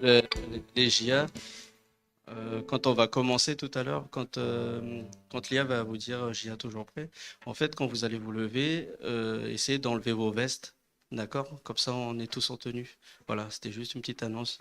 le- les JA, quand on va commencer tout à l'heure, quand l'IA va vous dire JA toujours prêt, en fait, quand vous allez vous lever, essayez d'enlever vos vestes, d'accord? Comme ça, on est tous en tenue. Voilà, c'était juste une petite annonce.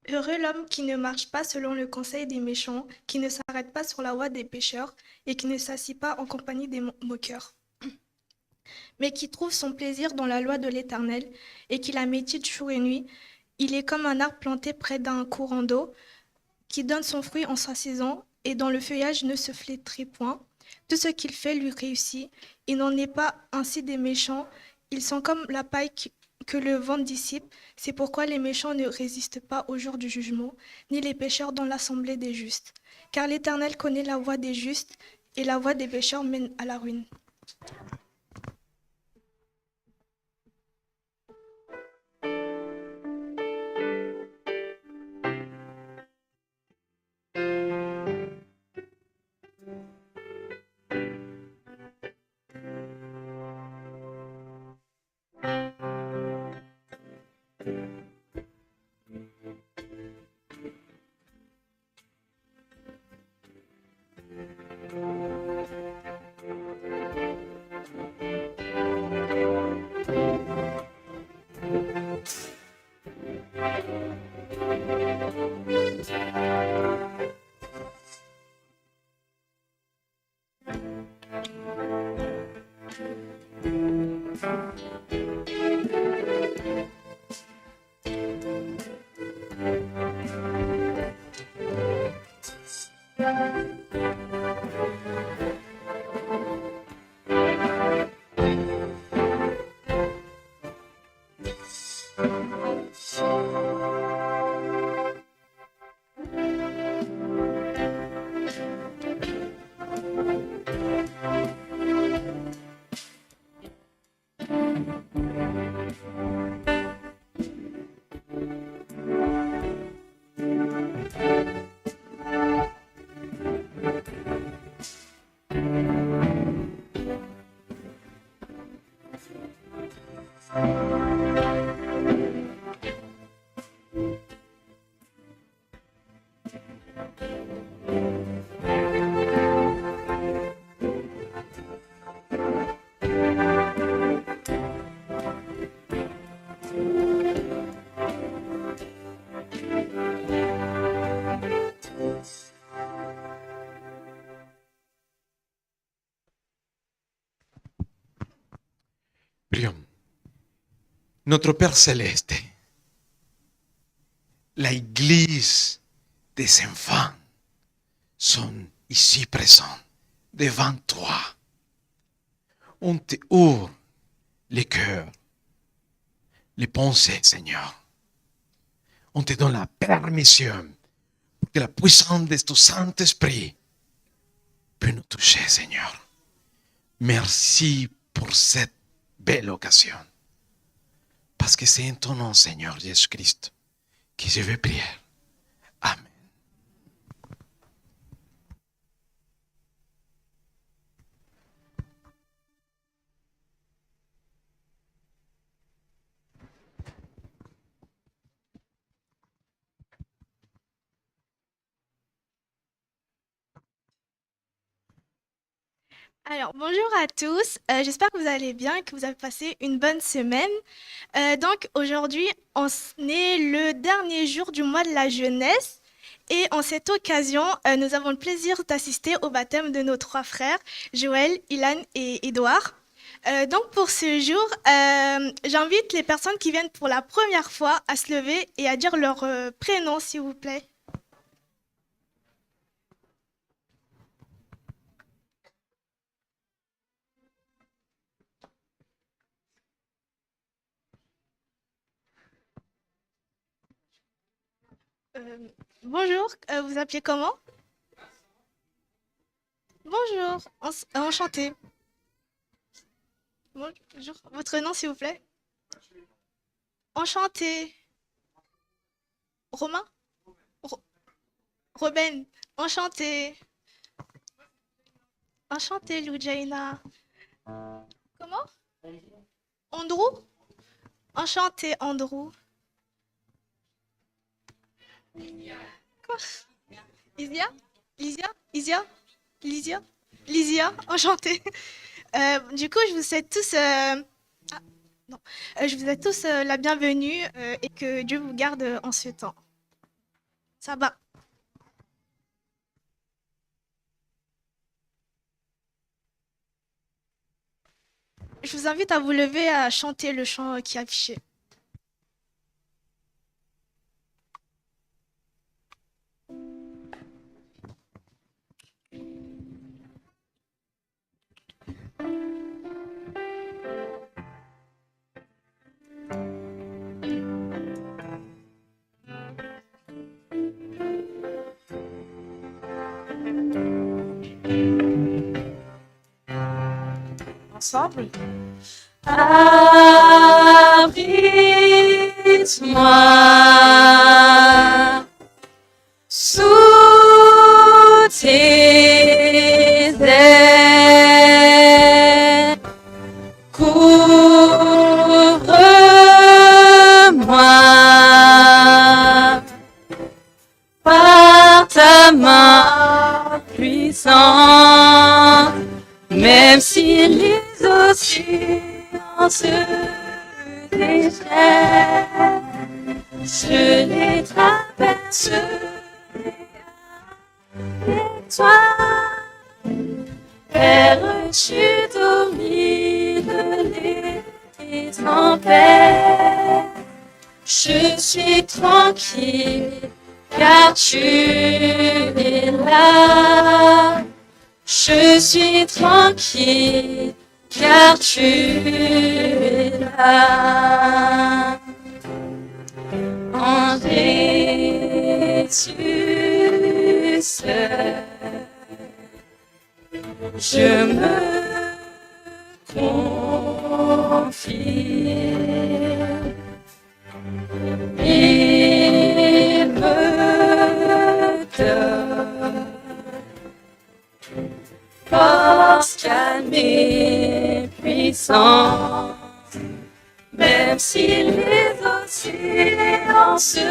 Heureux l'homme qui ne marche pas selon le conseil des méchants, qui ne s'arrête pas sur la voie des pécheurs, et qui ne s'assit pas en compagnie des moqueurs, mais qui trouve son plaisir dans la loi de l'Éternel, et qui la médite jour et nuit. Il est comme un arbre planté près d'un courant d'eau, qui donne son fruit en sa saison, et dont le feuillage ne se flétrit point. Tout ce qu'il fait lui réussit. Il n'en est pas ainsi des méchants. Ils sont comme la paille que le vent dissipe. C'est pourquoi les méchants ne résistent pas au jour du jugement, ni les pécheurs dans l'assemblée des justes. Car l'Éternel connaît la voie des justes, et la voie des pécheurs mène à la ruine. Prions. Notre Père céleste, l'Église des enfants sont ici présents devant toi. On te ouvre les cœurs, les pensées, Seigneur. On te donne la permission pour que la puissance de ton Saint-Esprit puisse nous toucher, Seigneur. Merci pour cette belle occasion. Parce que c'est en ton nom, Seigneur Jésus-Christ, que je vais prier. Amen. Alors, bonjour à tous. J'espère que vous allez bien et que vous avez passé une bonne semaine. Donc, aujourd'hui, est le dernier jour du mois de la jeunesse. Et en cette occasion, nous avons le plaisir d'assister au baptême de nos trois frères, Joël, Ilan et Édouard. Donc, pour ce jour, j'invite les personnes qui viennent pour la première fois à se lever et à dire leur prénom, s'il vous plaît. Euh, Bonjour, vous appelez comment? Bonjour, enchanté. Bonjour, votre nom s'il vous plaît? Enchanté. Romain? Ro- Robin. Enchanté. Enchanté, Loujaina. Comment? Andrew? Enchanté, Andrew. Quoi? Isia? Lysia? Isia? Lysia? Lysia? Enchanté. Du coup, je vous souhaite tous... ah, non. Je vous souhaite tous la bienvenue et que Dieu vous garde en ce temps. Ça va. Je vous invite à vous lever à chanter le chant qui est affiché. Ensemble. Abrite-moi sous tes ailes, couvre-moi par ta main puissante, même si les océans se déchaînent, je les traverserai avec toi. Père-tu domines les tempêtes, je suis tranquille car tu es là. Je suis tranquille car tu es là. En Jésus seul, je me confie. Il me donne force, calme et puissance, même si les océans se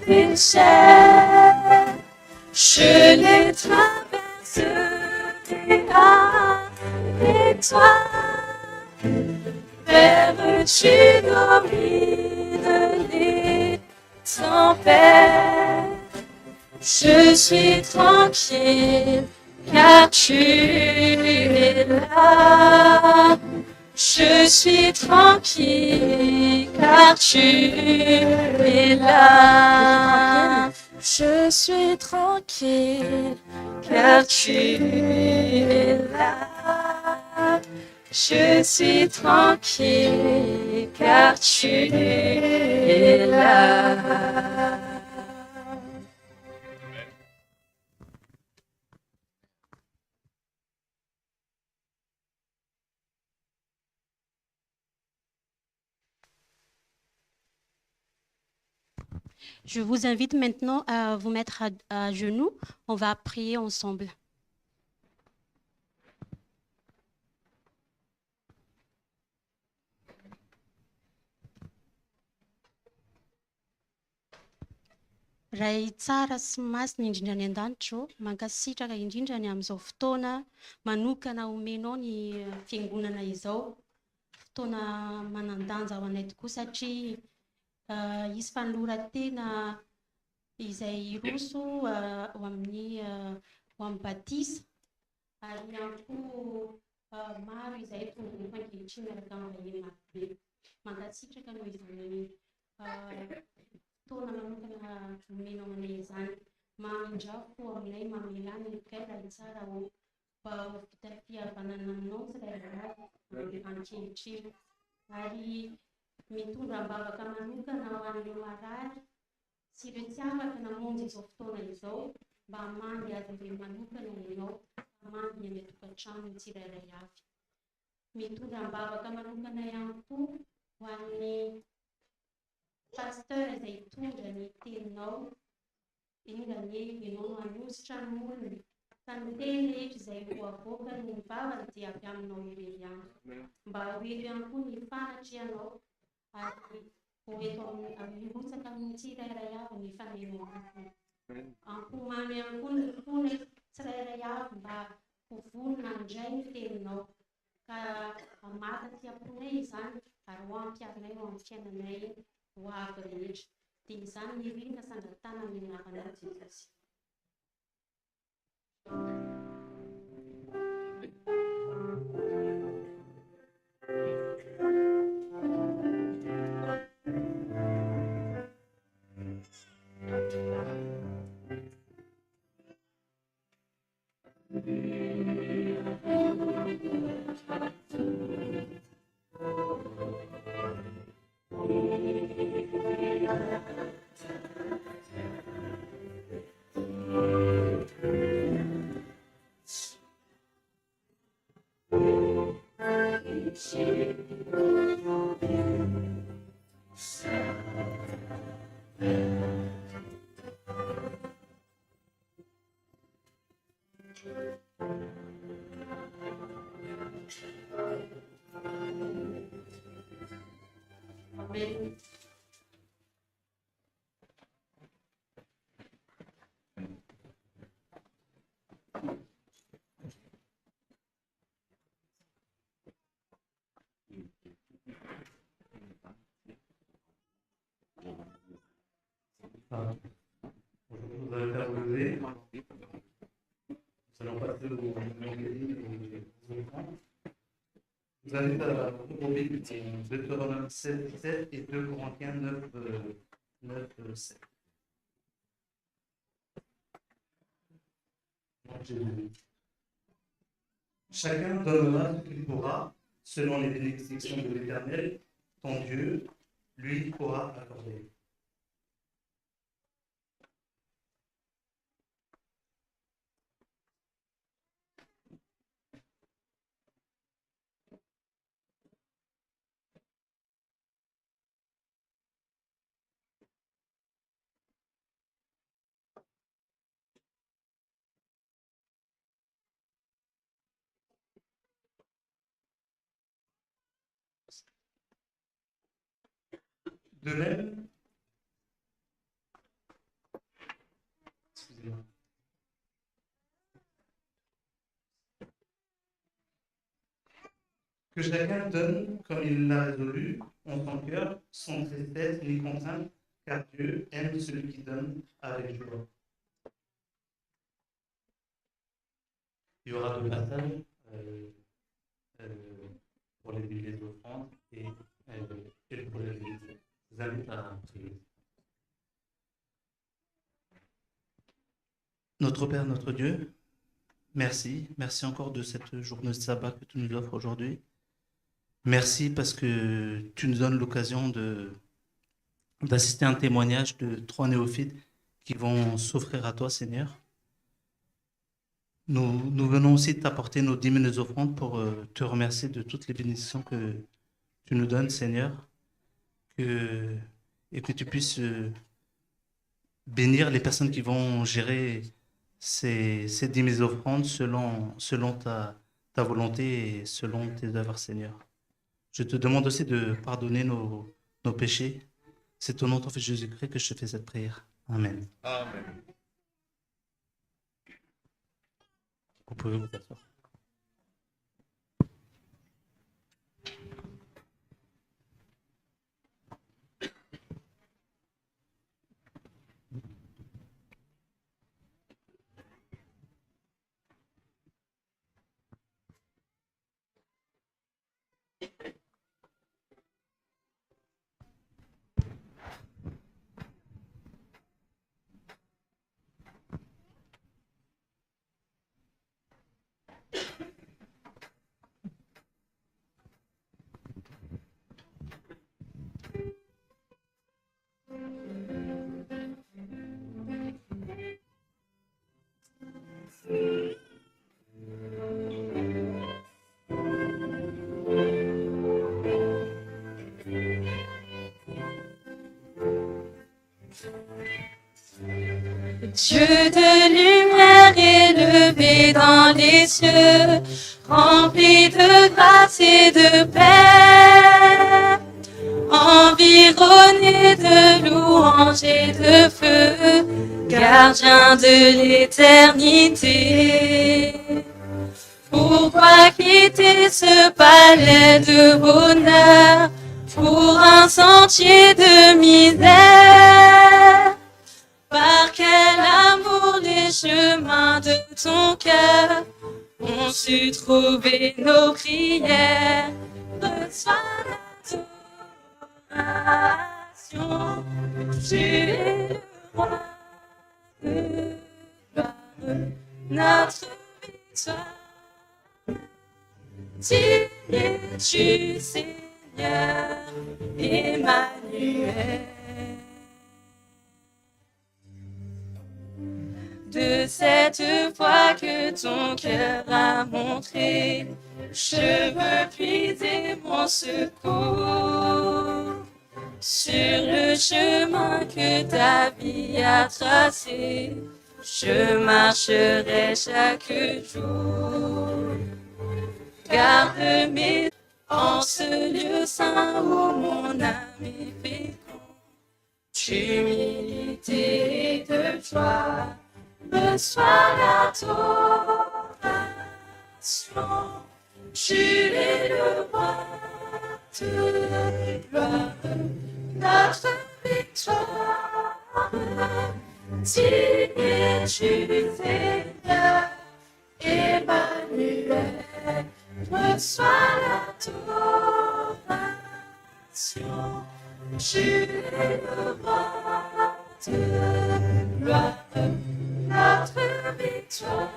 déchaînent, je les traverserai avec toi. Père, tu domines les tempêtes, je suis tranquille car tu es là. Je suis tranquille car tu es là. Je suis tranquille car tu es là. Je suis tranquille car tu es là. Je vous invite maintenant à vous mettre à genoux. On va prier ensemble. Ray tsara sy masina indrindra ny an-danitro, mankasitraka indrindra ny amin'izao fotoana manokana omenao ny fiangonana izao, fotoana manan-danja ho anay tokoa satria hisy fanoloran-tena izay roso ho amin'ny batisa ary ihany koa maro izay tonga ankehitriny miaraka amin'ny vahiny marobe. Mankasitraka noho izany fotoana manokana omenao aminay izany, mamindrafo aminay mamelany ny kaira tsara ho mba ho vita fihavanana aminao tsirairay ankehitriny ary mitondra mbavaka manokana ho an'ireo marary sy ireo tsy afaka namonjy izao fotoana izao mba hamandy azy ireo manokana ianao, hamandy ny amin'ny tokantrano tsirairay avy. Mitondra mbavaka manokana ihany koa ho an'ny pasteur izay tondra ny teninao, ingany ianao no hanositra ny olony ka ny teny rehetra izay voavoaka ny mivavaka dia avy aminao irery ihany, mba ho elo ihany koa ny fanatra ianao ary ho eto hirotsaka amin'ny tsirairay avy ny fanenao aminy. Ampomano ihany koa ny fony tsirairay avy mba ho vonona indray ny teninao ka hamata ty amponay izany ary ho ampy aminay ho amin'ny fiainanay ho avy rehetra. dia izany mirina sangatana amin'ny namana Jesosy. Amen. Aujourd'hui, vous allez faire vous lever. Nous allons passer au Évangile et aux offrandes. Vous allez faire vos Bibles, Deutéronome 7, 17 et 2 Corinthiens 9, 7. Chacun donnera ce qu'il pourra, selon les bénédictions de l'Éternel, ton Dieu, lui pourra accorder. De même, excusez-moi. Que chacun donne comme il l'a résolu en son cœur, sans tristesse ni contrainte, car Dieu aime celui qui donne avec joie. Il y aura deux passages pour les billets d'offrande et pour les billets. Je vous invite à prier. Notre Père, notre Dieu, merci. Merci encore de cette journée de sabbat que tu nous offres aujourd'hui. Merci parce que tu nous donnes l'occasion d'assister à un témoignage de 3 néophytes qui vont s'offrir à toi, Seigneur. Nous venons aussi t'apporter nos 10 minutes offrandes pour te remercier de toutes les bénédictions que tu nous donnes, Seigneur. Et que tu puisses bénir les personnes qui vont gérer ces 10 000 offrandes selon ta volonté et selon tes œuvres, Seigneur. Je te demande aussi de pardonner nos péchés. C'est au nom de ton Fils Jésus-Christ que je te fais cette prière. Amen. Amen. Vous pouvez vous asseoir. Dieu de lumière élevé dans les cieux, rempli de grâce et de paix, environné de louanges et de feu, gardien de l'éternité. Pourquoi quitter ce palais de bonheur pour un sentier de misère? chemin de ton cœur ont su trouver nos prières. Reçois l'adoration, tu es le roi de gloire, notre victoire. Digne es-tu, Seigneur, Emmanuel. De cette foi que ton cœur a montré, je veux puiser mon secours sur le chemin que ta vie a tracé. Je marcherai chaque jour. Garde mes en ce lieu saint où mon âme est féconde. D'humilité et de joie, reçois l'adoration. Tu es le roi de gloire, notre victoire. Digne es-tu, Seigneur, Emmanuel. Reçois l'adoration. Tu es le roi de gloire, notre victoire.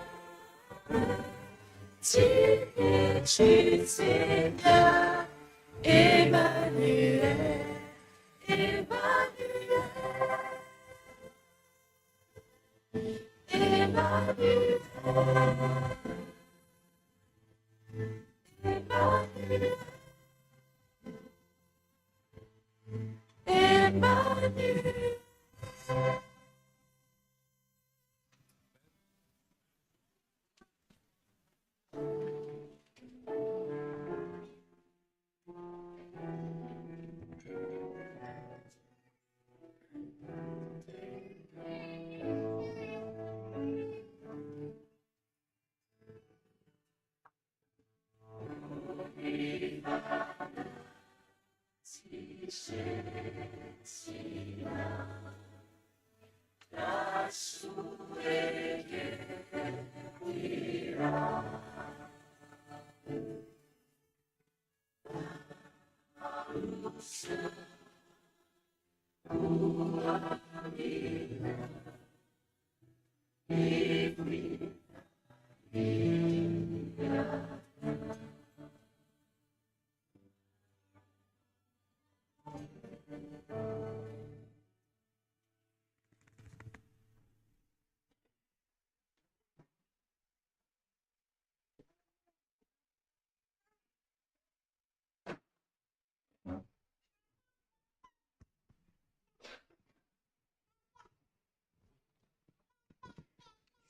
Digne es-tu, Seigneur, Emmanuel, Emmanuel, Emmanuel, Emmanuel, Emmanuel.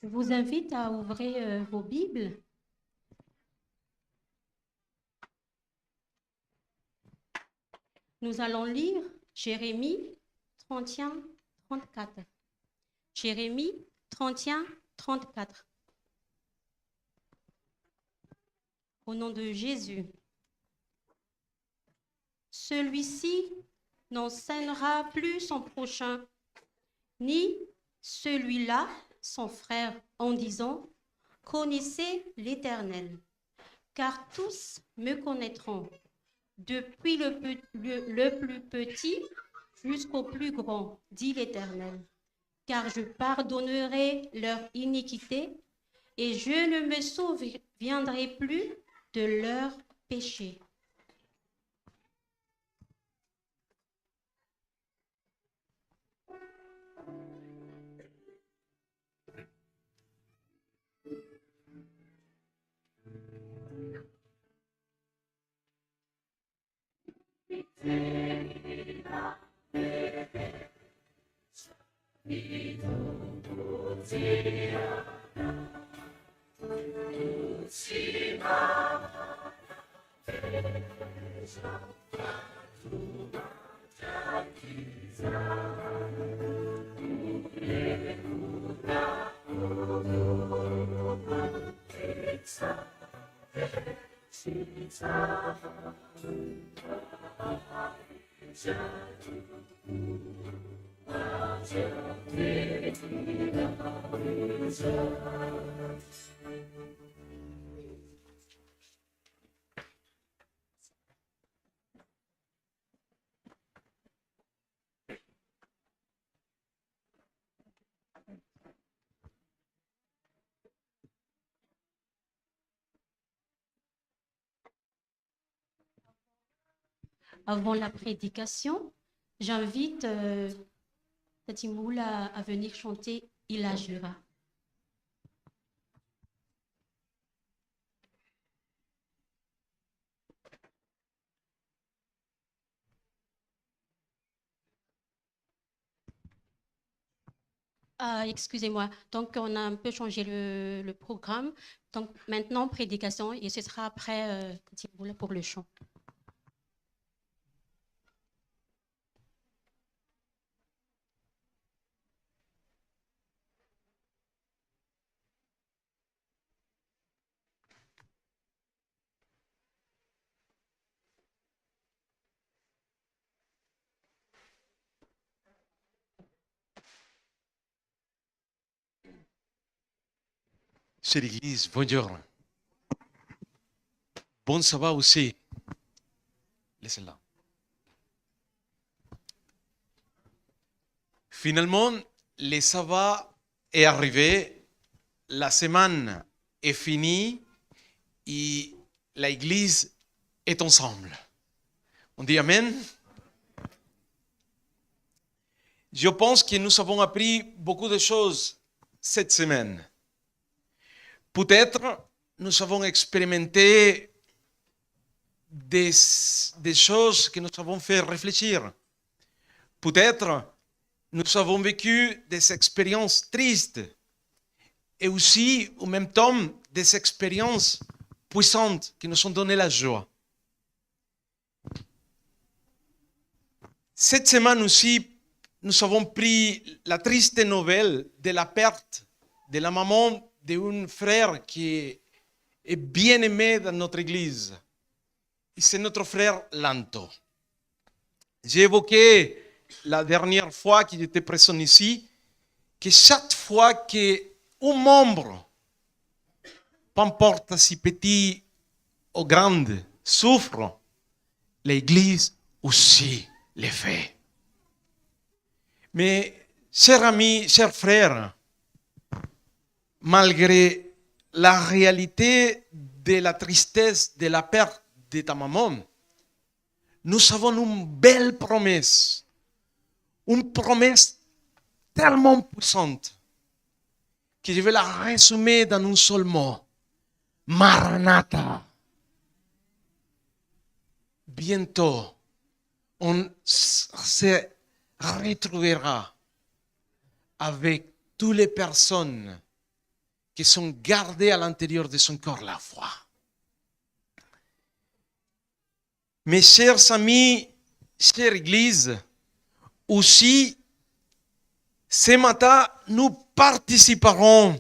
Je vous invite à ouvrir vos Bibles. Nous allons lire Jérémie 31, 34. Jérémie 31, 34. Au nom de Jésus. Celui-ci n'enseignera plus son prochain, ni celui-là son frère, en disant « Connaissez l'Éternel », car tous me connaîtront, depuis le plus petit jusqu'au plus grand, dit l'Éternel, car je pardonnerai leur iniquité et je ne me souviendrai plus de leurs péchés. Avant la prédication, j'invite Tati Moula à venir chanter Il agira. Excusez-moi, donc on a un peu changé le programme. Donc maintenant, prédication, et ce sera après Tati Moula pour le chant. Chère Église, bonjour. Bon sabbat aussi. Laissez-la. Finalement, le sabbat est arrivé, la semaine est finie et l'Église est ensemble. On dit Amen. Je pense que nous avons appris beaucoup de choses cette semaine. Peut-être nous avons expérimenté des choses qui nous avons fait réfléchir. Peut-être nous avons vécu des expériences tristes et aussi, en même temps, des expériences puissantes qui nous ont donné la joie. Cette semaine aussi, nous avons pris la triste nouvelle de la perte de la maman d'un frère qui est bien aimé dans notre église. Et c'est notre frère Lanto. J'ai évoqué la dernière fois qu'il était présent ici que chaque fois qu'un membre, peu importe si petit ou grand, souffre, l'église aussi le fait. Mais, chers amis, chers frères, malgré la réalité de la tristesse de la perte de ta maman, nous avons une belle promesse. Une promesse tellement puissante que je vais la résumer dans un seul mot. Maranatha. Bientôt, on se retrouvera avec toutes les personnes qui sont gardées à l'intérieur de son corps la foi. Mes chers amis, chère Église, aussi, ce matin, nous participerons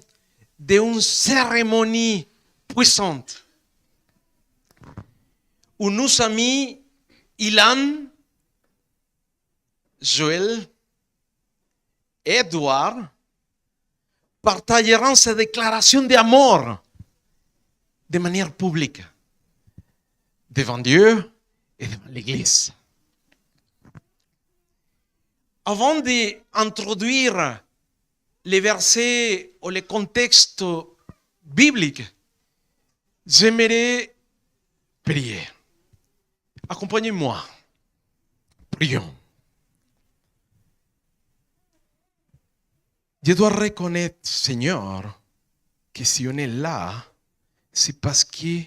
d'une cérémonie puissante où nos amis Ilan, Joël et Edouard partageront ces déclarations d'amour de manière publique devant Dieu et devant l'Église. Avant d'introduire les versets ou les contextes bibliques, j'aimerais prier. Accompagnez-moi. Prions. Je dois reconnaître, Seigneur, que si on est là, c'est parce que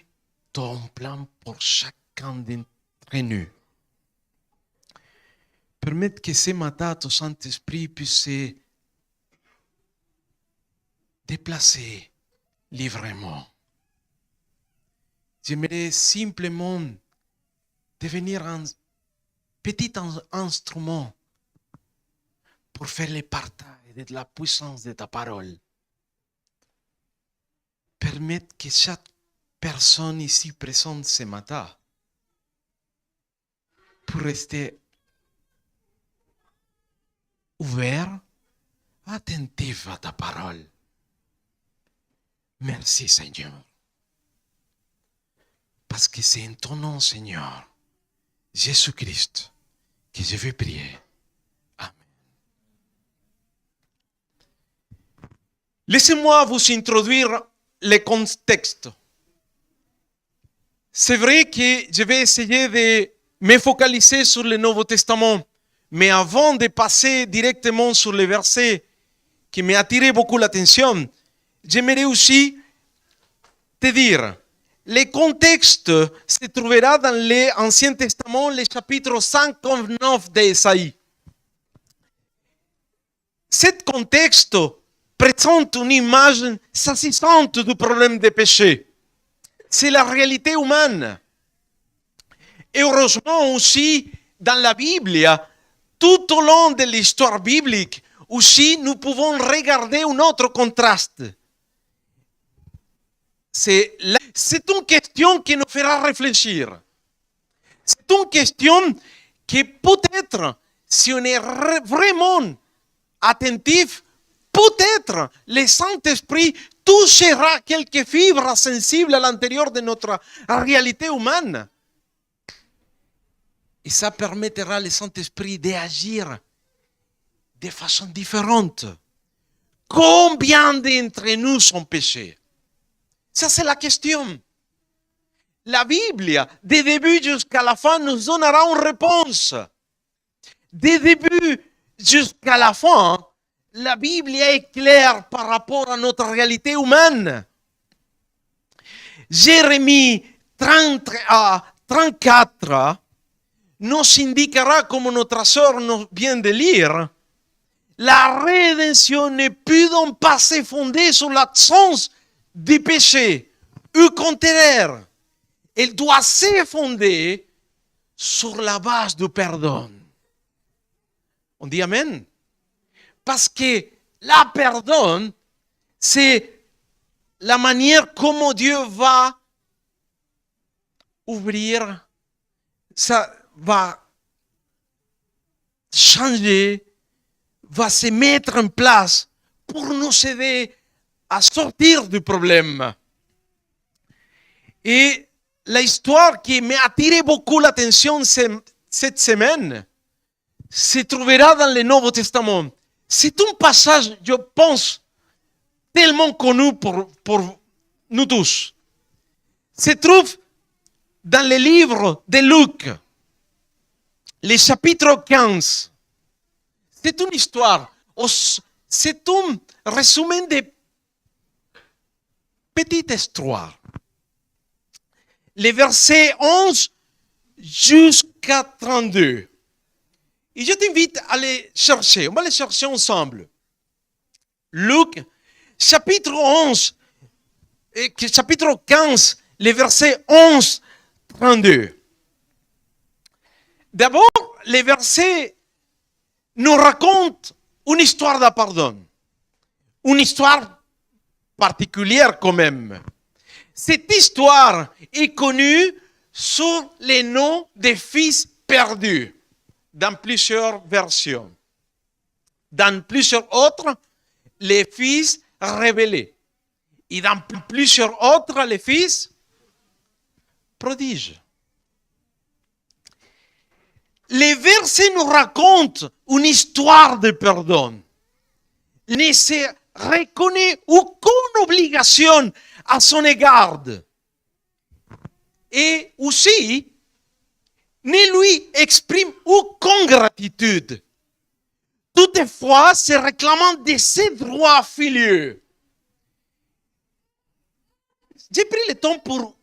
tu as un plan pour chacun d'entre nous. Permette que ce matin, ton Saint-Esprit puisse se déplacer librement. J'aimerais simplement devenir un petit instrument pour faire le partage de la puissance de ta parole. Permette que chaque personne ici présente ce matin puisse rester ouvert attentif à ta parole. Merci Seigneur. Parce que c'est en ton nom, Seigneur, Jésus-Christ, que je vais prier. Amen. Laissez-moi vous introduire le contexte. C'est vrai que je vais essayer de me focaliser sur le Nouveau Testament, mais avant de passer directement sur les versets qui m'ont attiré beaucoup l'attention, j'aimerais aussi te dire, le contexte se trouvera dans l'Ancien Testament, le chapitre 59 d'Ésaïe. Ce contexte présente une image saisissante du problème des péchés. C'est la réalité humaine. Et heureusement aussi, dans la Bible, tout au long de l'histoire biblique, aussi nous pouvons regarder un autre contraste. C'est une question qui nous fera réfléchir. C'est une question qui peut-être, si on est vraiment attentif, peut-être le Saint-Esprit touchera quelques fibres sensibles à l'intérieur de notre réalité humaine. Et ça permettra au Saint-Esprit d'agir de façon différente. Combien d'entre nous sont péchés? Ça, c'est la question. La Bible, du début jusqu'à la fin, nous donnera une réponse. Du début jusqu'à la fin, la Bible est claire par rapport à notre réalité humaine. Jérémie 30 à 34 nous indiquera, comme notre sœur nous vient de lire, la rédemption ne peut donc pas se fonder sur l'absence du péché. Au contraire, elle doit se fonder sur la base du pardon. On dit Amen? Parce que la pardon, c'est la manière comment Dieu va ouvrir, ça va changer, va se mettre en place pour nous aider à sortir du problème. Et l'histoire qui m'a attiré beaucoup l'attention cette semaine se trouvera dans le Nouveau Testament. C'est un passage, je pense, tellement connu pour nous tous. Se trouve dans le livre de Luc, le chapitre 15. C'est une histoire, c'est un résumé de petite histoire. Les versets 11 jusqu'à 32. Et je t'invite à les chercher. On va les chercher ensemble. Luc, chapitre 11, chapitre 15, les versets 11, 32. D'abord, les versets nous racontent une histoire de pardon. Une histoire particulière quand même. Cette histoire est connue sous le nom des fils perdus dans plusieurs versions. Dans plusieurs autres, les fils révélés. Et dans plusieurs autres, les fils prodiges. Les versets nous racontent une histoire de pardon. Ne se reconnaît aucune obligation à son égard. Et aussi, ne lui exprime aucune gratitude. Toutefois, se réclamant de ses droits filieux. J'ai pris le temps pour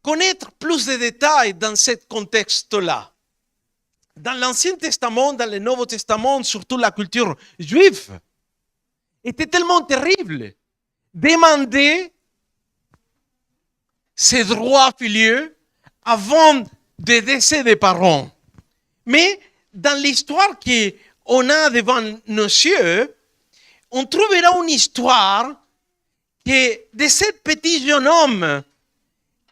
connaître plus de détails dans ce contexte-là. Dans l'Ancien Testament, dans le Nouveau Testament, surtout la culture juive, était tellement terrible. Demander ses droits filieux avant le décès des parents. Mais dans l'histoire qu'on a devant nos yeux, on trouvera une histoire de ce petit jeune homme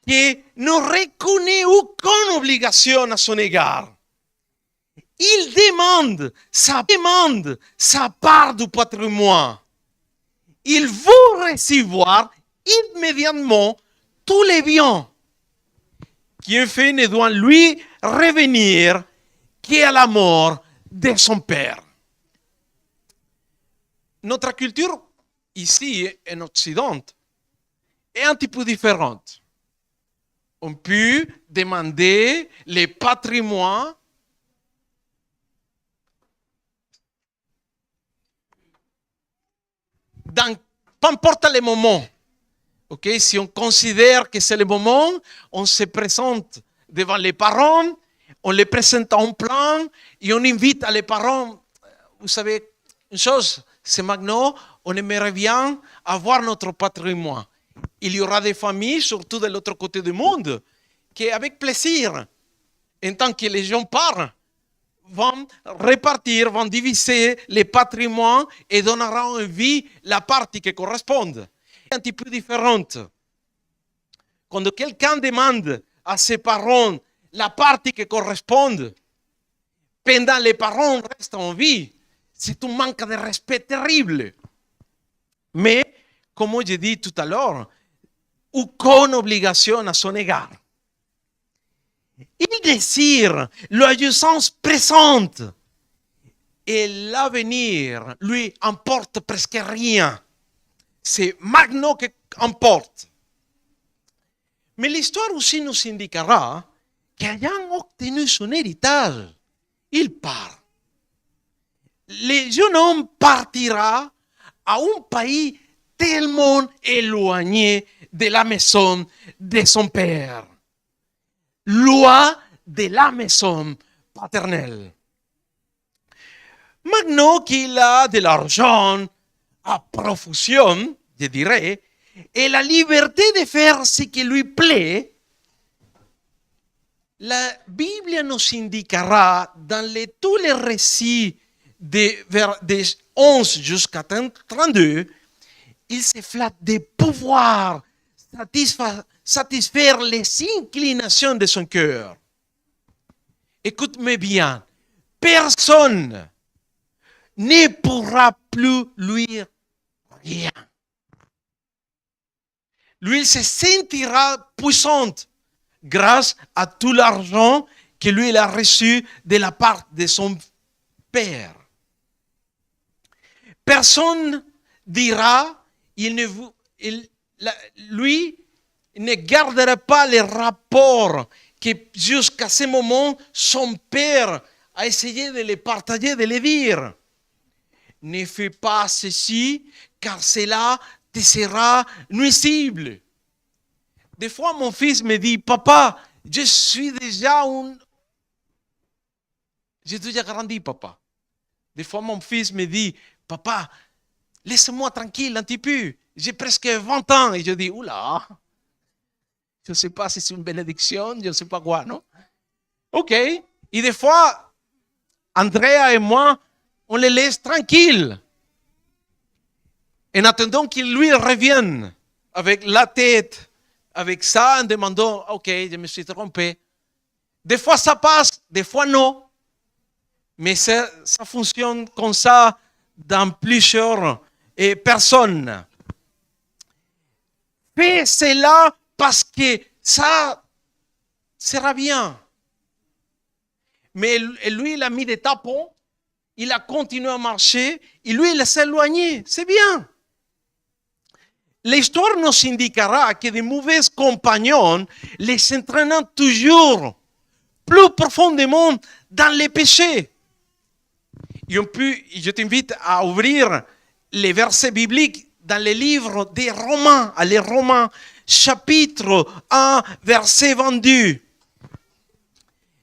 qui ne reconnaît aucune obligation à son égard. il demande sa part du patrimoine. Il veut recevoir immédiatement tous les biens qui en fait ne doit lui revenir qu'à la mort de son père. Notre culture ici en Occident est un petit peu différente. On peut demander les patrimoines dans peu importe le moment. Okay? Si on considère que c'est le moment, on se présente devant les parents, on les présente en plan et on invite les parents. Vous savez, une chose, c'est maintenant, on aimerait bien avoir notre patrimoine. Il y aura des familles, surtout de l'autre côté du monde, qui avec plaisir, en tant que les gens parlent, vont répartir, vont diviser les patrimoines et donneront en vie la partie qui correspond. C'est un petit peu différente. Quand quelqu'un demande à ses parents la partie qui correspond, pendant les parents restent en vie, c'est un manque de respect terrible. Mais, comme j'ai dit tout à l'heure, aucune obligation à son égard. Il désire la jouissance présente et l'avenir lui importe presque rien. C'est maintenant qui importe. Mais l'histoire aussi nous indiquera qu'ayant obtenu son héritage, il part. Le jeune homme partira à un pays tellement éloigné de la maison de son père. Loin de la maison paternelle. Maintenant qu'il a de l'argent à profusion, je dirais, et la liberté de faire ce qui lui plaît, la Bible nous indiquera dans tous les récits des 11 jusqu'à 32, il se flatte de pouvoir satisfaire les inclinations de son cœur. Écoute-moi bien, personne ne pourra plus lui rien. Lui, il se sentira puissant grâce à tout l'argent que lui il a reçu de la part de son père. Personne dira, lui ne gardera pas les rapports que jusqu'à ce moment son père a essayé de les partager, de les dire. Ne fais pas ceci car cela te sera nuisible. Des fois, mon fils me dit, papa, j'ai déjà grandi, papa. Des fois, mon fils me dit, papa, laisse-moi tranquille un petit peu. J'ai presque 20 ans. Et je dis, oula, je ne sais pas si c'est une bénédiction, je ne sais pas quoi, non? Ok. Et des fois, Andrea et moi, on les laisse tranquilles. En attendant qu'ils lui reviennent avec la tête, avec ça, en demandant, ok, je me suis trompé. Des fois, ça passe, des fois, non. Mais ça fonctionne comme ça dans plusieurs personnes. Fais cela parce que ça sera bien. Mais lui, il a mis des tapons, il a continué à marcher, et lui, il s'est éloigné. C'est bien. L'histoire nous indiquera que de mauvais compagnons les entraînent toujours plus profondément dans les péchés. Je t'invite à ouvrir les versets bibliques dans les livres des Romains, à les Romains, chapitre 1, verset 22.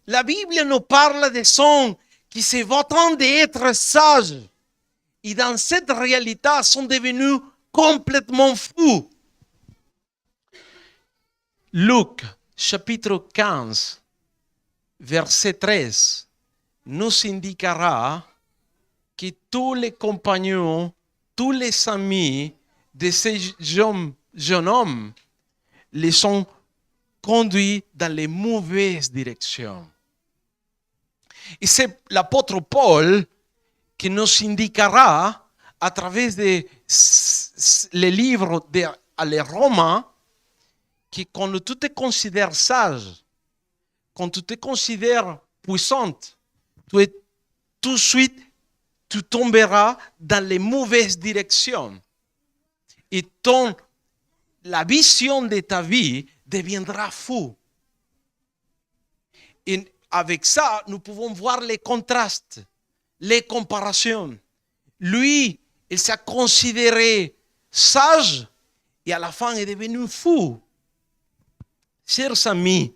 La Bible nous parle des gens qui se vantent d'être sages et dans cette réalité sont devenus complètement fous. Luc, chapitre 15, verset 13, nous indiquera que tous les compagnons, tous les amis de ces jeunes hommes les sont conduits dans les mauvaises directions. Et c'est l'apôtre Paul qui nous indiquera à travers les livres les Romains que quand tu te considères sage, quand tu te considères puissante, tout de suite, tu tomberas dans les mauvaises directions. Et la vision de ta vie deviendra fou. Et avec ça, nous pouvons voir les contrastes, les comparaisons. Lui, il s'est considéré sage et à la fin, il est devenu fou. Chers amis,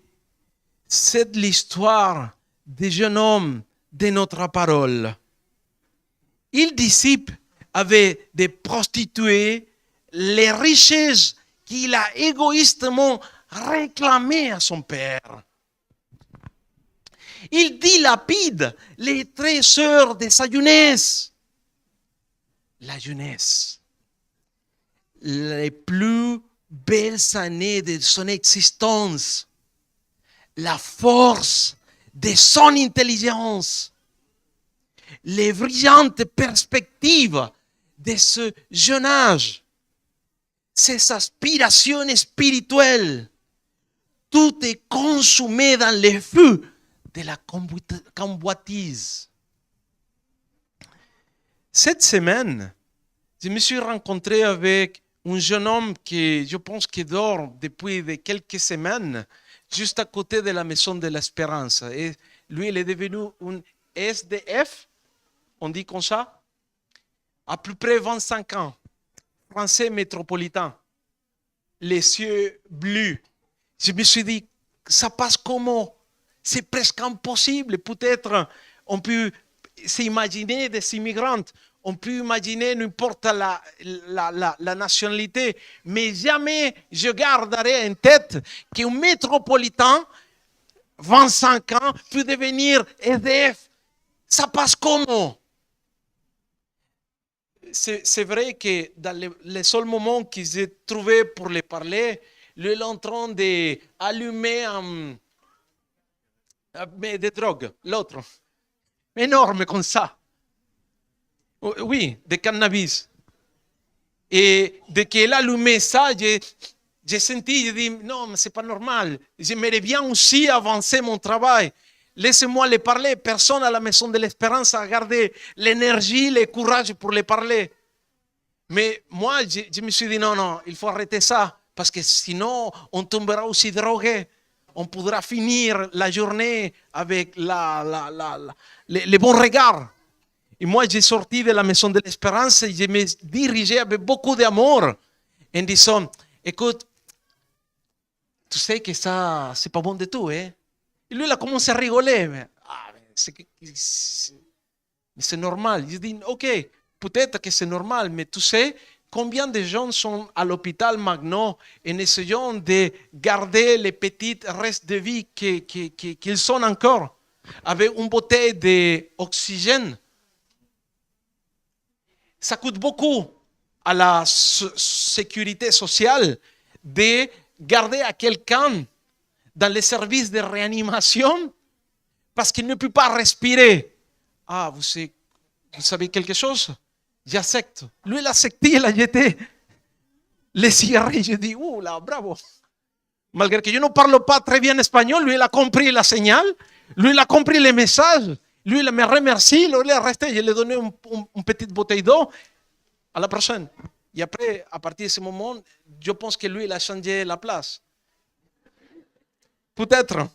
c'est l'histoire des jeunes hommes de notre parole. Il disciple avec des prostituées les richesses qu'il a égoïstement réclamées à son père. Il dilapide les trésors de sa jeunesse. La jeunesse, les plus belles années de son existence, la force de son intelligence, les brillantes perspectives de ce jeune âge, ses aspirations spirituelles, tout est consumé dans les feux de la convoitise. Cette semaine, je me suis rencontré avec un jeune homme qui, je pense, qui dort depuis quelques semaines, juste à côté de la Maison de l'Espérance. Et lui, il est devenu un SDF, on dit comme ça, à peu près 25 ans, français métropolitain, les yeux bleus. Je me suis dit, ça passe comment? C'est presque impossible. Peut-être on peut s'imaginer des immigrants, on peut imaginer n'importe la nationalité, mais jamais je garderai en tête qu'un métropolitain, 25 ans, peut devenir SDF. Ça passe comment? C'est vrai que dans les seuls moments que j'ai trouvé pour les parler, lui est en train d'allumer des drogues, l'autre, énorme comme ça. Oui, de cannabis. Et dès qu'elle a allumé ça, j'ai senti, j'ai dit, non, mais c'est pas normal. J'aimerais bien aussi avancer mon travail. Laissez-moi les parler. Personne à la Maison de l'Espérance a gardé l'énergie, le courage pour les parler. Mais moi, je me suis dit, non, il faut arrêter ça. Parce que sinon, on tombera aussi drogué. On pourra finir la journée avec les bons regards. Et moi, j'ai sorti de la Maison de l'Espérance et je me dirigeais avec beaucoup d'amour en disant, écoute, tu sais que ça, c'est pas bon de tout, hein? Et lui, il a commencé à rigoler. Mais c'est normal. Je dis, ok, peut-être que c'est normal, mais tu sais, combien de gens sont à l'hôpital maintenant en essayant de garder les petits restes de vie qu'ils sont encore, avec une bouteille d'oxygène. Ça coûte beaucoup à la sécurité sociale de garder à quelqu'un dans les services de réanimation parce qu'il ne peut pas respirer. Ah, vous savez quelque chose? J'accepte. Lui, il a accepté, il a jeté les cigarettes. Je dis, là, bravo. Malgré que je ne parle pas très bien espagnol, lui, il a compris la signal. Lui, il a compris les messages. Lui, il me remercie. Lui, il est resté. Je lui ai donné une petite bouteille d'eau. À la prochaine. Et après, à partir de ce moment, je pense que lui, il a changé la place. Peut-être.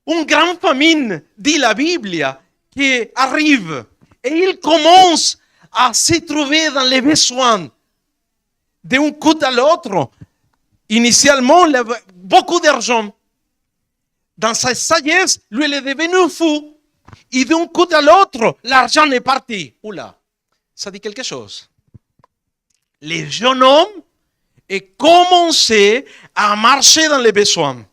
Une grande famine, dit la Bible, qui arrive. Et il commence à se trouver dans les besoins. D'un coup à l'autre, initialement, il avait beaucoup d'argent. Dans sa sagesse, lui, il est devenu fou. Et d'un coup à l'autre, l'argent est parti. Oula, ça dit quelque chose. Les jeunes hommes ont commencé à marcher dans les besoins.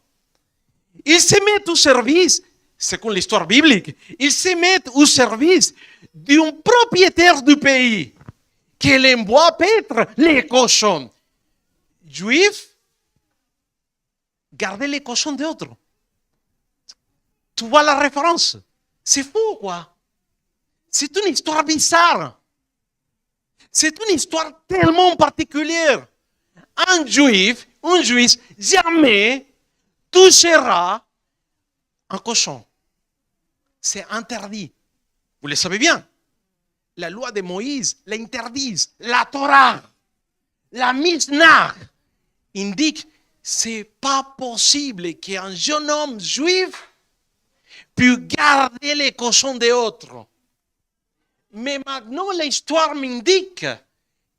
Ils se mettent au service, selon l'histoire biblique, ils se mettent au service d'un propriétaire du pays qui les envoie paître les cochons. Juifs, gardez les cochons d'autres. Tu vois la référence? C'est fou, quoi. C'est une histoire bizarre. C'est une histoire tellement particulière. Un juif, jamais touchera un cochon. C'est interdit. Vous le savez bien. La loi de Moïse l'interdit. La Torah, la Mishnah indique c'est pas possible qu'un jeune homme juif puisse garder les cochons des autres. Mais maintenant, l'histoire m'indique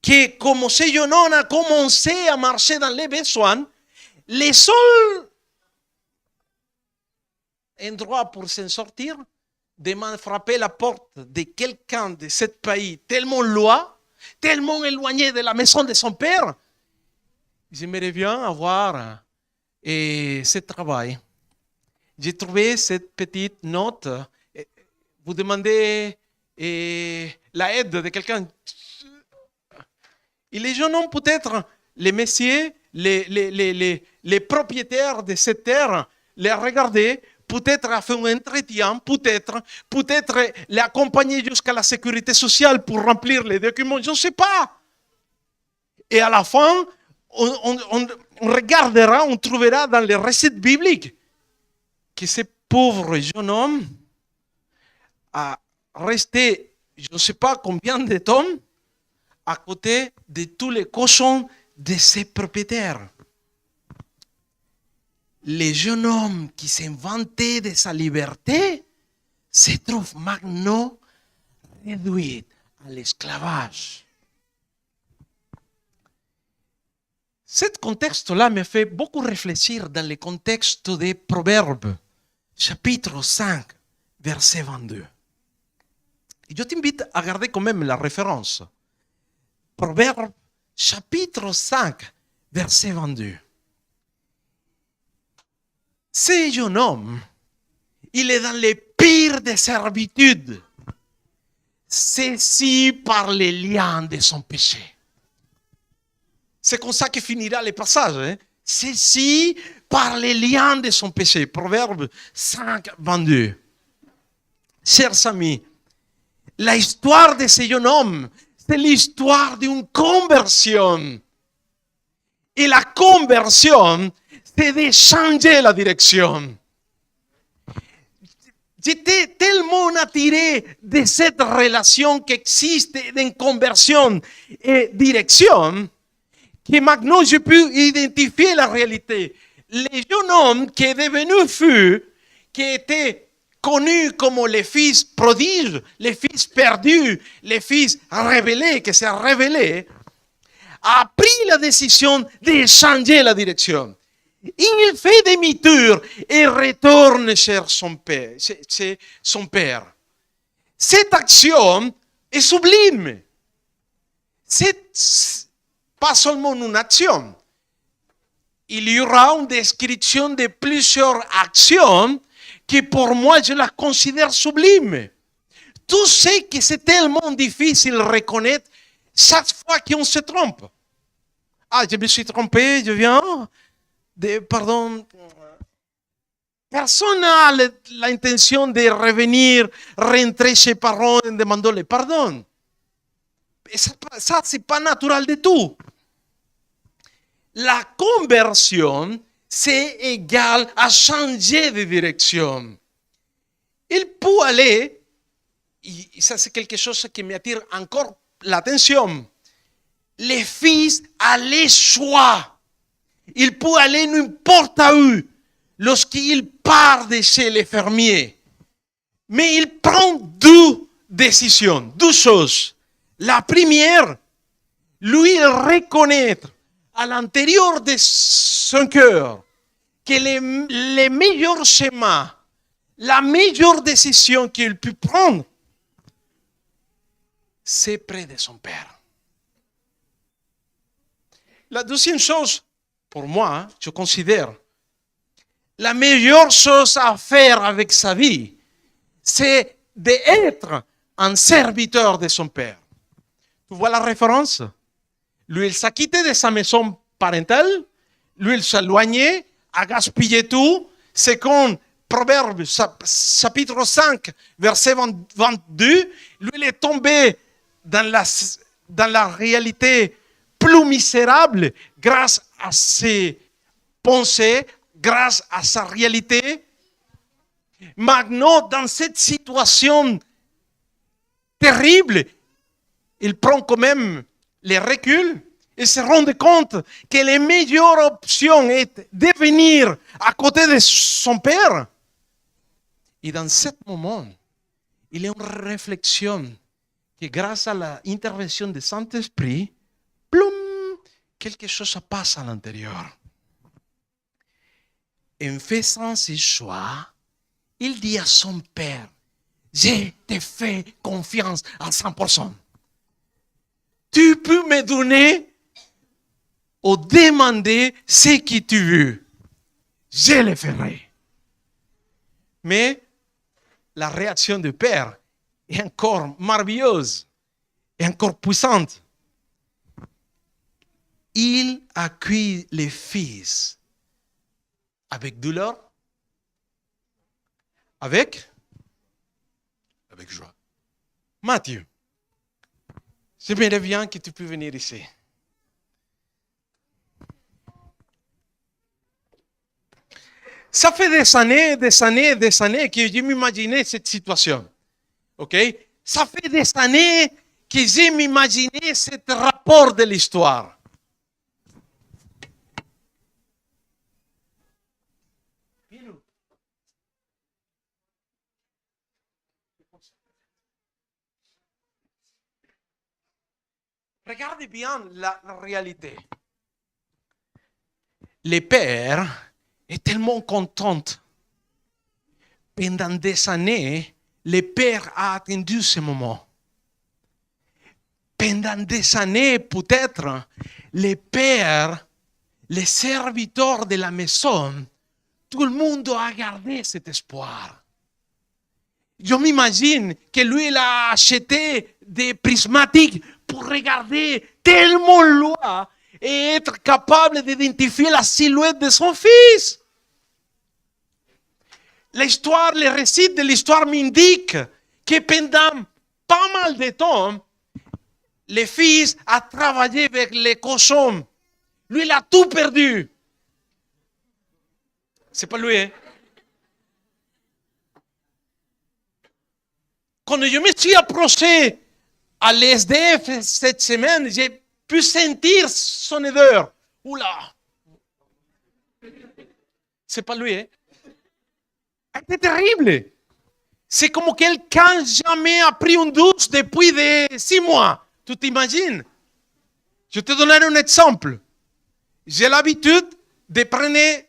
que comme ce jeune homme a commencé à marcher dans les besoins, les seuls endroits pour s'en sortir, de frapper la porte de quelqu'un de ce pays tellement loin, tellement éloigné de la maison de son père. J'aimerais bien avoir ce travail. J'ai trouvé cette petite note. Vous demandez l'aide de quelqu'un. Et les jeunes hommes, peut-être, les messieurs, les propriétaires de cette terre, les regarder, peut-être a fait un entretien, peut-être l'accompagner jusqu'à la sécurité sociale pour remplir les documents, je ne sais pas. Et à la fin, on regardera, on trouvera dans les récits bibliques que ce pauvre jeune homme a resté, je ne sais pas combien de temps, à côté de tous les cochons de ses propriétaires. Le jeune homme qui s'est vanté de sa liberté se trouve maintenant réduit à l'esclavage. Ce contexte-là me fait beaucoup réfléchir dans le contexte des Proverbes, chapitre 5, verset 22. Et je t'invite à garder quand même la référence. Proverbes, chapitre 5, verset 22. Ce jeune homme, il est dans les pires des servitudes, saisi par les liens de son péché. C'est comme ça que finira le passage. Hein? Saisi par les liens de son péché. Proverbe 5, 22. Chers amis, l'histoire de ce jeune homme, c'est l'histoire d'une conversion. Et la conversion, c'est de changer la direction. J'étais tellement attiré de cette relation qui existe d'une conversion et direction que maintenant je peux identifier la réalité. Le jeune homme qui est devenu fou, qui était connu comme le fils prodige, le fils perdu, le fils révélé, qui s'est révélé, a pris la décision de changer la direction. Il fait demi-tour et retourne chez son père. Cette action est sublime. C'est pas seulement une action. Il y aura une description de plusieurs actions que pour moi je la considère sublime. Tout ce que c'est tellement difficile de reconnaître chaque fois qu'on se trompe. Ah, je me suis trompé, je viens... Pardon, personne n'a l'intention de revenir, rentrer chez ses parents en demandant le pardon. Ça c'est pas naturel du tout. La conversion, c'est égal à changer de direction. Il peut aller, et ça c'est quelque chose qui m'attire encore l'attention, le fils a le choix. Il peut aller n'importe où lorsqu'il part de chez les fermiers. Mais il prend deux décisions, deux choses. La première, lui reconnaître à l'intérieur de son cœur que le meilleur chemin, la meilleure décision qu'il peut prendre, c'est près de son père. La deuxième chose, pour moi, je considère, la meilleure chose à faire avec sa vie, c'est d'être un serviteur de son père. Tu vois la référence? Lui, il s'est quitté de sa maison parentale, lui, il s'est éloigné, a gaspillé tout, c'est qu'on Proverbes chapitre 5, verset 22, lui, il est tombé dans la réalité plus misérable grâce à ses pensées, grâce à sa réalité. Maintenant, dans cette situation terrible, il prend quand même les reculs et se rend compte que la meilleure option est de venir à côté de son père. Et dans ce moment, il y a une réflexion que grâce à l'intervention du Saint-Esprit, ploum, quelque chose se passe à l'intérieur. En faisant ce choix, il dit à son père, je te fais confiance à 100%. Tu peux me donner ou demander ce que tu veux. Je le ferai. Mais la réaction du père est encore merveilleuse et encore puissante. Il accueille le fils avec douleur, avec joie. Matthieu, j'aimerais bien que tu puisses venir ici. Ça fait des années que je m'imaginais cette situation. Ok? Ça fait des années que je m'imaginais ce rapport de l'histoire. Regardez bien la réalité. Le père est tellement content. Pendant des années, le père a attendu ce moment. Pendant des années, peut-être, le père, les serviteurs de la maison, tout le monde a gardé cet espoir. Je m'imagine que lui, il a acheté des prismatiques pour regarder tellement loin et être capable d'identifier la silhouette de son fils. L'histoire, le récit de l'histoire m'indique que pendant pas mal de temps, le fils a travaillé avec les cochons. Lui, il a tout perdu. C'est pas lui, hein? Quand je me suis approché à l'SDF cette semaine, j'ai pu sentir son odeur. Oula! C'est pas lui, hein? C'était terrible. C'est comme quelqu'un jamais a pris une douche depuis 6 mois. Tu t'imagines? Je te donnerai un exemple. J'ai l'habitude de prendre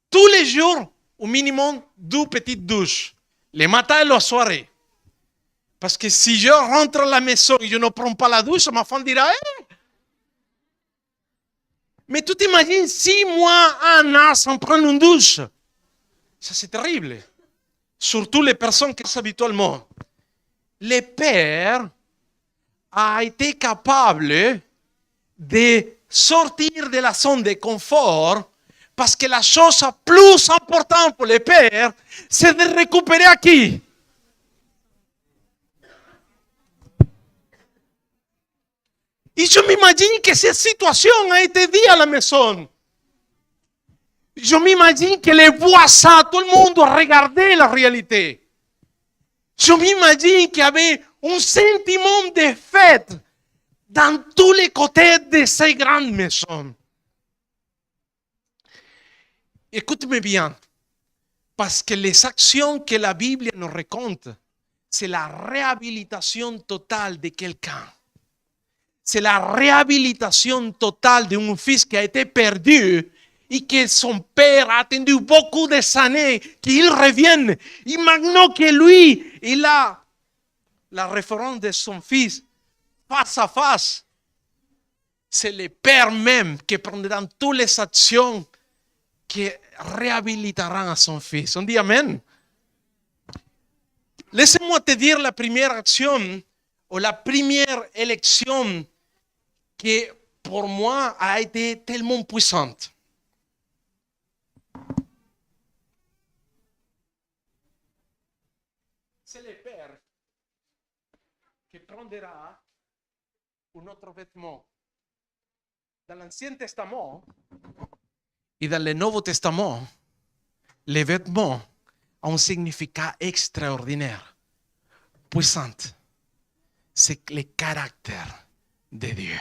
tous les jours au minimum 2 petites douches, le matin et la soirée. Parce que si je rentre à la maison et je ne prends pas la douche, ma femme dira Mais tu t'imagines 6 mois, 1 an sans prendre une douche? Ça, c'est terrible. Surtout les personnes qui sont habituellement. Le père a été capable de sortir de la zone de confort parce que la chose la plus importante pour le père, c'est de récupérer à qui? Et je m'imagine que cette situation a été dite à la maison. Je m'imagine que les voisins, tout le monde a regardé la réalité. Je m'imagine qu'il y avait un sentiment de fête dans tous les côtés de ces grandes maisons. Écoute-moi bien, parce que les actions que la Bible nous raconte, c'est la réhabilitation totale de quelqu'un. C'est la réhabilitation totale d'un fils qui a été perdu et que son père a attendu beaucoup d'années qu'il revienne. Et maintenant que lui, il a la référence de son fils face à face, c'est le père même qui prendra toutes les actions qui réhabiliteront à son fils. On dit Amen. Laisse-moi te dire la première action ou la première élection qui pour moi a été tellement puissante. c'est le Père qui prendra un autre vêtement. Dans l'Ancien Testament et dans le Nouveau Testament, les vêtements ont un significat extraordinaire, puissant. C'est le caractère de Dieu.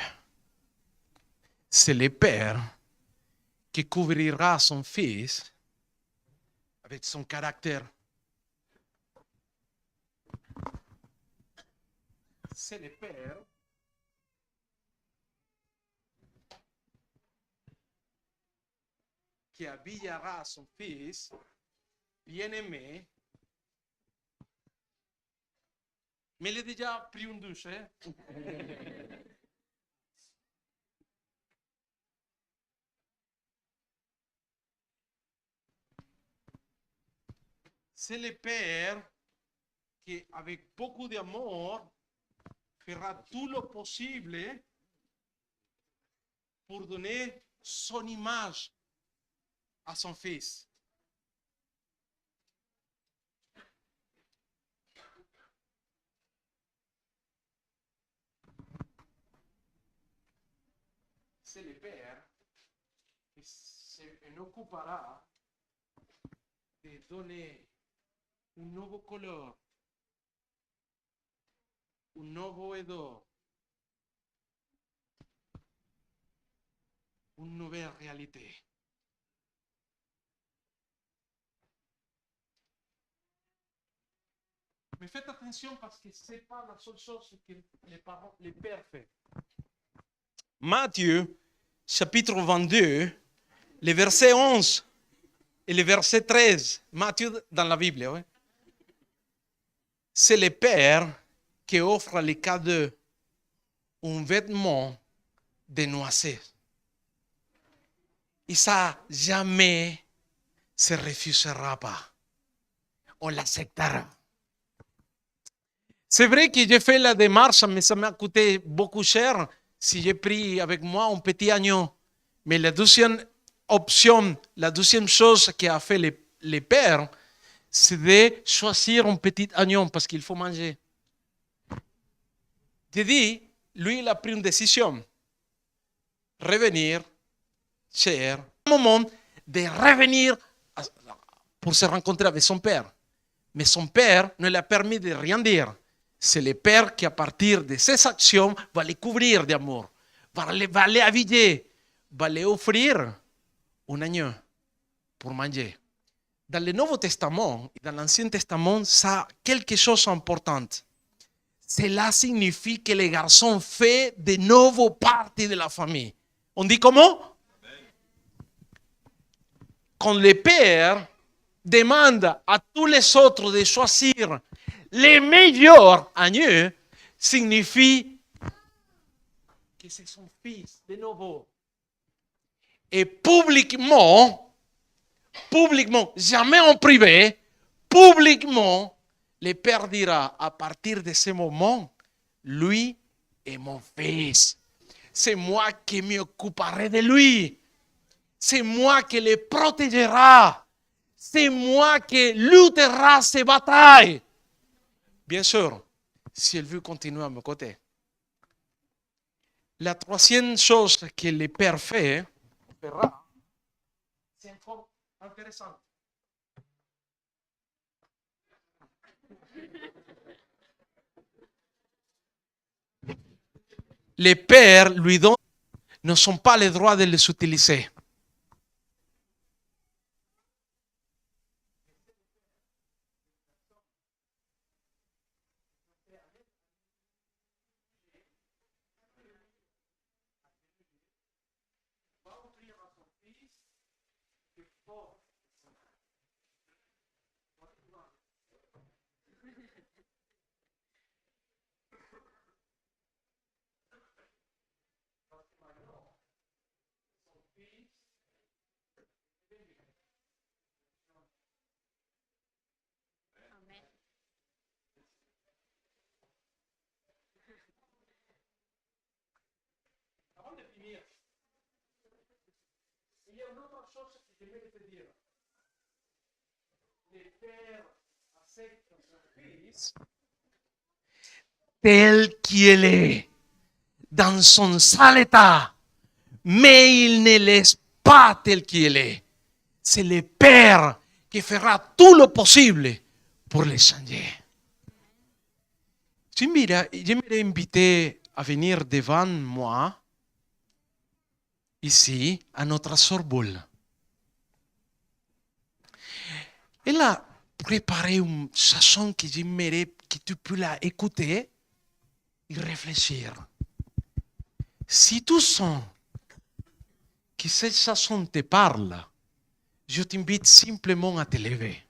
C'est le Père qui couvrira son Fils avec son caractère. C'est le Père qui habillera son Fils bien-aimé. Mais il a déjà pris une douche. Hein? C'est le Père qui, avec beaucoup d'amour, fera tout le possible pour donner son image à son Fils. C'est le Père qui s'occupera de donner un nouveau couleur, un nouveau odeur, une nouvelle réalité. Mais faites attention parce que ce n'est pas la seule chose que les pères font. Matthieu, chapitre 22, les versets 11 et le verset 13. Matthieu dans la Bible. Oui. C'est le Père qui offre les cadeaux, un vêtement de noisette. Et ça jamais se refusera pas. On l'acceptera. C'est vrai que j'ai fait la démarche, mais ça m'a coûté beaucoup cher si j'ai pris avec moi un petit agneau. Mais la deuxième option, la deuxième chose qu'a fait les pères, c'est de choisir un petit agneau parce qu'il faut manger. J'ai dit, lui, il a pris une décision. Revenir, cher, un moment de revenir pour se rencontrer avec son père. Mais son père ne l'a permis de rien dire. C'est le Père qui, à partir de ses actions, va les couvrir d'amour, va les habiller, va les offrir un agneau pour manger. Dans le Nouveau Testament et dans l'Ancien Testament, ça a quelque chose d'important. Cela signifie que les garçons font de nouveau partie de la famille. On dit comment? Quand le Père demande à tous les autres de choisir les meilleurs agneaux, signifie que c'est son fils de nouveau. Et publiquement, jamais en privé, publiquement, le Père dira à partir de ce moment, lui est mon fils. C'est moi qui m'occuperai de lui. C'est moi qui le protégera. C'est moi qui luttera ses batailles. Bien sûr, si elle veut continuer à mes côtés. La troisième chose que le Père fera, c'est encore intéressant. Les pères lui donnent, ne sont pas les droits de les utiliser. Avant de finir, il y a une autre chose que je voulais te dire. Les pères tel qu'il est, dans son sale état, mais il ne laisse pas tel qu'il est. C'est le Père qui fera tout le possible pour le changer. J'aimerais inviter à venir devant moi, ici, à notre sœur Boule. Elle a préparé une chanson que j'aimerais que tu puisses la écouter et réfléchir. Si tu sens que cette chanson te parle, je t'invite simplement à te lever.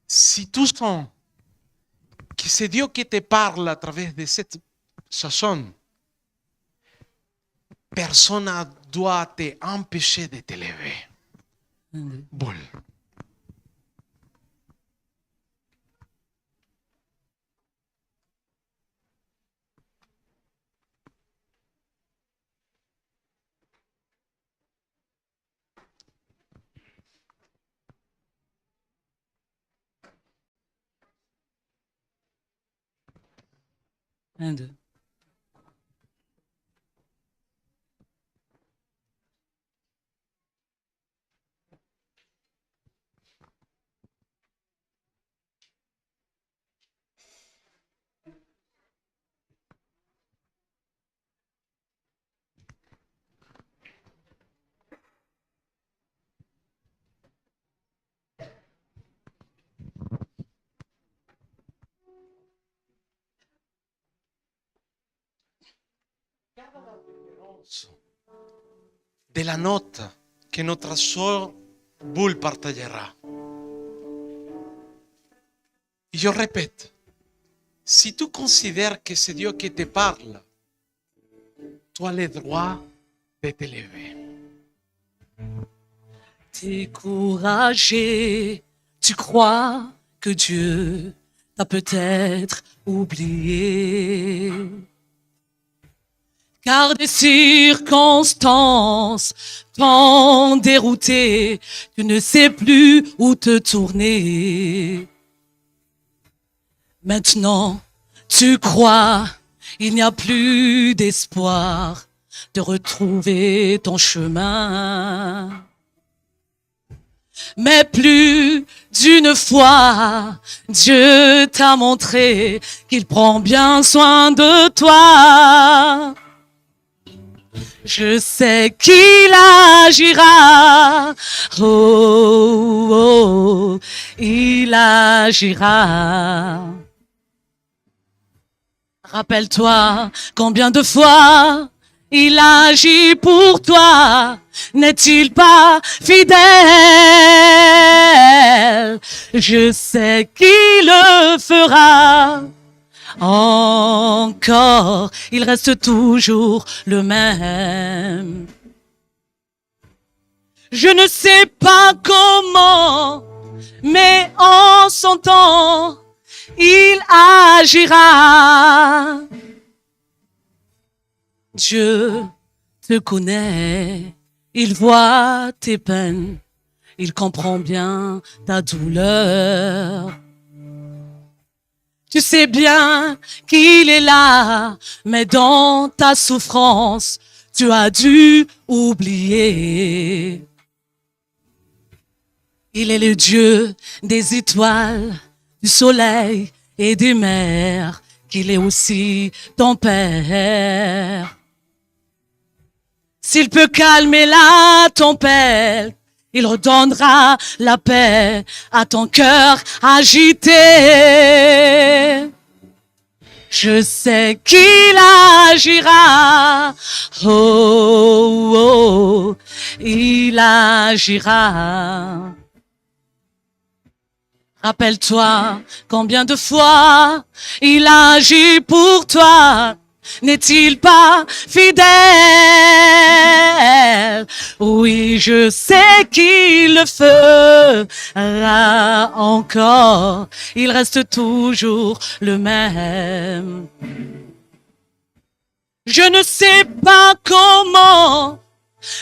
Si tu sens que c'est Dieu qui te parle à travers de cette chanson, personne ne doit t'empêcher de te lever. Boule. Un, deux. De la note que notre sœur Boule partagera. Et je répète, si tu considères que c'est Dieu qui te parle, tu as le droit de te lever. Découragé, tu crois que Dieu t'a peut-être oublié. Car des circonstances t'ont dérouté, tu ne sais plus où te tourner. Maintenant, tu crois, il n'y a plus d'espoir de retrouver ton chemin. Mais plus d'une fois, Dieu t'a montré qu'il prend bien soin de toi. Je sais qu'il agira, oh, oh, il agira. Rappelle-toi combien de fois il agit pour toi. N'est-il pas fidèle? Je sais qu'il le fera. Encore, il reste toujours le même. Je ne sais pas comment, mais en son temps, il agira. Dieu te connaît, il voit tes peines, il comprend bien ta douleur. Tu sais bien qu'il est là, mais dans ta souffrance, tu as dû oublier. Il est le Dieu des étoiles, du soleil et des mers, qu'il est aussi ton Père. S'il peut calmer la tempête, il redonnera la paix à ton cœur agité. Je sais qu'il agira, oh, oh, il agira. Rappelle-toi combien de fois il agit pour toi. N'est-il pas fidèle? Oui, je sais qu'il le fera encore. Il reste toujours le même. Je ne sais pas comment,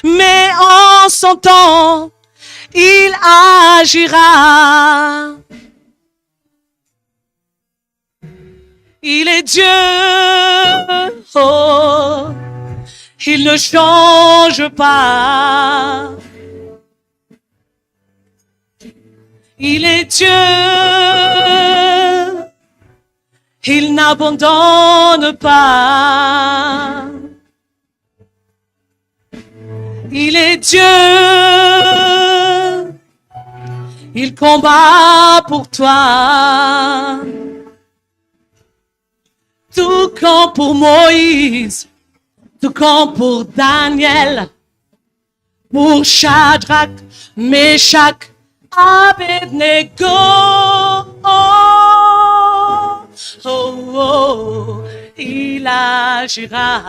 mais en son temps, il agira. Il est Dieu, oh, il ne change pas. Il est Dieu, il n'abandonne pas. Il est Dieu, il combat pour toi. Tout comme pour Moïse, tout comme pour Daniel, pour Shadrach, Meshach, Abednego. Oh, oh, oh, il agira.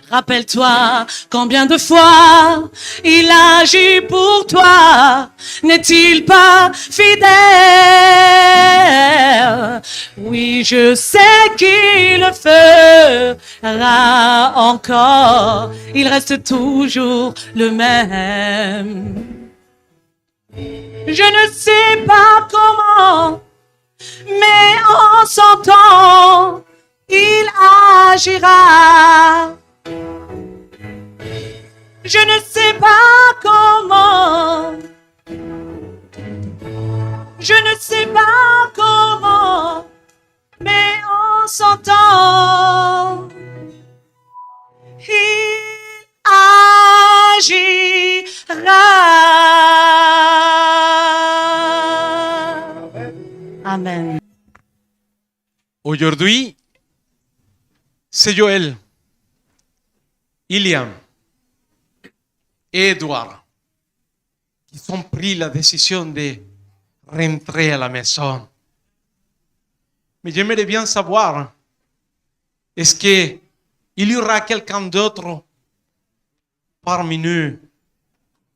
Rappelle-toi combien de fois il agit pour toi. N'est-il pas fidèle? Oui, je sais qu'il le fera encore. Il reste toujours le même. Je ne sais pas comment, mais en son temps, il agira. Je ne sais pas comment, je ne sais pas comment, mais en son temps, il agira. Amen. Aujourd'hui, c'est Joël, Iliam et Edouard qui ont pris la décision de rentrer à la maison. Mais j'aimerais bien savoir, est-ce qu'il y aura quelqu'un d'autre parmi nous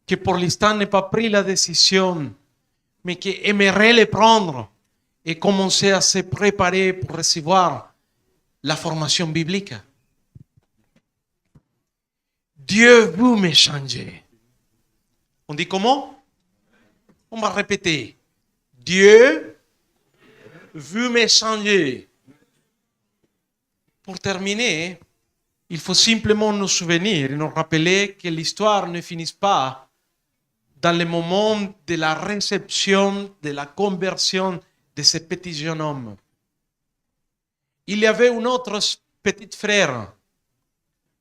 qui pour l'instant n'a pas pris la décision, mais qui aimerait le prendre et commencer à se préparer pour recevoir la formation biblique? Dieu veut me changer. On dit comment? On va répéter. Dieu veut me changer. Pour terminer, il faut simplement nous souvenir et nous rappeler que l'histoire ne finit pas dans le moment de la réception, de la conversion de ce petit jeune homme. Il y avait un autre petit frère,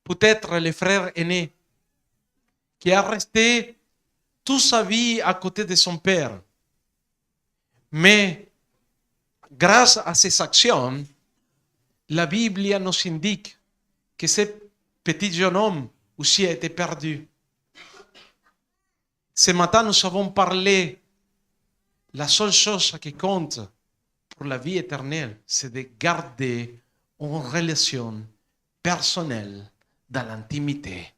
peut-être le frère aîné, qui a resté toute sa vie à côté de son père. Mais grâce à ses actions, la Bible nous indique que ce petit jeune homme aussi a été perdu. Ce matin, nous avons parlé, la seule chose qui compte pour la vie éternelle, c'est de garder une relation personnelle dans l'intimité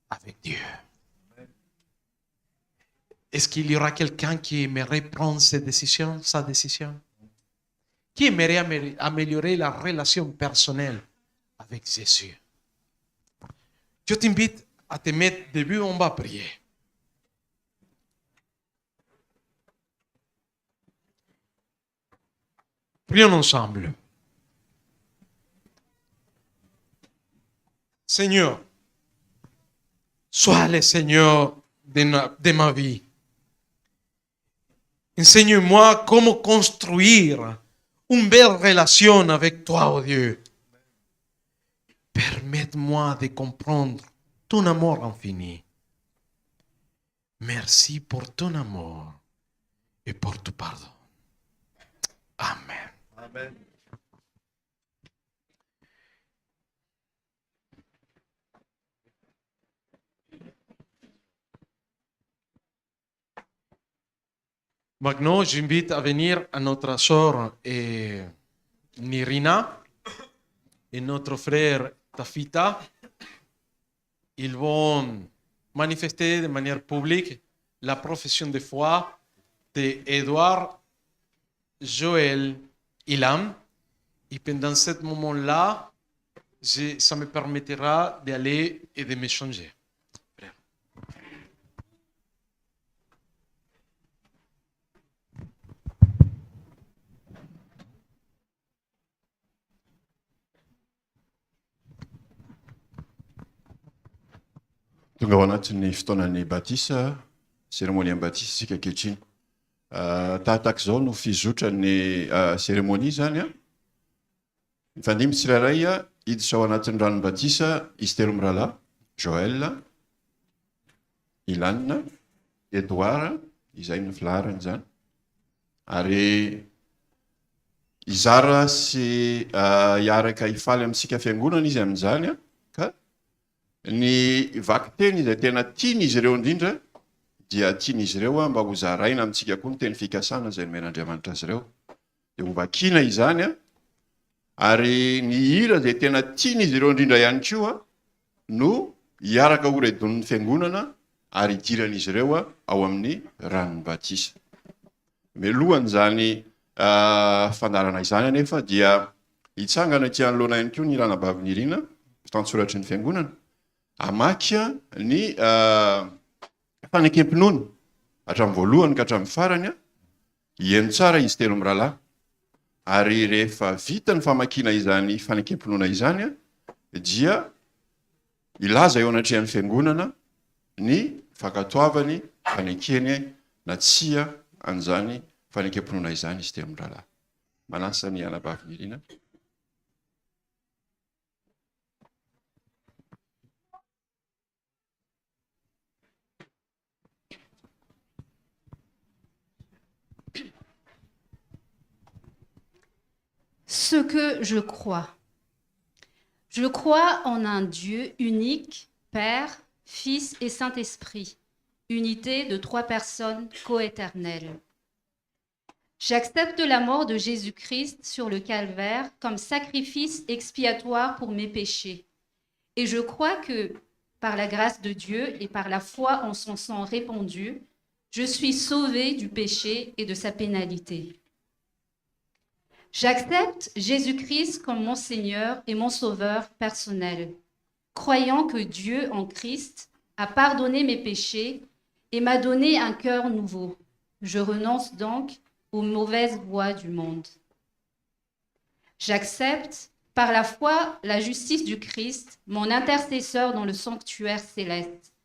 avec Dieu. Est-ce qu'il y aura quelqu'un qui aimerait prendre sa décision? Qui aimerait améliorer la relation personnelle avec Jésus? Je t'invite à te mettre debout, on va prier. Prions ensemble. Seigneur, sois le Seigneur de ma vie. Enseigne-moi comment construire une belle relation avec toi, oh Dieu. Permette-moi de comprendre ton amour infini. Merci pour ton amour et pour ton pardon. Amen. Amen. Maintenant, j'invite à venir à notre sœur Nirina et notre frère Tafita. Ils vont manifester de manière publique la profession de foi d'Edouard, Joël, Ilam. Et pendant ce moment-là, ça me permettra d'aller et de m'échanger. Tonga ao anatin'ny fotoanan'ny batisa, cérémonie batisa isika ankehitriny. Tahaka izao no fizotran'ny cérémonie zany a. Mifandimby tsirairay hiditra ao anatin'ny ranon batisa izy telo mirahalahy, Joël, Ilan, Edouard, izay ny filaharany zany. Ary izara sy hiaraka hifaly amintsika fiangonana izy amin'izany ka ny vaky teny izay tena tian'izy ireo indrindra dia tian'izy ireo mba ho zaraina amintsika koa ny teny fikasana izay nomen'Andriamanitra azy ireo. Dia ho vakiana izany ary ny hira izay tena tian'izy ireo indrindra ihany koa no hiaraka ho redon'ny fiangonana ary hidiran'izy ireo ao amin'ny ranon batisa. Melohany zany fandarana izany anefa dia hitsangana ety anoloana ihany koa ny ranabavy-nirina tantsoratry ny fiangonana amaky ny fanekem-pinoana hatramin'ny voalohany ka hatramin'ny farany hihaino tsara izy telo mirahalahy. Ary rehefa vita ny famakiana izany fanekem-pinoana izany dia ilaza eo anatrehan'ny fiangonana ny fankatoavany fanekeny na tsia an'izany fanekem-pinoana izany izy telo mirahalahy. Manasa ny anabavy-nirina. Ce que je crois. Je crois en un Dieu unique, Père, Fils et Saint-Esprit, unité de 3 personnes coéternelles. J'accepte la mort de Jésus-Christ sur le calvaire comme sacrifice expiatoire pour mes péchés. Et je crois que, par la grâce de Dieu et par la foi en son sang répandu, je suis sauvée du péché et de sa pénalité. J'accepte Jésus-Christ comme mon Seigneur et mon Sauveur personnel, croyant que Dieu en Christ a pardonné mes péchés et m'a donné un cœur nouveau. Je renonce donc aux mauvaises voies du monde. J'accepte par la foi la justice du Christ, mon intercesseur dans le sanctuaire céleste,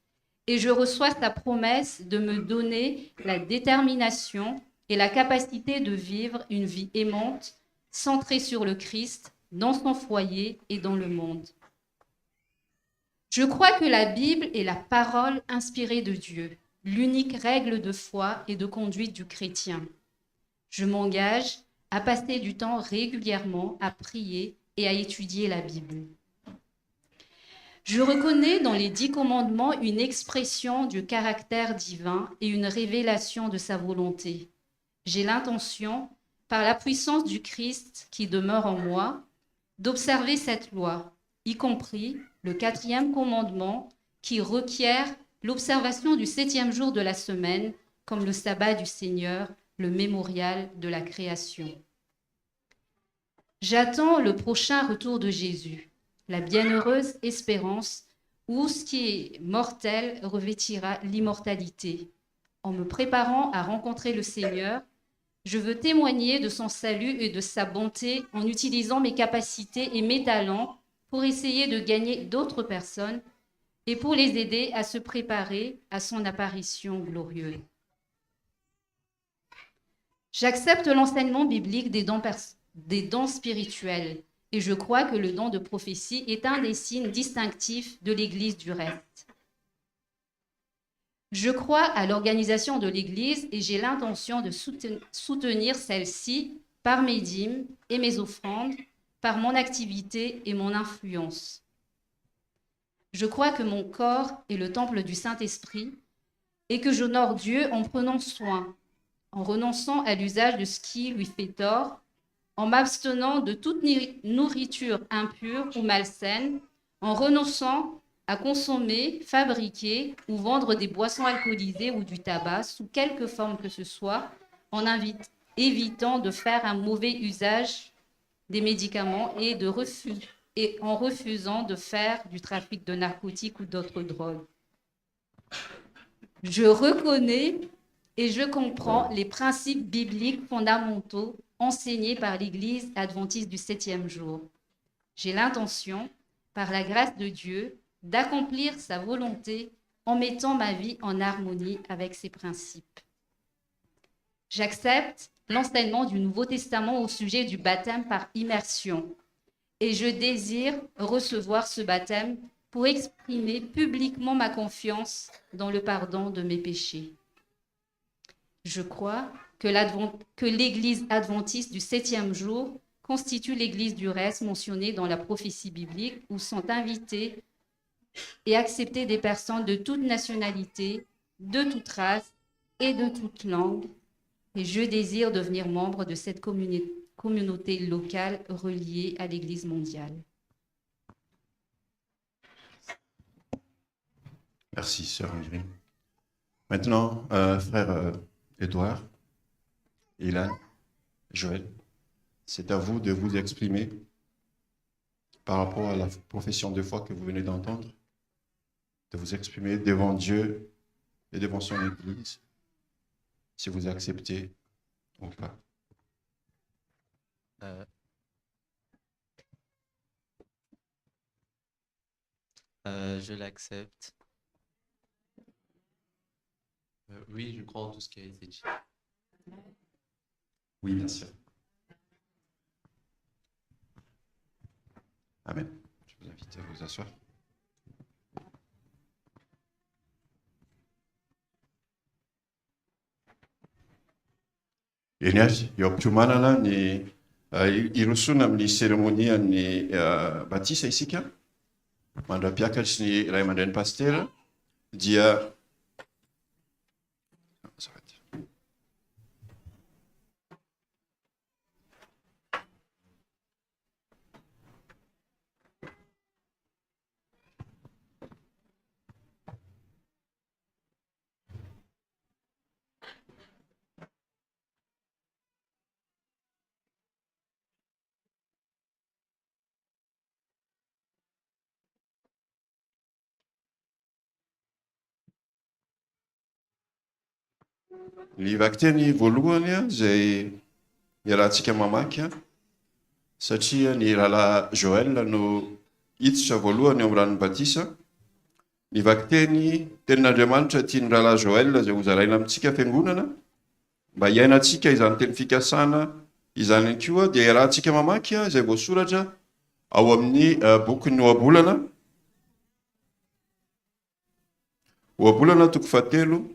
et je reçois sa promesse de me donner la détermination et la capacité de vivre une vie aimante, centrée sur le Christ, dans son foyer et dans le monde. Je crois que la Bible est la parole inspirée de Dieu, l'unique règle de foi et de conduite du chrétien. Je m'engage à passer du temps régulièrement à prier et à étudier la Bible. Je reconnais dans les 10 commandements une expression du caractère divin et une révélation de sa volonté. J'ai l'intention, par la puissance du Christ qui demeure en moi, d'observer cette loi, y compris le 4e commandement qui requiert l'observation du 7e jour de la semaine comme le sabbat du Seigneur, le mémorial de la création. J'attends le prochain retour de Jésus, la bienheureuse espérance où ce qui est mortel revêtira l'immortalité. En me préparant à rencontrer le Seigneur, je veux témoigner de son salut et de sa bonté en utilisant mes capacités et mes talents pour essayer de gagner d'autres personnes et pour les aider à se préparer à son apparition glorieuse. J'accepte l'enseignement biblique des dons spirituels et je crois que le don de prophétie est un des signes distinctifs de l'Église du reste. Je crois à l'organisation de l'Église et j'ai l'intention de soutenir celle-ci par mes dîmes et mes offrandes, par mon activité et mon influence. Je crois que mon corps est le temple du Saint-Esprit et que j'honore Dieu en prenant soin, en renonçant à l'usage de ce qui lui fait tort, en m'abstenant de toute nourriture impure ou malsaine, en renonçant à consommer, fabriquer ou vendre des boissons alcoolisées ou du tabac sous quelque forme que ce soit, en évitant de faire un mauvais usage des médicaments et en refusant de faire du trafic de narcotiques ou d'autres drogues. Je reconnais et je comprends les principes bibliques fondamentaux enseignés par l'Église adventiste du 7e jour. J'ai l'intention, par la grâce de Dieu, d'accomplir sa volonté en mettant ma vie en harmonie avec ses principes. J'accepte l'enseignement du Nouveau Testament au sujet du baptême par immersion et je désire recevoir ce baptême pour exprimer publiquement ma confiance dans le pardon de mes péchés. Je crois que l'Église adventiste du 7e jour constitue l'Église du reste mentionnée dans la prophétie biblique où sont invitées et acceptées des personnes de toute nationalité, de toute race et de toute langue. Et je désire devenir membre de cette communauté locale reliée à l'Église mondiale. Merci, sœur Ingrid. Maintenant, frère Édouard, Ilan, Joël, c'est à vous de vous exprimer par rapport à la profession de foi que vous venez d'entendre, de vous exprimer devant Dieu et devant son Église, si vous acceptez ou pas. Je l'accepte. Oui, je crois en tout ce qui a été dit. Oui, bien sûr. Amen. Je vous invite à vous asseoir. Eny eo am-piomanana ny irosona amin'ny seremonia ny batisa isika mandra-piakatry ny ray aman-dreny pastera dia ny vakteny voalohany izay iarahantsika mamaky satria ny rahalahy Joël no hiditra voalohany eo amin'ny ranon'ny batisa. Ny vakteny tenin'Andriamanitra tiany rahalahy Joël izay hozaraina amintsika fiangonana mba hiainantsika izany teny fikasana izany koa dia iarahantsika mamaky izay voasoratra ao amin'ny bokin'ny Ohabolana toko 7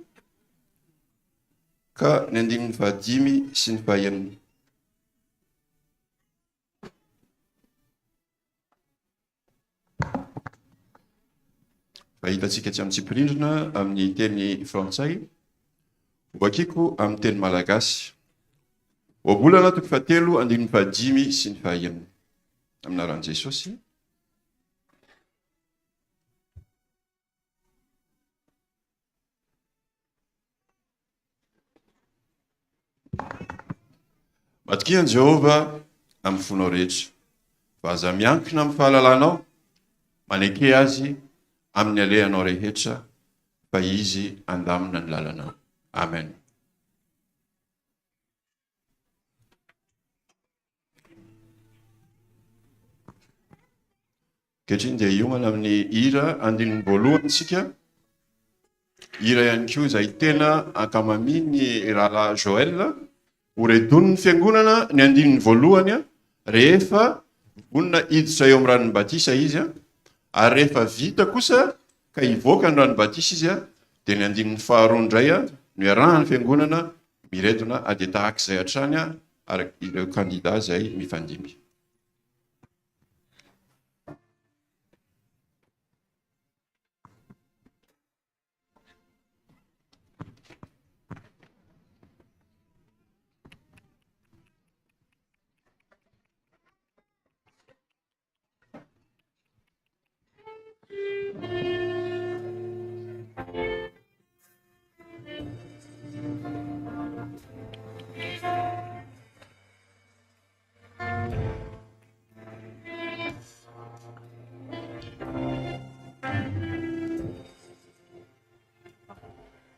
ka ny 15 sy ny 19. Fahitantsika tsy amin'ny tsipirindrina amin'ny teny frantsay, vakiko amin'ny teny malagasy. Ohabolana toko 7 15 sy ny 19. Amin'ny anaran'i Jesosy. Matokian Jehova amin'ny fonao rehetra, fa aza miankina amin'ny fahalalanao, maneke azy amin'ny alehanao rehetra, fa izy andamina ny lalanao. Amen. Kehitriny dia hiomana amin'ny hira andinin'ny voalohantsika. Hira ihany koa izay tena ankamamin'ny rahalahy Joël ho redoniny fiangonana ny andinin'ny voalohany rehefa vonona hiditra eo amin'ny ranon'ny batisa izy ary rehefa vita kosa ka hivoaka ny ranon'ny batisa izy dia ny andinin'ny faharoa indray no iarahan'ny fiangonana miredona ade tahak'izay hatrany ary ireo kandida izay mifandimby.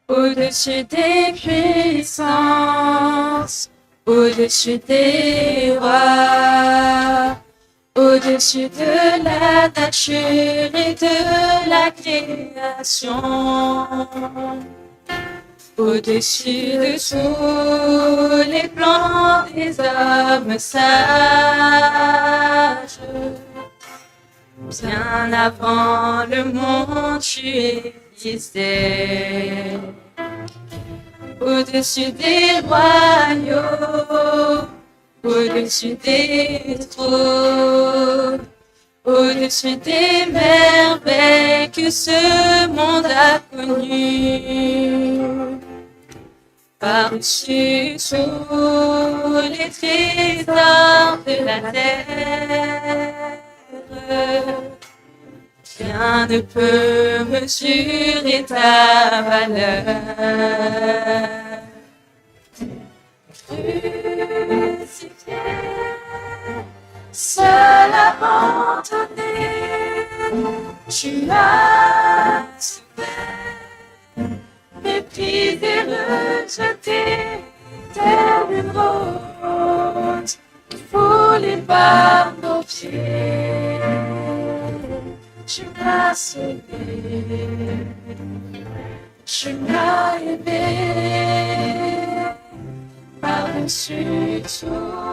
Au-dessus des puissances, au-dessus des rois, au-dessus de la nature et de la création, au-dessus de tous les plans des hommes sages. Bien avant le monde, tu existais. Au-dessus des royaumes, au-dessus des trônes, au-dessus des merveilles que ce monde a connues. Par-dessus tous les trésors de la terre, rien ne peut mesurer ta valeur. Crucifié, seul abandonné, tu as souffert, méprisé, rejeté, tel une rose foulée par nos pieds. Tu m'as sauvé, tu m'as aimé, par-dessus tout.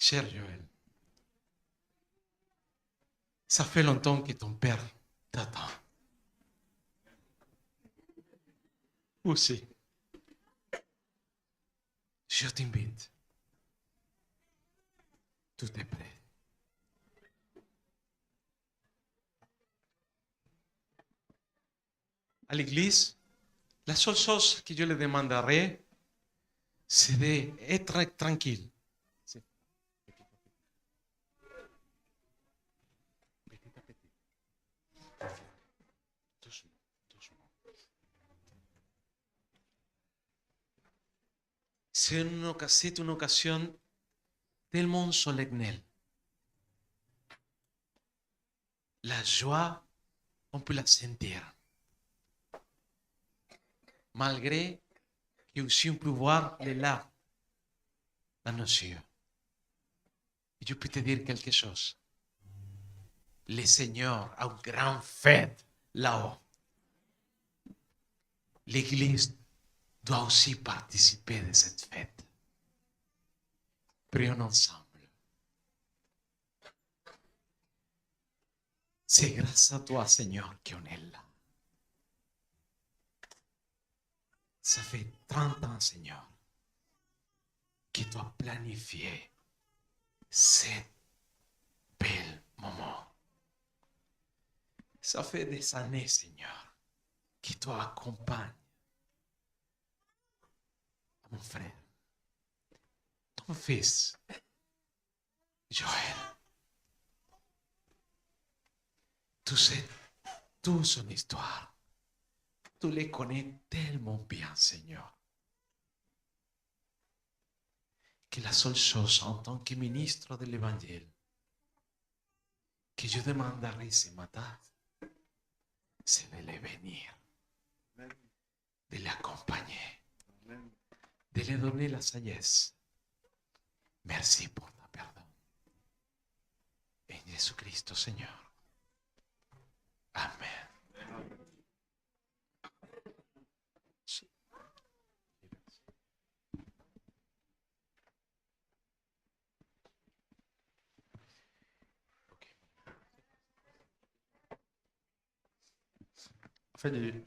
Cher Joël, ça fait longtemps que ton père t'attend. Aussi, je t'invite. Tout est prêt. À l'église, la seule chose que je lui demanderai, c'est d'être tranquille. C'est une occasion tellement solennelle. La joie, on peut la sentir. Malgré que aussi on peut voir les larmes dans nos yeux. Et je peux te dire quelque chose. Le Seigneur a une grande fête là-haut. L'Église doit aussi participer de cette fête. Prions ensemble. C'est grâce à toi, Seigneur, qu'on est là. Ça fait 30 ans, Seigneur, que tu as planifié ce bel moment. Ça fait des années, Seigneur, que tu accompagnes mon frère, ton fils, Joël. Tu sais toute son histoire. Tu les connais tellement bien, Seigneur, que la seule chose en tant que ministre de l'Évangile que je demanderai ce matin, c'est de le bénir, de l'accompagner, de lui donner la sagesse. Merci pour ta pardon. En Jésus-Christ, Seigneur. Amen. En fait,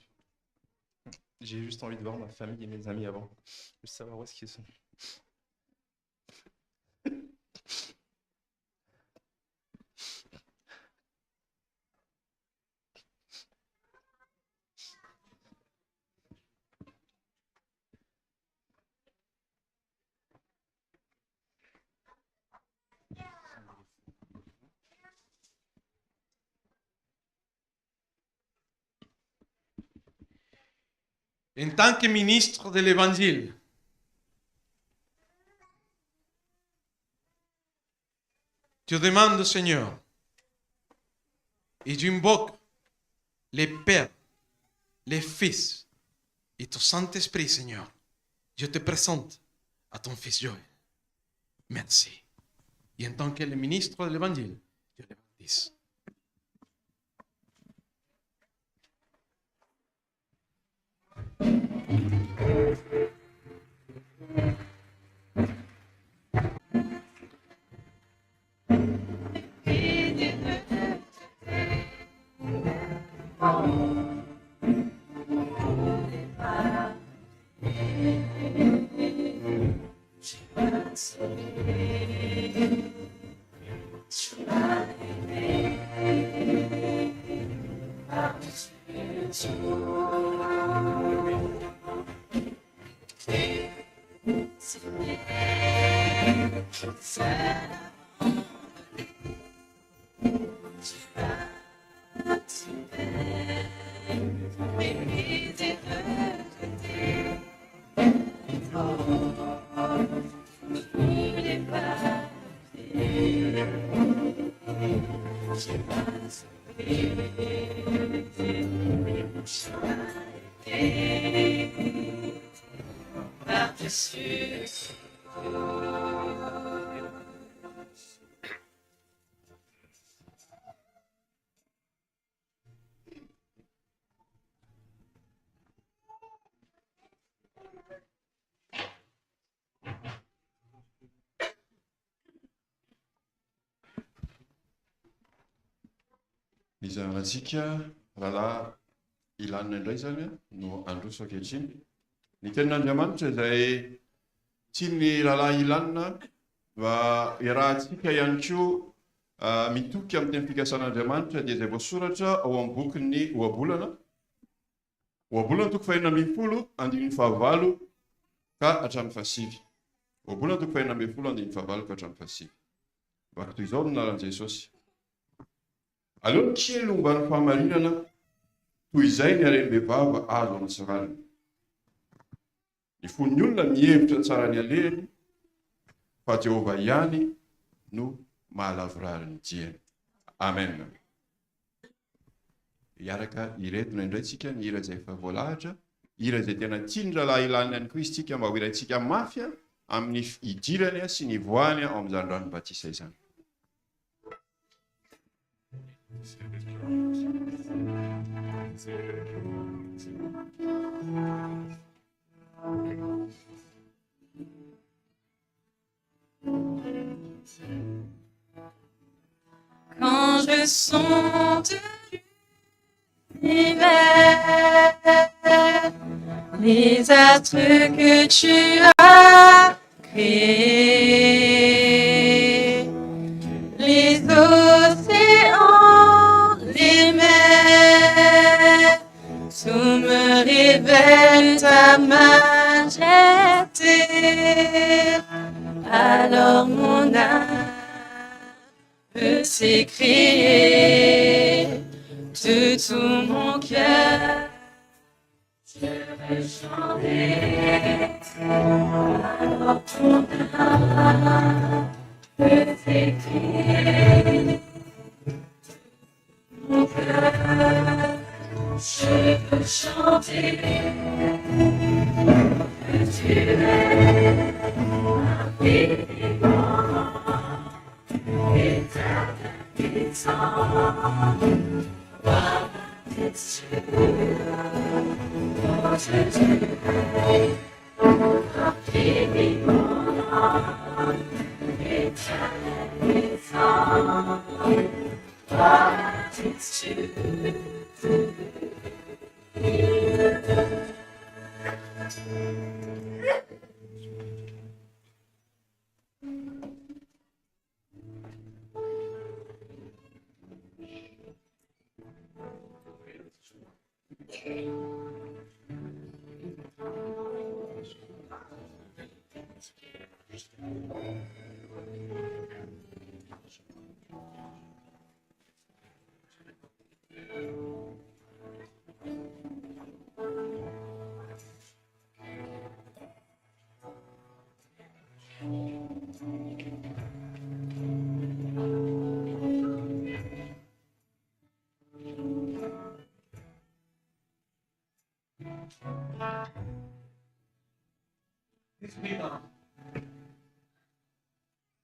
j'ai juste envie de voir ma famille et mes amis avant. Juste savoir où est-ce qu'ils sont. En tant que ministre de l'Évangile, je demande, Seigneur, et j'invoque les Pères, les Fils et ton Saint-Esprit, Seigneur. Je te présente à ton Fils Joël. Merci. Et en tant que le ministre de l'Évangile, je le baptise. Izy antsika rahalahy ilanina indray zany no androso ankehitriny. Ny tenin'Andriamanitra izay tsy ny rahalahy ilanina fa irahantsika ihany koa mitoky amin'ny teny fikasan'Andriamanitra dia izay voasoratra ao amin'ny bokin'ny Ohabolana. Ohabolana toko fahenina ambin'ny folo andininy fahavalo ka hatramin'ny fahasivy. Ohabolana toko fahenina ambin'ny folo andininy fahavalo ka hatramin'ny fahasivy. Vaky toy izao no anaran'i Jesosy. Aleo ny kely momba ny fahamarinana toy izay ny harem-behivava azo anatsarana. Ny fon'ny olona mihevitra tsara ny alehany fa Jehovah ihany no mahalavorary ny diany. Amen. Iaraka iretina indray tsika ny hira izay efa voalahatra, hira izay tena tiany rahalahy ilany ihany koa izy tsika mba ho irantsika mafy amin'ny idirany sy ny voany ao amin'izany rano batisa izany. Quand je sonde l'univers, les astres que tu as créés, les océans, les mers, tout me révèle ta majesté. Alors mon âme peut s'écrier, de tout mon cœur. Je veux chanter alors ton âme peut t'écrire mon cœur. Je veux chanter que tu es infiniment éternellement. It's true. What to do?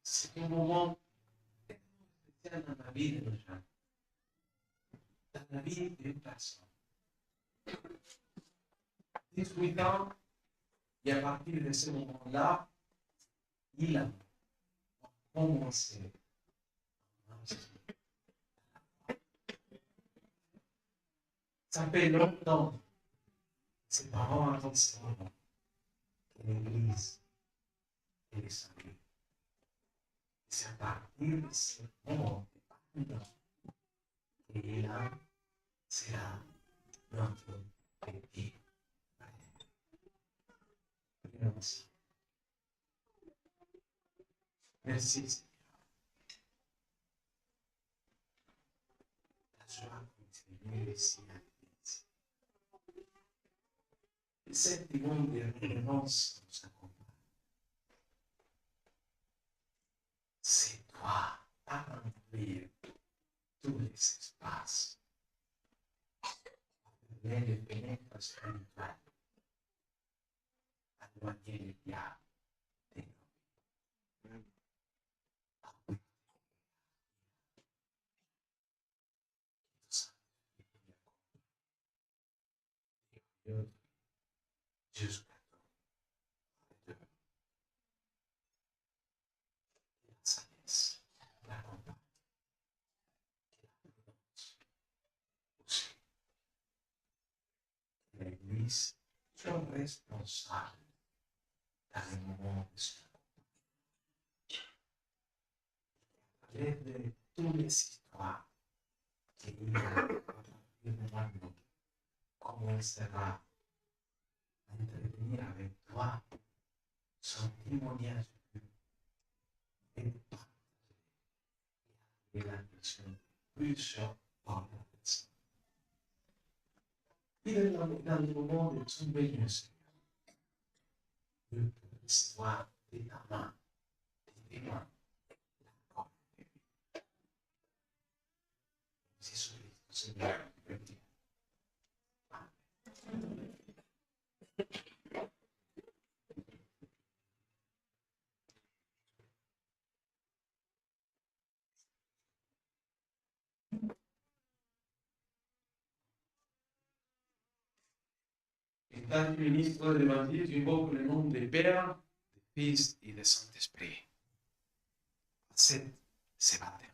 C'est un moment spécial dans la vie de nos gens, dans la vie d'une personne. 18 ans, et à partir de ce moment-là, il a commencé à marcher. Ça fait longtemps, ses parents attendent ce moment, que l'Église est saluée. C'est à partir de ce moment qu'il sera notre petit frère. Merci. Merci Seigneur. La joie continue ici à l'église. Et cette monde de révérence nous accompagne. C'est toi à remplir tous les espaces. Les fenêtres spirituelles. À éloigner les diables de nos vies. Jusqu'à toi. La sagesse, la compassion, la prudence aussi. L'Église soit responsable dans les moments de ce relève de toutes les histoires qu'il y a à partir de maintenant, commencera à intervenir avec toi son témoignage et partager la mission plusieurs par la personne. Il est dans le moment de tomber le Seigneur, de recevoir de ta main, de tes mains, la parole de Dieu. C'est celui que le Seigneur peut dire. Étant ministre de l'Évangile, j'invoque le nom du Père, du Fils et du Saint-Esprit. C'est baptême.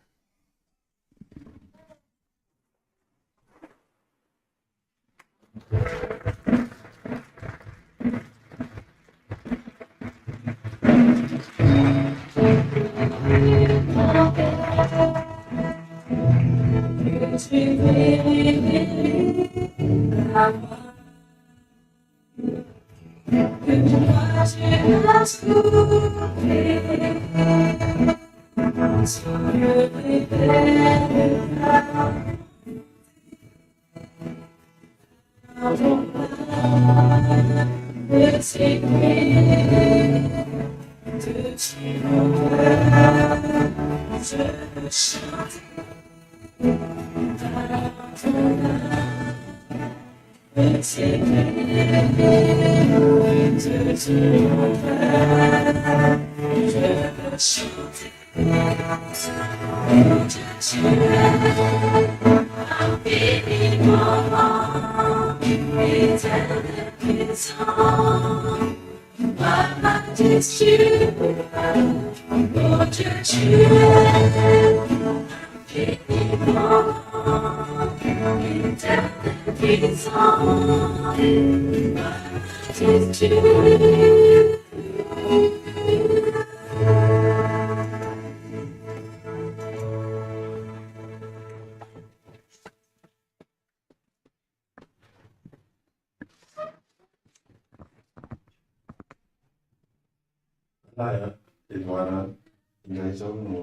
Edouard indray zao no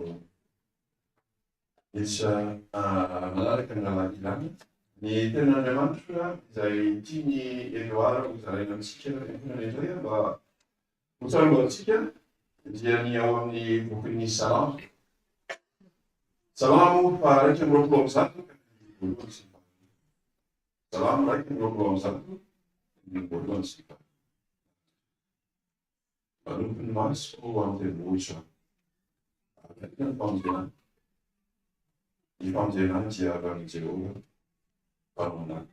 isa manaraka ny lalàna ilany. Ny tenin'Andriamanitra izay tiany Edouard ho zaraina amintsika fiangonana indray mba ho tsaroloantsika dia ny ao amin'ny bokin'ny Salamo. Salamo raiky amby roapolo amby zato. Salamo raiky amby roapolo amby zato. Ny voalohany sy manompon'ny maso amin'ny tendrombohitra. Akaiky ny famonjenana. Ny famonjenana dia avy amin'ny Jehova mpamonana.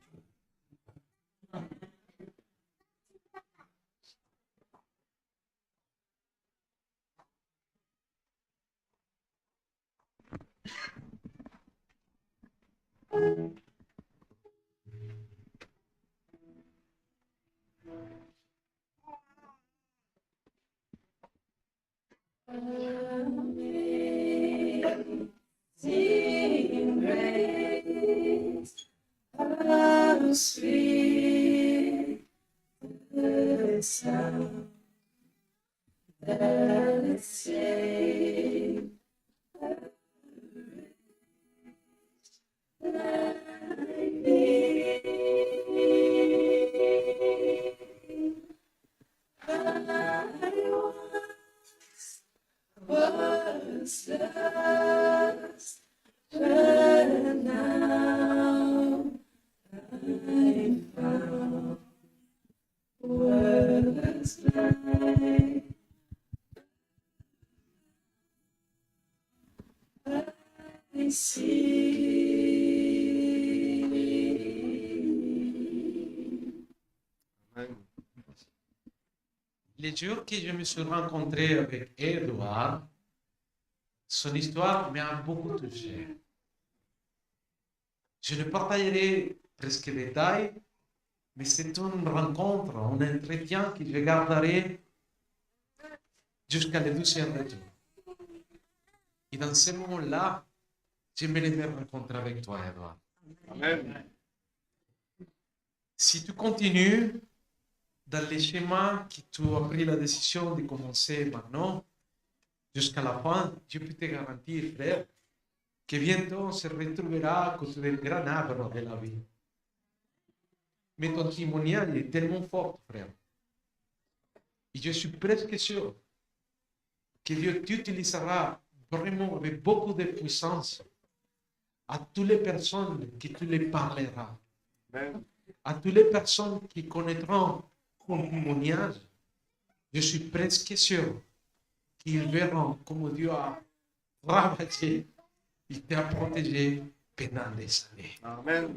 Amazing grace, how sweet the sound that saved a wretch like me. I was lost, but now I'm found. Was blind, I see. Les jours que je me suis rencontré avec Edouard, son histoire m'a beaucoup touché. Je ne partagerai presque les détails, mais c'est une rencontre, un entretien que je garderai jusqu'à le 12e retour. Et dans ce moment-là, j'aimerais me rencontrer avec toi, Edouard. Amen. Si tu continues dans les schémas que tu as pris la décision de commencer maintenant, jusqu'à la fin, je peux te garantir, frère, que bientôt on se retrouvera à côté du grand arbre de la vie. Mais ton témoignage est tellement fort, frère. Et je suis presque sûr que Dieu t'utilisera vraiment avec beaucoup de puissance à toutes les personnes que tu les parleras. Amen. À toutes les personnes qui connaîtront ton témoignage, je suis presque sûr qu'ils verront comment Dieu a travaillé, il t'a protégé pendant des années. Amen.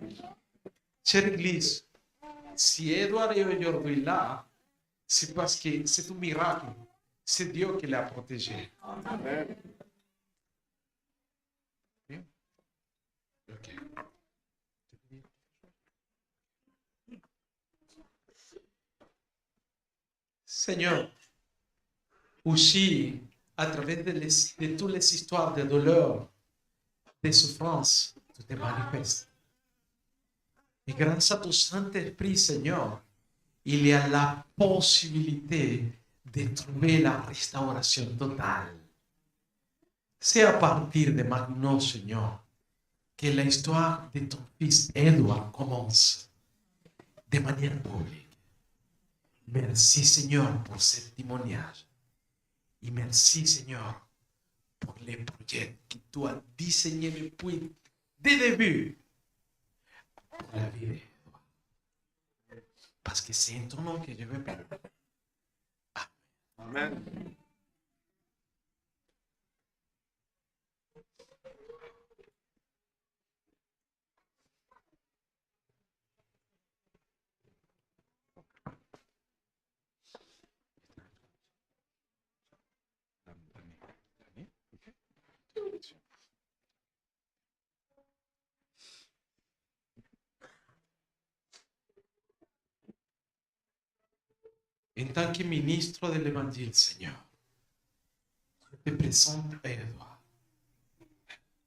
Chère Église, si Edouard est aujourd'hui là, c'est parce que c'est un miracle. C'est Dieu qui l'a protégé. Amen. Ok. Seigneur, aussi, à travers de toutes les histoires de douleur, de souffrance, tu te manifestes. Et grâce à ton Saint-Esprit, Seigneur, il y a la possibilité de trouver la restauration totale. C'est à partir de maintenant, Seigneur, que l'histoire de ton fils Edouard commence de manière publique. Merci, Seigneur, pour ce témoignage. Et merci, Seigneur, pour les projets que tu as disséminés depuis dès le début pour la vie de toi. Parce que c'est en ton nom que je veux prier. Amen. En tant que ministre de l'Évangile, Seigneur, je te présente à Edouard.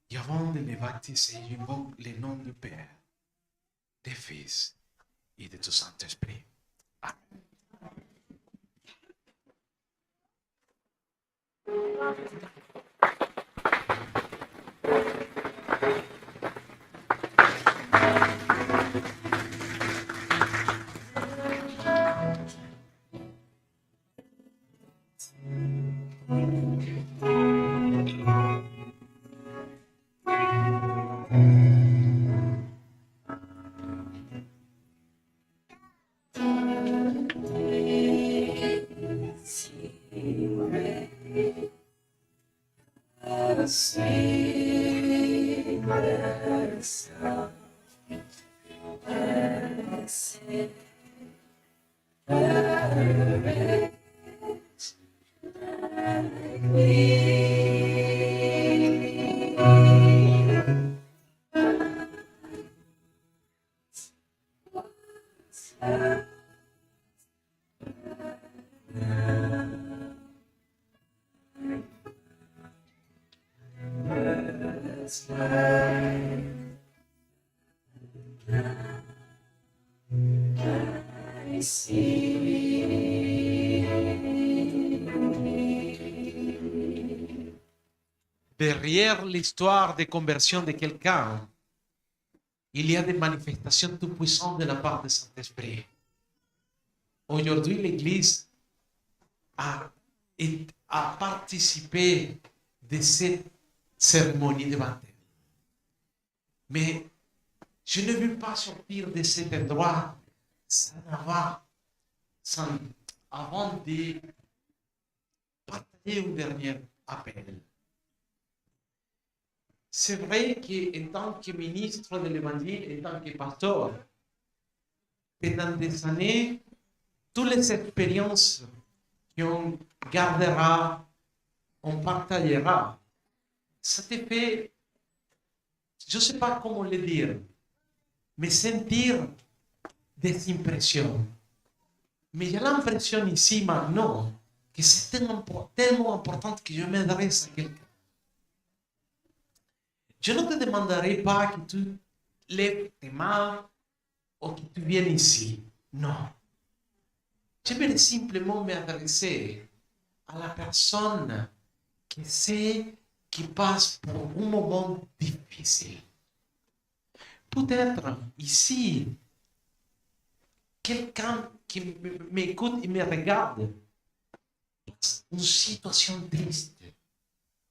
Et avant de le baptiser, j'invoque le nom du Père, du Fils et de ton Saint-Esprit. Amen. Derrière l'histoire de conversion de quelqu'un, il y a des manifestations tout puissantes de la part du Saint-Esprit. Aujourd'hui, l'Église a participé de cette cérémonie de baptême. Mais je ne veux pas sortir de cet endroit avant de partager un dernier appel. C'est vrai qu'en tant que ministre de l'Évangile, en tant que pasteur, pendant des années, toutes les expériences qu'on gardera, on partagera, ça te fait, je ne sais pas comment le dire, mais sentir des impressions. Mais j'ai l'impression ici maintenant que c'est tellement important que je m'adresse à quelqu'un. Je ne te demanderai pas que tu lèves tes mains ou que tu viennes ici. Non. Je vais simplement m'adresser à la personne qui sait, qui passe pour un moment difficile. Peut-être ici, quelqu'un qui m'écoute et me regarde passe une situation triste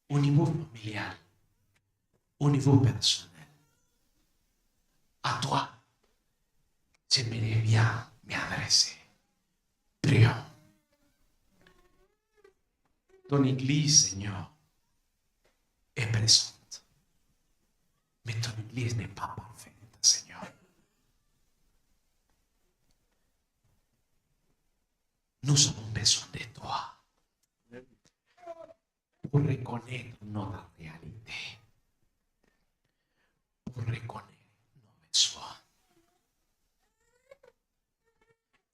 au niveau familial, au niveau personnel. À toi, j'aimerais bien m'adresser. Prions. Ton Église, Seigneur, est présente. Mais ton Église n'est pas parfaite, Seigneur. Nous avons besoin de toi pour reconnaître notre réalité, pour reconnaître nos besoins.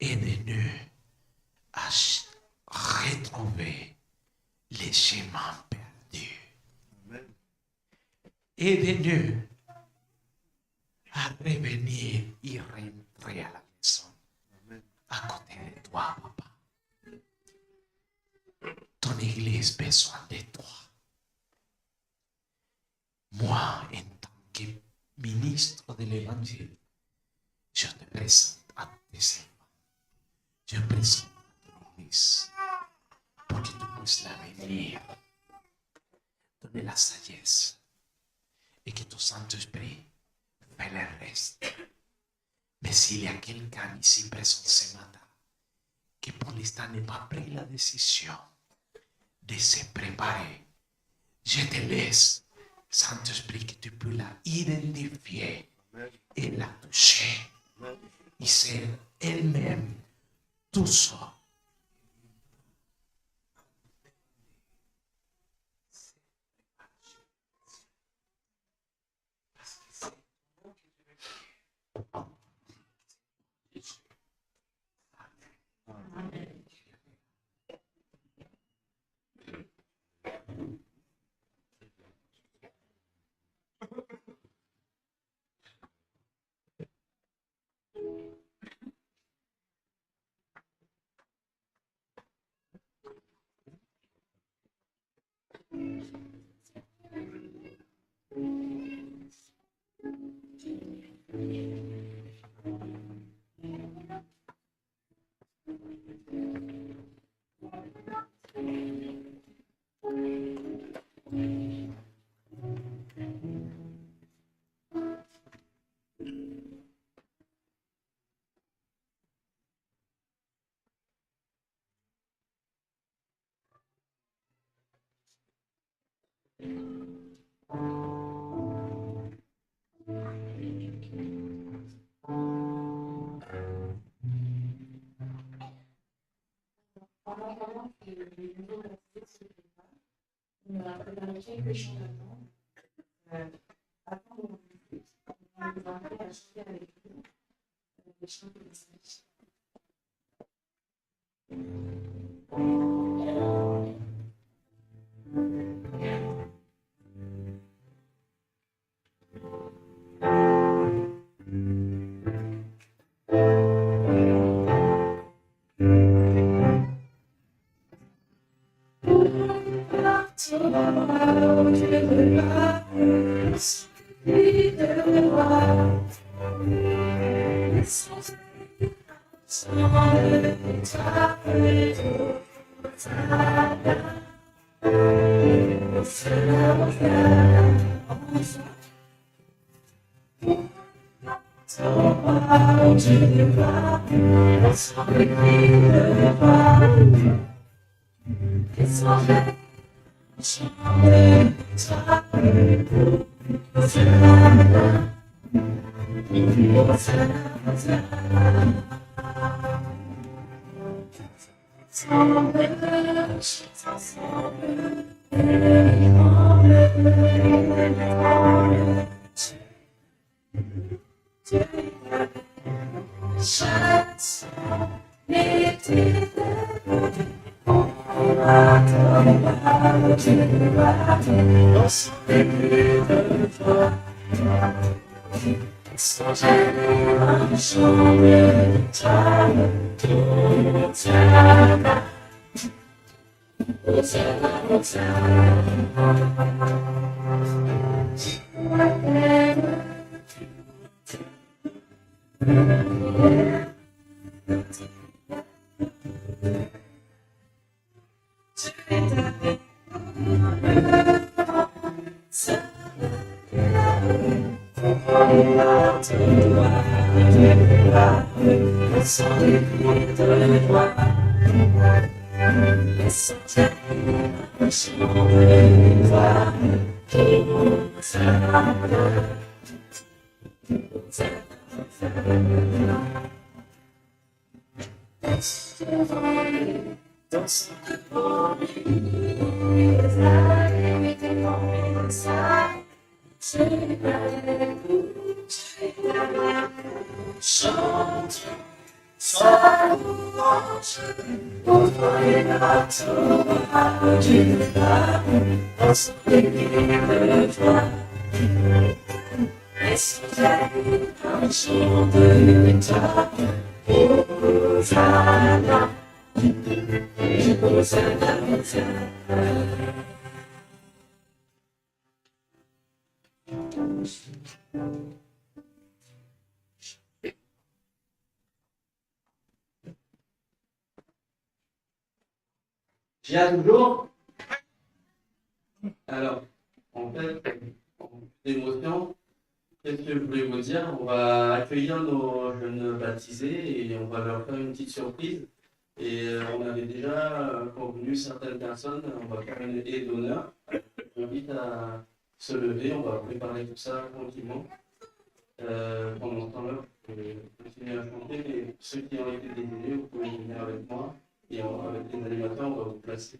Aide-nous à retrouver les chemins perdus. Aide-nous à revenir et rentrer à la maison à côté de toi, papa. Ton Église a besoin de toi. Moi, en tant que ministre de l'Évangile, je te présente à tes servants. Je présente à ton Église pour que tu puisses la bénir, donner la sagesse et que ton Saint-Esprit fait le reste. Mais s'il y a quelqu'un ici présent ce matin qui pour l'instant n'a pas pris la décision de se préparer, je te laisse, Saint-Esprit, que tu peux la identifier et la toucher. Et c'est elle-même, tout ça. J'y ai toujours. Alors, en fait, d'émotion, qu'est-ce que je voulais vous dire? On va accueillir nos jeunes baptisés et on va leur faire une petite surprise. Et on avait déjà convenu certaines personnes, on va faire une aide d'honneur. J'invite à se lever, on va préparer tout ça tranquillement. Pendant ce temps-là, vous pouvez continuer à chanter, mais ceux qui ont été désignés, vous pouvez venir avec moi et avec les animateurs, on va vous placer.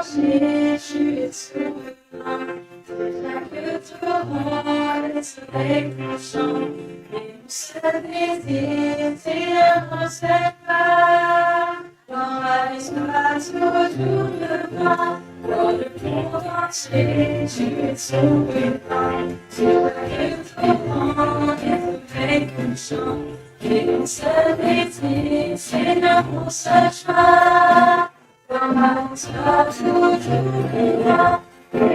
Jésus est souverain, déjà que toi le soleil couchant, et nous seul désir, c'est de recevoir. Dans la vie soit toujours le roi, dans le monde entier, Jésus est souverain, déjà que toi le soleil couchant, et nous seul désir, c'est de recevoir. Dans la vie soit toujours là, et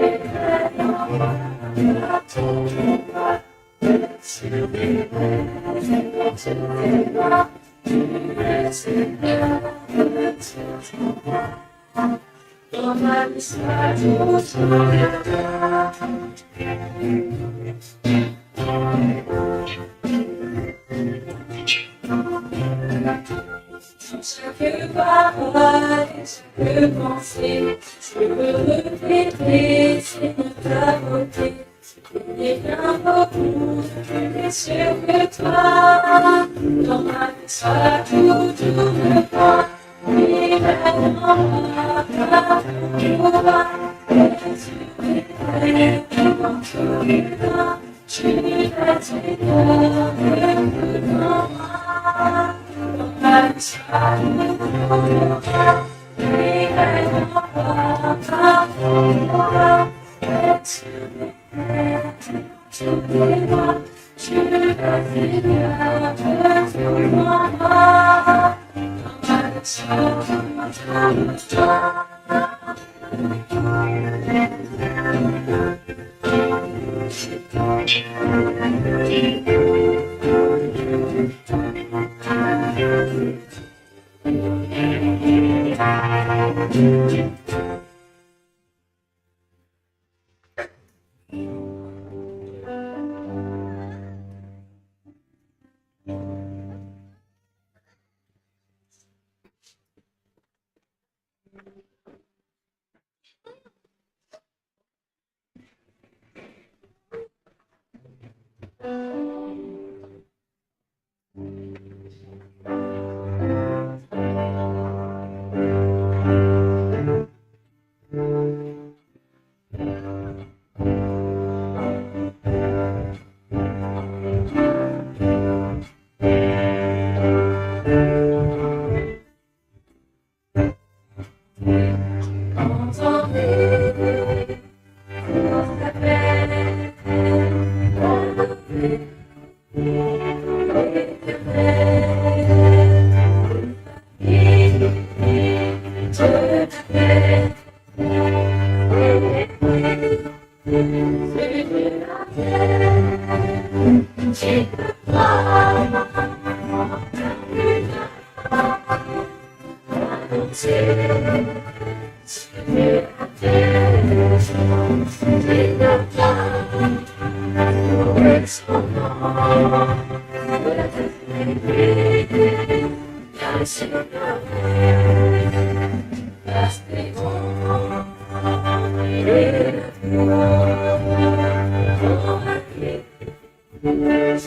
chaque parole, chaque pensée, je veux répéter, Seigneur, ta beauté. Et bien beaucoup plus sûr que toi, dans ma vie soit toujours le point. Et maintenant, pour moi, et tu es dans tous les temps, tu es Seigneur, le moi. Dans ma vie soit toujours le point. Et maintenant, pour moi, et tu es tu es moi, tu es Seigneur de tout moi. Dans ma vie soit toi.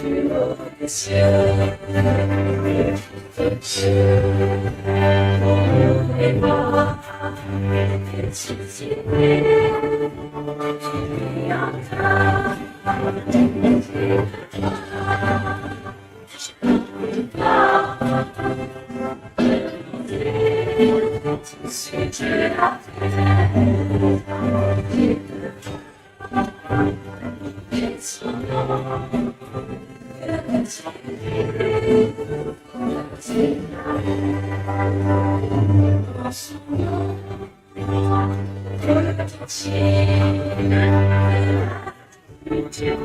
plus haut des cieux. Pour les bras, et tu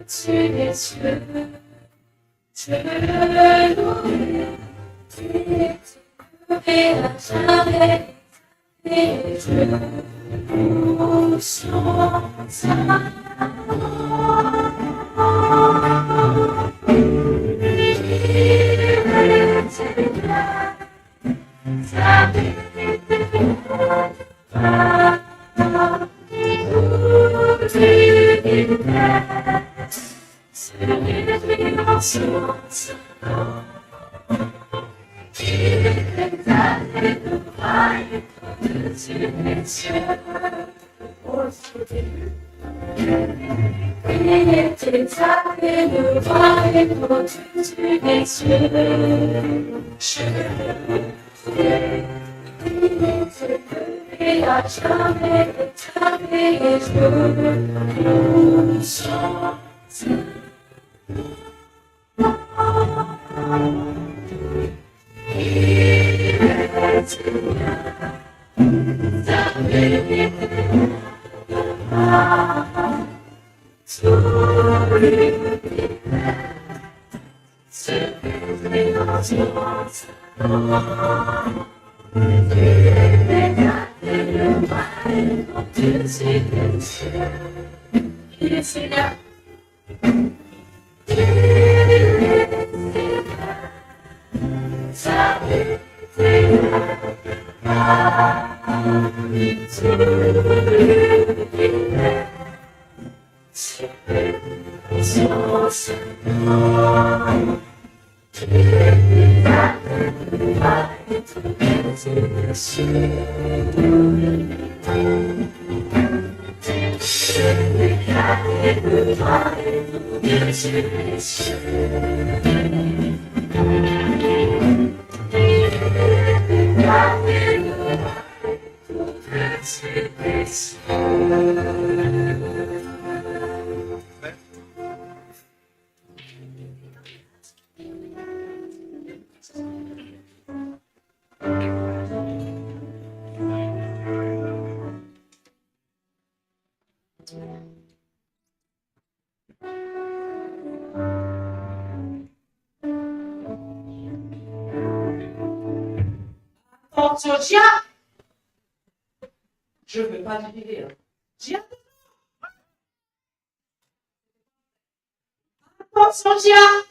au-dessus des cieux, je veux louer, et à jamais, et je nous sans Attention, Gia! Je ne veux pas durer. Gia! Attention, Gia!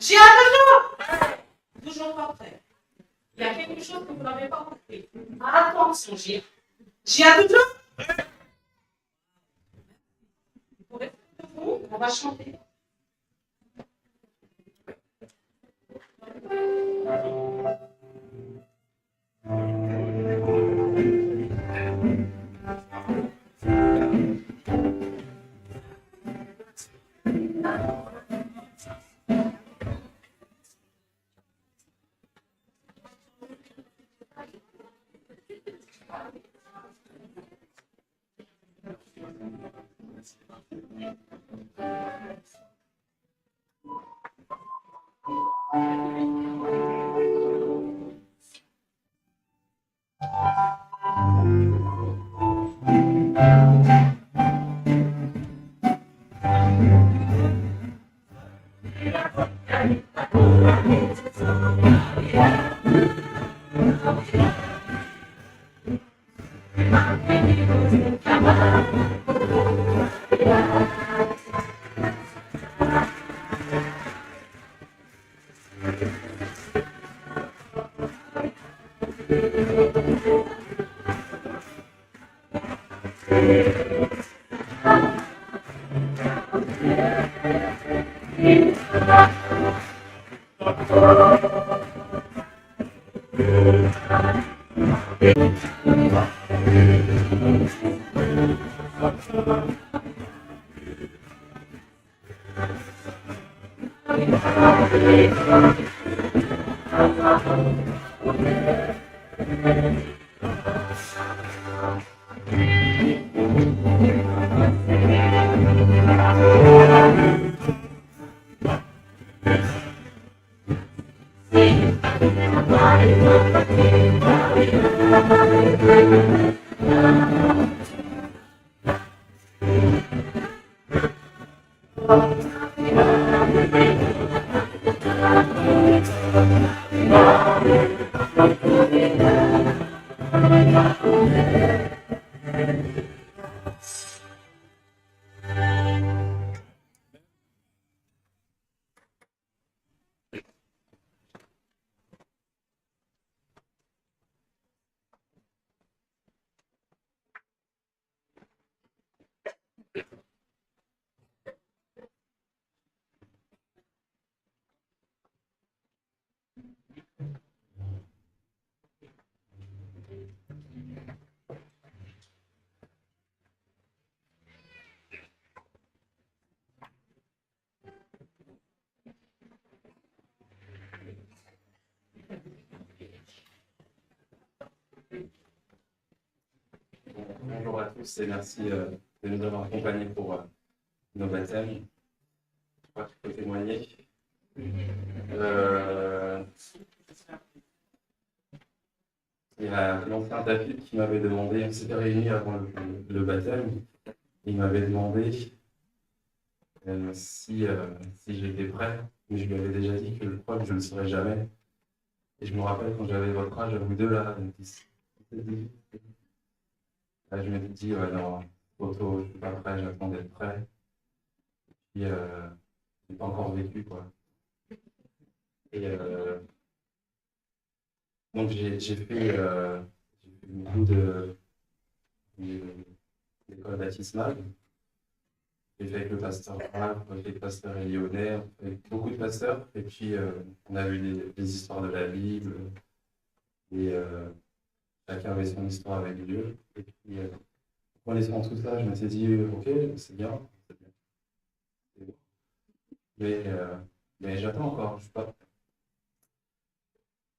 Gia, toujours! Toujours pas prêt. Il y a quelque chose que vous n'avez pas compris. Attention, Gia! Gia, toujours! Vous pourrez faire debout, on va chanter. Bonjour à tous et merci de nous avoir accompagnés pour nos baptêmes. Je crois que je peux témoigner. Il y a l'ancien David qui m'avait demandé, on s'était réunis avant le baptême, il m'avait demandé si j'étais prêt, mais je lui avais déjà dit que je crois que je ne le serais jamais. Et je me rappelle quand j'avais votre âge, à vous deux là, je m'étais dit, ouais, non, trop tôt, je ne suis pas prêt, j'attends d'être prêt. Et puis, je n'ai pas encore vécu, quoi. Et donc, j'ai fait beaucoup d'école baptismale. J'ai fait avec le pasteur Ralph, avec le pasteur Lyonnais, avec beaucoup de pasteurs. Et puis, on a vu des histoires de la Bible. Et chacun avait son histoire avec Dieu. Et puis, en laissant tout ça, je m'étais dit, ok, c'est bien, c'est bien. C'est bon. Mais j'attends encore, je suis pas prêt.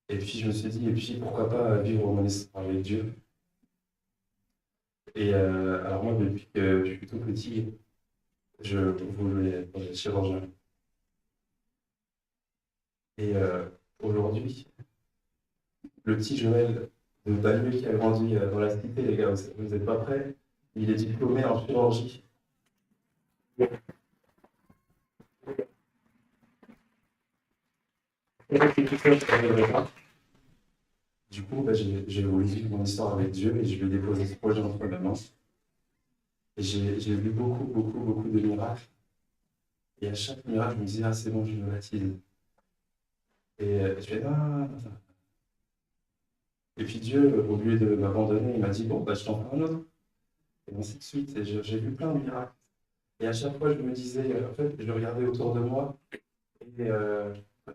Et puis je me suis dit, et puis pourquoi pas vivre mon histoire avec Dieu. Et alors moi, depuis que je suis tout petit, je voulais être chirurgien. Et aujourd'hui, le petit Joël de Bagneux qui a grandi dans la cité, les gars, vous n'êtes pas prêts? Il est diplômé en chirurgie. Du coup, j'ai voulu vivre mon histoire avec Dieu et je lui ai déposé ce projet entre mes mains. Et j'ai vu beaucoup de miracles. Et à chaque miracle, je me disais, ah, c'est bon, je me baptise. Et je fais, ah. Et puis Dieu, au lieu de m'abandonner, il m'a dit, bon, bah, je t'en fais un autre. Et ainsi de suite. Et j'ai vu plein de miracles. Et à chaque fois, je me disais, en fait, je regardais autour de moi.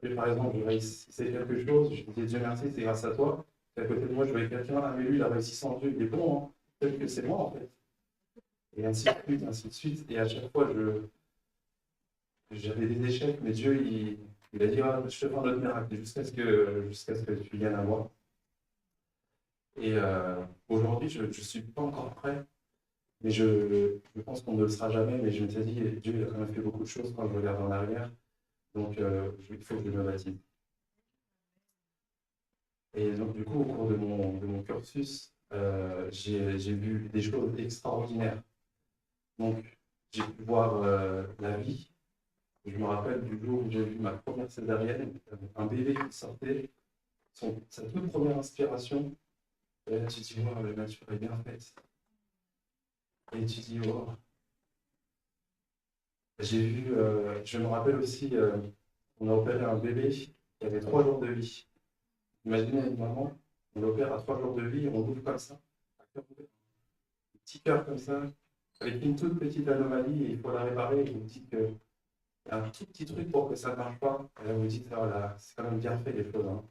Et par exemple, je réussissais quelque chose, je disais, Dieu merci, c'est grâce à toi. Et à côté de moi, je voyais quelqu'un, ah, mais lui, il a réussi sans Dieu, il est bon, hein. Peut-être que c'est moi, en fait. Et ainsi de suite, ainsi de suite. Et à chaque fois, j'avais des échecs, mais Dieu, il a dit, ah, je te fais un autre miracle, jusqu'à ce que tu viennes à moi. Et aujourd'hui, je ne suis pas encore prêt, mais je pense qu'on ne le sera jamais. Mais je m'étais dit, Dieu, il a quand même fait beaucoup de choses quand je regarde en arrière. Donc, il faut que je me baptise. Et donc, du coup, au cours de mon cursus, j'ai vu des choses extraordinaires. Donc, j'ai pu voir la vie. Je me rappelle du jour où j'ai vu ma première césarienne, un bébé qui sortait, sa toute première inspiration. Et là, tu te dis, wow, la nature est bien faite. Et tu te dis, wow. J'ai vu, je me rappelle aussi, on a opéré un bébé qui avait 3 jours de vie. Imaginez une maman, on l'opère à 3 jours de vie, on l'ouvre comme ça, un petit cœur comme ça, avec une toute petite anomalie, et il faut la réparer, et vous dites qu'il y a un tout petit truc pour que ça ne marche pas, et là vous dites, oh là, c'est quand même bien fait les choses. Hein.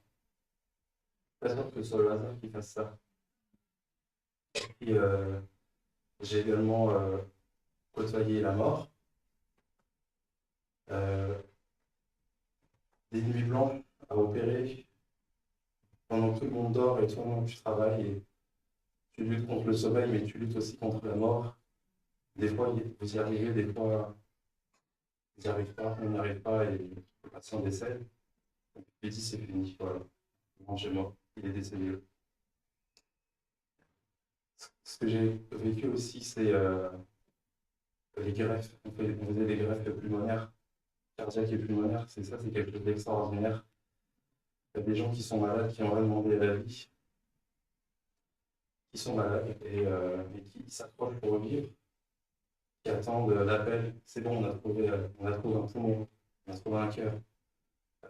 Pas sûr que ce soit le hasard qui fasse ça. Et j'ai également côtoyé la mort. Des nuits blanches à opérer pendant que tout le monde dort et toi tu travailles et tu luttes contre le sommeil mais tu luttes aussi contre la mort. Des fois vous y arrivez, des fois vous n'y arrivez pas, on n'y arrive pas et le patient décède. Il dit c'est fini, voilà, mangez-moi, il est décédé. Ce que j'ai vécu aussi c'est les greffes, on faisait des greffes pulmonaires, cardiaques et pulmonaires, c'est quelque chose d'extraordinaire. Il y a des gens qui sont malades, qui ont rien demandé à la vie, qui sont malades et qui s'accrochent pour vivre, qui attendent l'appel. C'est bon, on a trouvé un poumon, on a trouvé un cœur,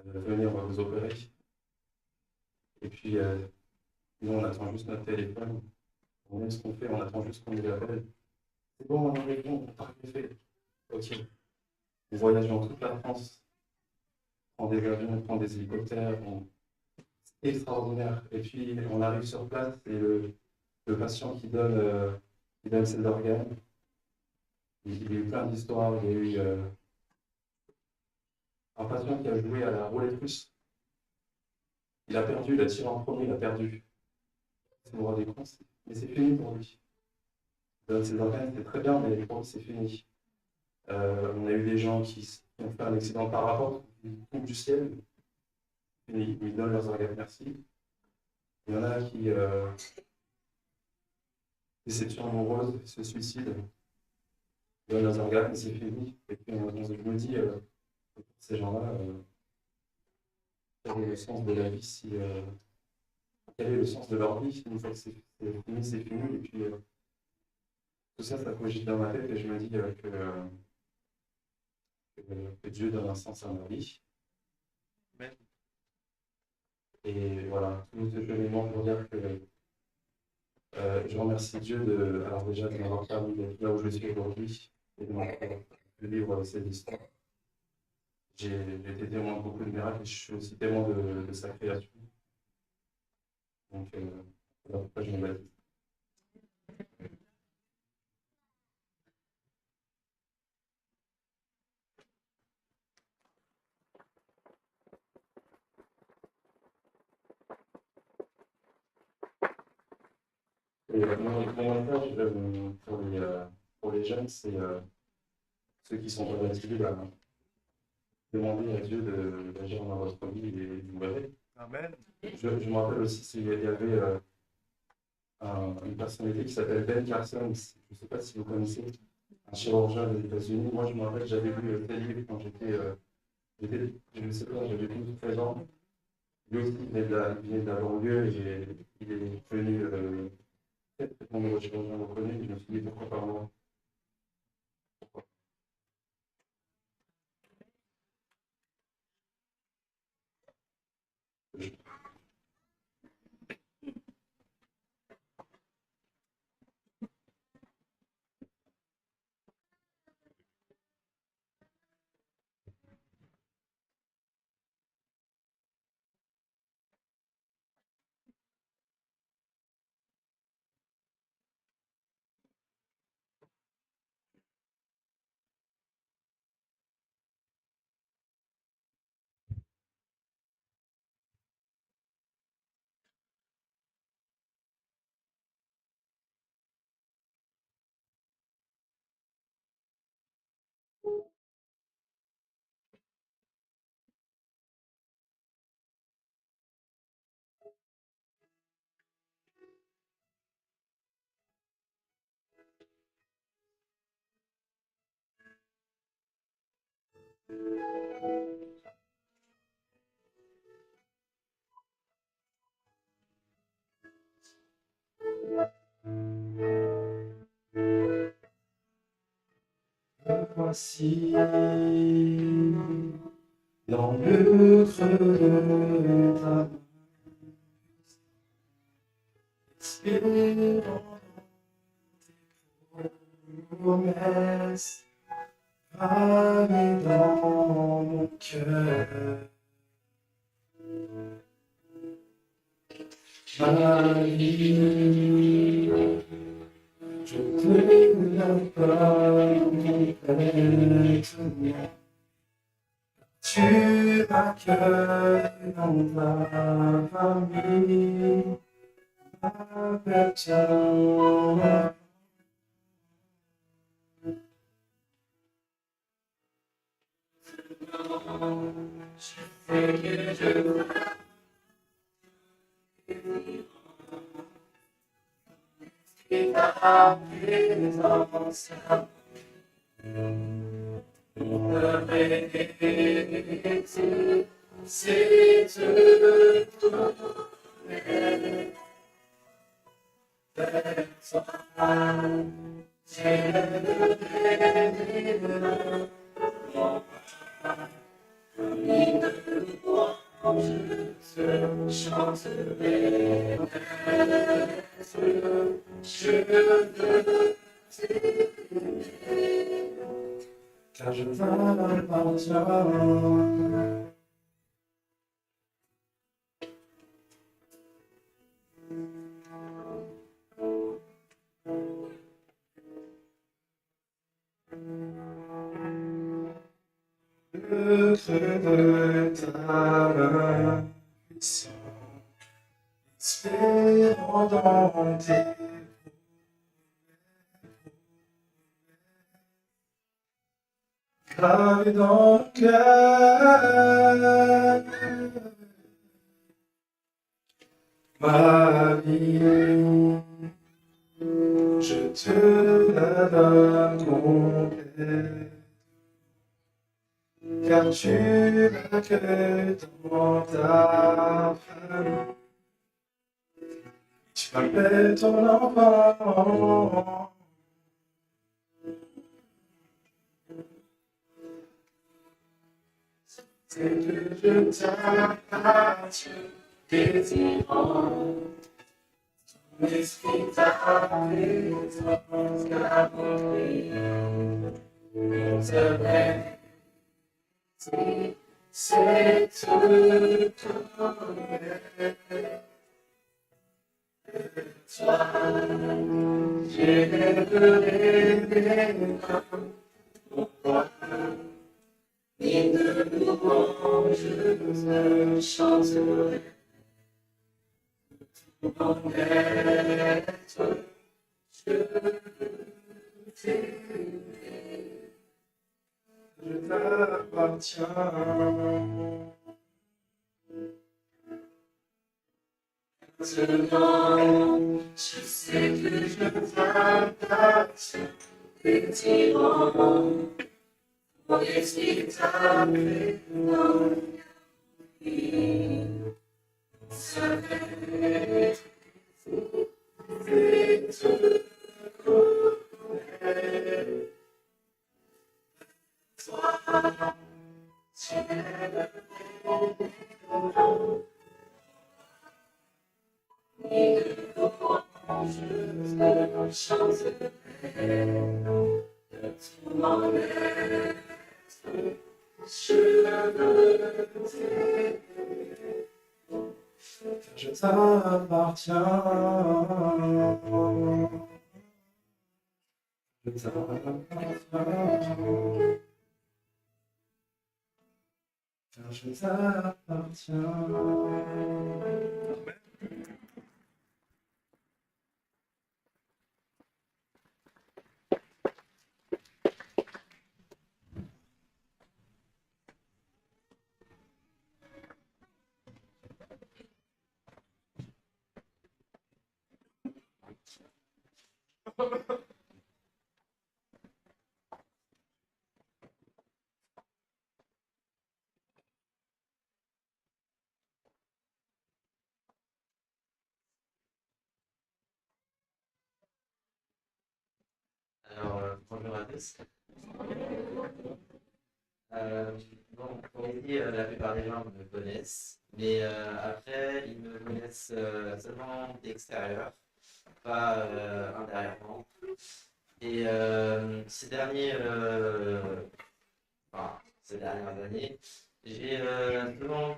venez, on va vous opérer. Et puis, nous, on attend juste notre téléphone, on aime ce qu'on fait, on attend juste qu'on nous appelle. C'est bon, on est bon, on n'a rien fait. Ok. On voyage dans toute la France, on prend des avions, on prend des hélicoptères, c'est extraordinaire. Et puis, on arrive sur place et le patient qui donne ses organes, il y a eu plein d'histoires. Il y a eu un patient qui a joué à la roulette russe. Il a perdu, il a tiré en premier, il a perdu. C'est vous rendez compte, mais c'est fini pour lui. Il donne ses organes, c'est très bien, mais pour lui, c'est fini. On a eu des gens qui ont fait un accident par rapport, ils tombent du ciel, et ils donnent leurs organes, merci. Il y en a qui, déception amoureuse, se suicident, ils donnent leurs organes, et c'est fini. Et puis je me dis, pour ces gens-là, quel est le sens de la vie quel est le sens de leur vie une fois que c'est fini, c'est fini. Et puis tout ça, ça cogite dans ma tête et je me dis que Dieu donne un sens à ma vie. Et voilà, tout ce cheminement pour dire que je remercie Dieu alors déjà de m'avoir permis d'être là où je suis aujourd'hui et de vivre cette histoire. J'ai été témoin de beaucoup de miracles et je suis aussi témoin de sa création. Donc Voilà pourquoi je me baptise. Et mon message pour les jeunes, c'est ceux qui sont baptisés à demander à Dieu d'agir dans votre vie et de vous révéler. Amen. Je me rappelle aussi qu'il y avait une personnalité qui s'appelle Ben Carson. Je ne sais pas si vous connaissez, un chirurgien des États-Unis. Moi, je me rappelle, j'avais lu tel livre quand je ne sais pas, j'avais 12 ou 13 ans. Lui aussi, il venait de la banlieue et il est devenu peut-être mon neurochirurgien reconnu. Je me suis dit, pourquoi pas moi? Me voici dans le creux de ta main, espérant tes promesses gravées dans mon cœur. Ma vie, je te la donne complètement. Tu m'accueilles dans ta famille, avec toi. Je sais que je et ta présence pour me répéter, c'est de tourner vers toi. C'est le bénir mon âme, comme une louange, je chanterai. Je veux t'aimer, car je t'appartiens. Le creux de ta main puissante, espérant dans tes gravé dans le cœur. Ma vie, je te la donne complète, car tu m'accueilles dans ta famille. Tu m'appelles ton enfant. C'est que je t'appartiens, désirant ton esprit, ta présence, car mon cri ne serait c'est tout ton Maintenant, je sais que je t'appartiens, effectivement, mon esprit t'a pris dans la vie. Ça fait tout connaître. Toi, tu es le meilleur. Et de louange, je chanterai de tout mon être. Je veux t'aimer. Je t'appartiens. Je t'appartiens. Car je t'appartiens. Alors, bonjour à tous. Bon, comme dit, la plupart des gens me connaissent, mais après, ils me connaissent seulement d'extérieur, pas intérieurement. Et ces dernières années, j'ai souvent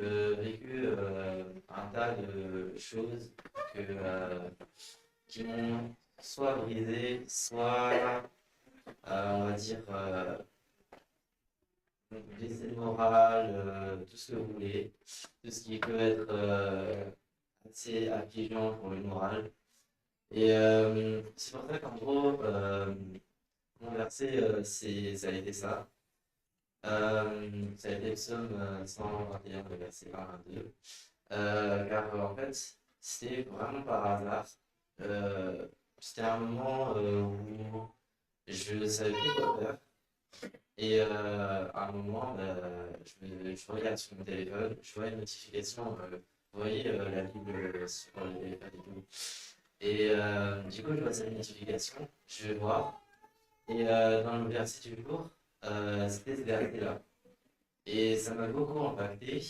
vécu un tas de choses qui m'ont soit brisé, soit, on va dire, blessé le moral, tout ce que vous voulez, tout ce qui peut être assez affligeant pour le moral. Et c'est pour ça qu'en gros, mon verset, ça a été ça. Ça a été le psaume 121, le verset 1 à 2. Car en fait, c'était vraiment par hasard. C'était un moment où je ne savais plus quoi faire. Et à un moment, je regarde sur mon téléphone, je vois une notification, vous voyez la Bible sur le téléphone et tout. Et du coup, je vois cette notification, je vais voir. Et dans le verset du jour, c'était ce verset-là. Et ça m'a beaucoup impacté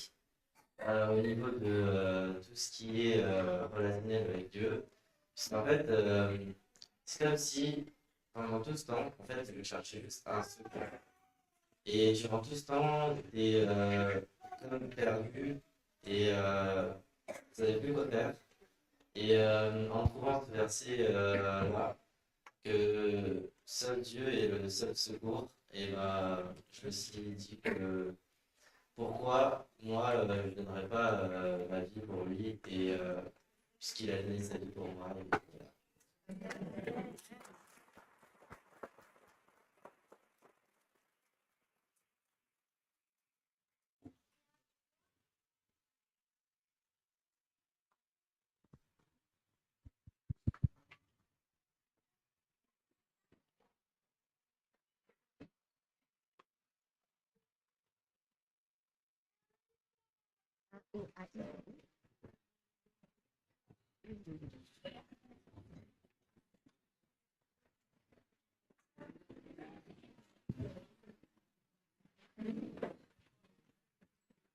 au niveau de tout ce qui est relationnel avec Dieu. Puisqu'en fait, c'est comme si pendant tout ce temps, en fait, je cherchais juste un secret. Et durant tout ce temps, j'étais comme perdu et je ne savais plus quoi faire. Et en trouvant ce verset-là, que seul Dieu est le seul secours, et je me suis dit que pourquoi moi je ne donnerais pas ma vie pour lui, et puisqu'il a donné sa vie pour moi. Et voilà.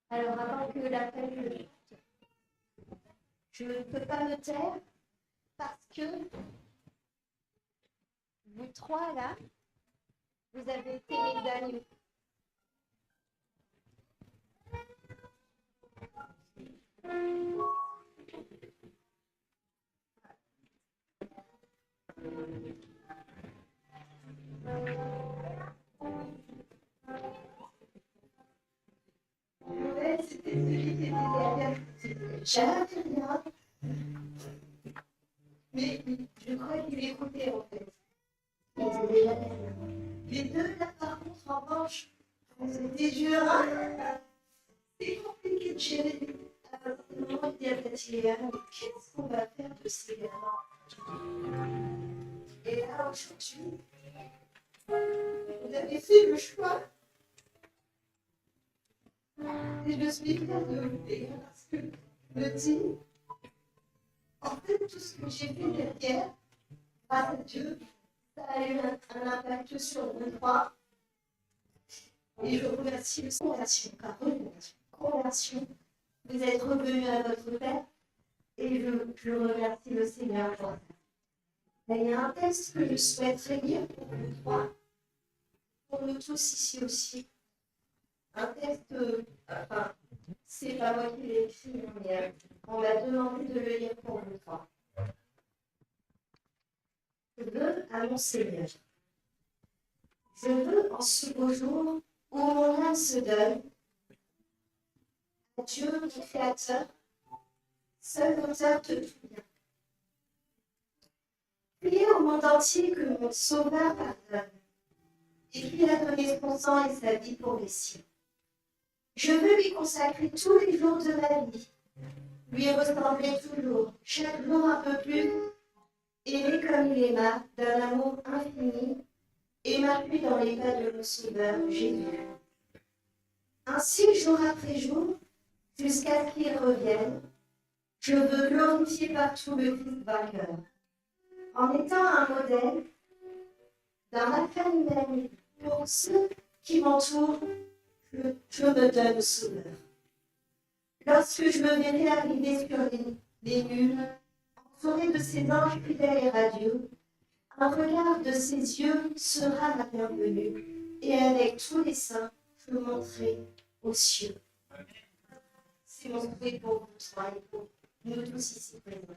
Alors, avant que l'appel, je ne peux pas me taire parce que vous trois là, vous avez été mes agneaux. Ouais, c'était celui qui était derrière. J'avais rien. Mais je crois qu'il écoutait en fait. Il était déjà derrière. Les deux là par contre en revanche, c'était dur. Hein. C'est compliqué de gérer. Alors, moment, il dit à Bastien, qu'est-ce qu'on va faire de ces gars-là? Et là, aujourd'hui, vous avez fait le choix. Et je suis fière de vous dire parce que je me dis, en fait, tout ce que j'ai fait derrière, grâce à Dieu, ça a eu un impact sur vous trois. Et je remercie le conversion, car conversion, vous êtes revenus à votre Père, et je remercie le Seigneur pour ça. Et il y a un texte que je souhaiterais lire pour vous trois, pour nous tous ici aussi. Un texte, enfin, c'est pas moi qui l'ai écrit, mais on m'a demandé de le lire pour vous trois. Je veux à mon Seigneur. Je veux en ce beau jour où mon âme se donne à Dieu, mon Créateur, seul auteur de tout bien. Priez au monde entier que mon Sauveur pardonne et qu'il a donné son sang et sa vie pour les siens. Je veux lui consacrer tous les jours de ma vie, lui ressembler toujours, chaque jour un peu plus, aimer comme il aima, d'un amour infini, et m'appuie dans les pas de mon Sauveur Jésus. Ainsi, jour après jour, jusqu'à ce qu'il revienne, je veux glorifier partout le Christ vainqueur, en étant un modèle d'un affaire humaine pour ceux qui m'entourent. Je me donne sauveur. Lorsque je me verrai arriver sur les nuls, entouré de ses anges fidèles et radieux, un regard de ses yeux sera ma bienvenue, et avec tous les saints, je monterai aux cieux. C'est mon souhait pour vous trois et pour nous tous ici présents.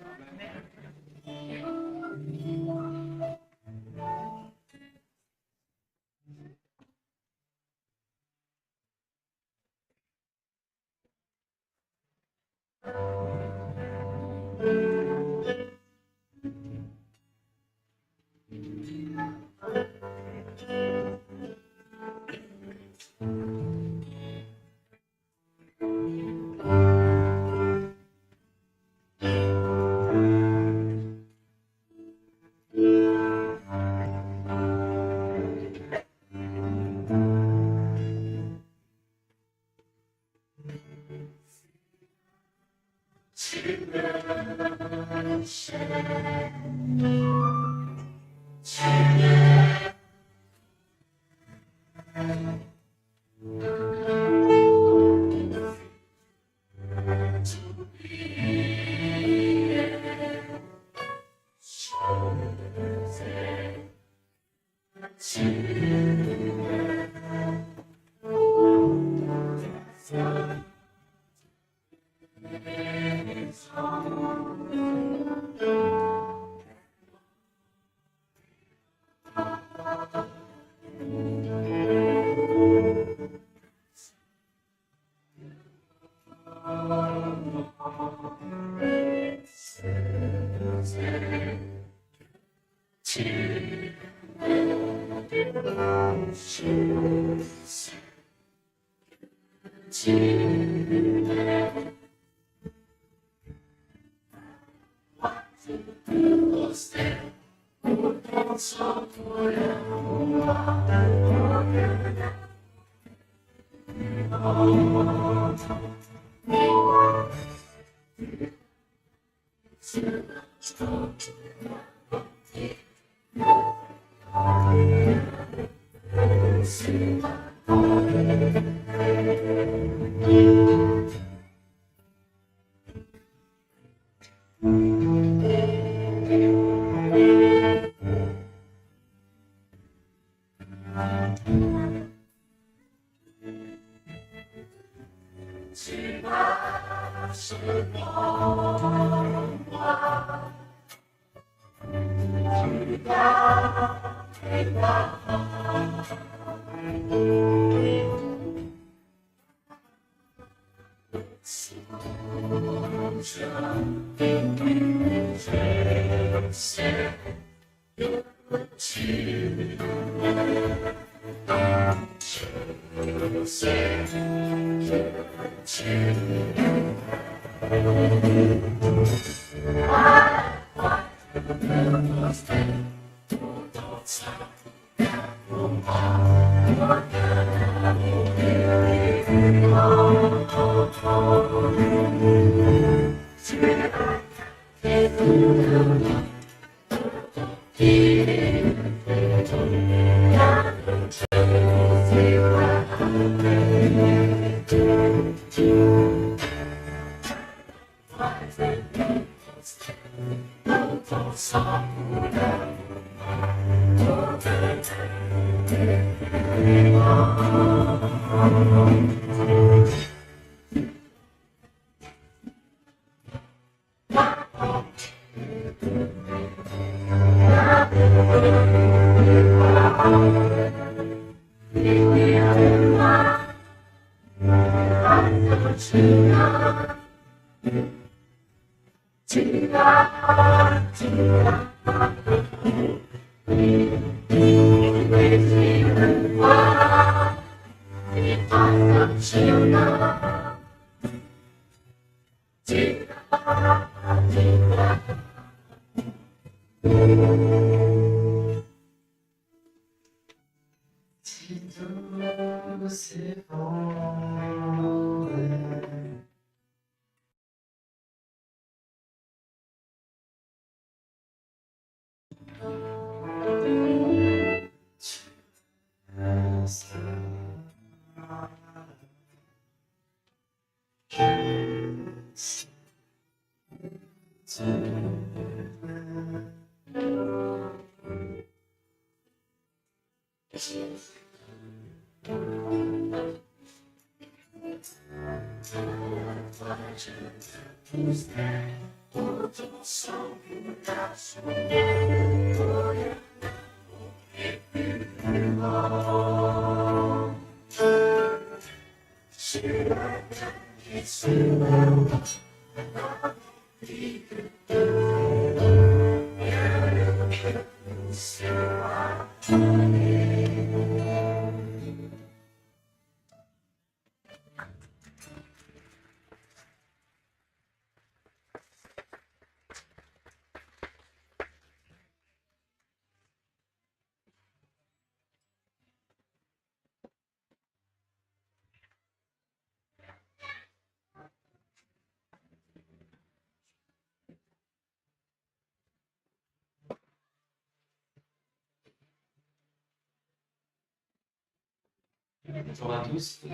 Bonjour à tous. Je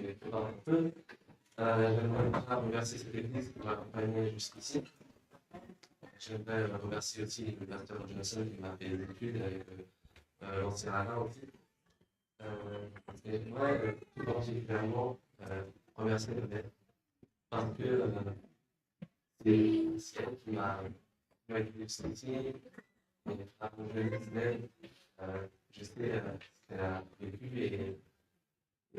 vais te parler un peu. J'aimerais remercier cette église qui m'a accompagné jusqu'ici. J'aimerais remercier aussi le pasteur Johnson qui m'a fait des études avec l'ancien Alain aussi. Et j'aimerais tout particulièrement remercier le maître parce que c'est elle qui m'a été jusqu'ici. Et comme je le disais, je sais ce qu'elle a vécu et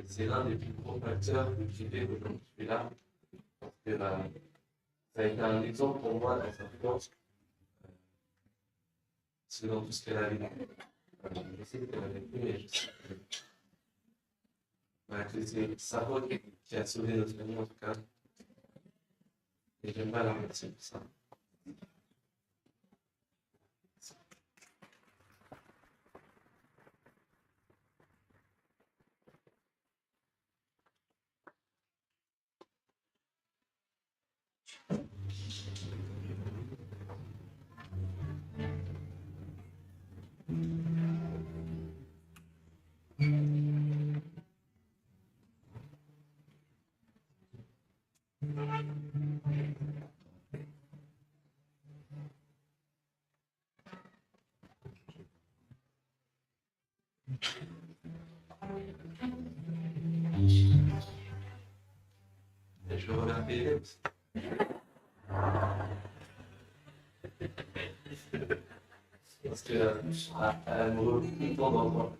c'est l'un des plus gros facteurs qui fait qu'aujourd'hui je suis là. Parce que ça a été un exemple pour moi dans sa force, dans tout ce qu'elle a vécu. Je sais qu'elle a vécu, mais je sais que c'est sa faute qui a sauvé notre famille en tout cas. Et j'aimerais la remercier pour ça. je remercie les aussi. Parce que elle me replie tout le temps dans le temps.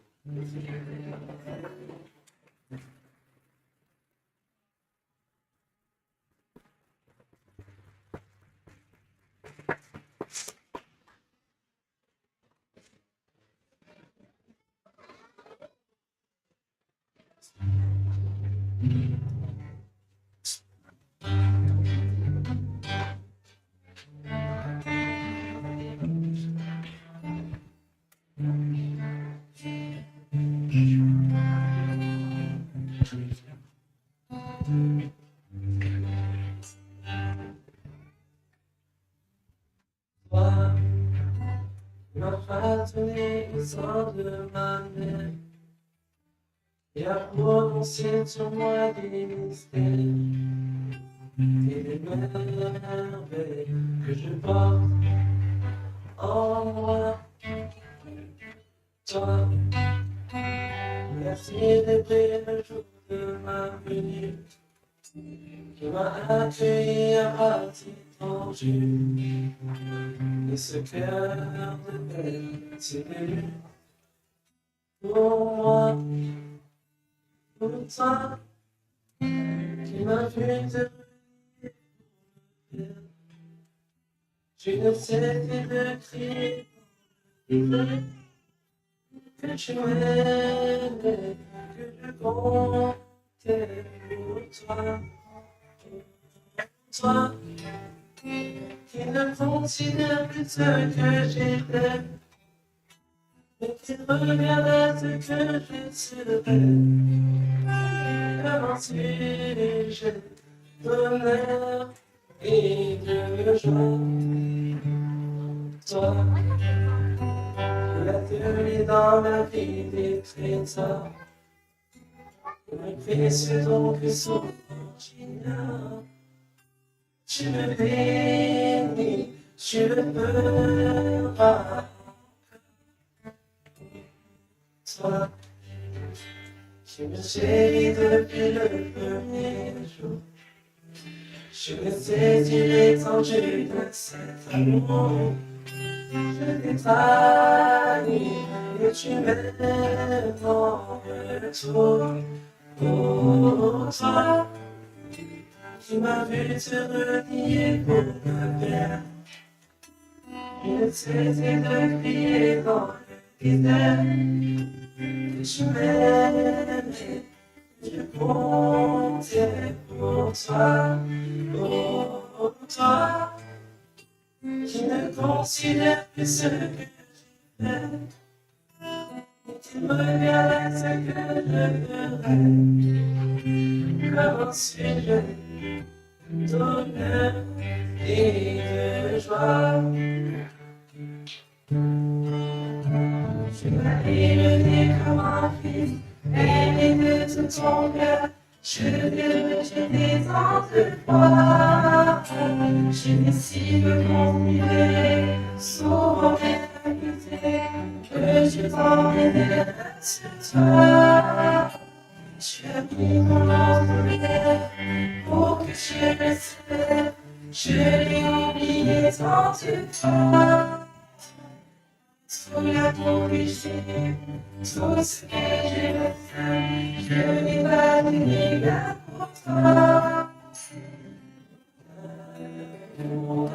Toi, ma fraternité au sein de ma mère, et a prononcé sur moi des mystères et des merveilles que je porte en moi. Toi, merci d'aimer le jour de ma venue, qui m'a accueilli à bras étendus, et ce cœur de paix s'est élu pour moi, pour toi, qui m'as vu te revenir. Tu ne cessais de crier que tu m'aimais, que je comptais pour toi. Toi, qui ne considère plus ce que j'étais, mais qui regarde à ce que je serai, comme un sujet d'honneur et de joie. Toi, qui as tenu dans ma vie des trésors, le précieux don que son j'ignore. Tu me bénis, tu le feras. Toi, qui me chéris depuis le premier jour, je ne saisis l'étendue de cet amour. Je t'ai trahi et tu m'aimes en retour. Pour toi, qui m'as vu te renier pour me perdre, je ne cessais de crier dans le désert que tu m'aimais, que je comptais pour toi, pour toi, qui ne considère plus ce que je fais, et qui me regarde à ce que je ferai, comme un sujet d'honneur et de joie. Tu m'as élevé comme un fils, aimé de tout ton cœur. Je t'ai tant de fois. Je n'ai si peu confié, souvent réalité, que je t'en reste toi. Tu as pris mon envolée pour que je reste. Je l'ai oublié tant de fois. Souviens ton péché, tout ce que j'ai fait, je n'ai pas donné la pour toi. L'amour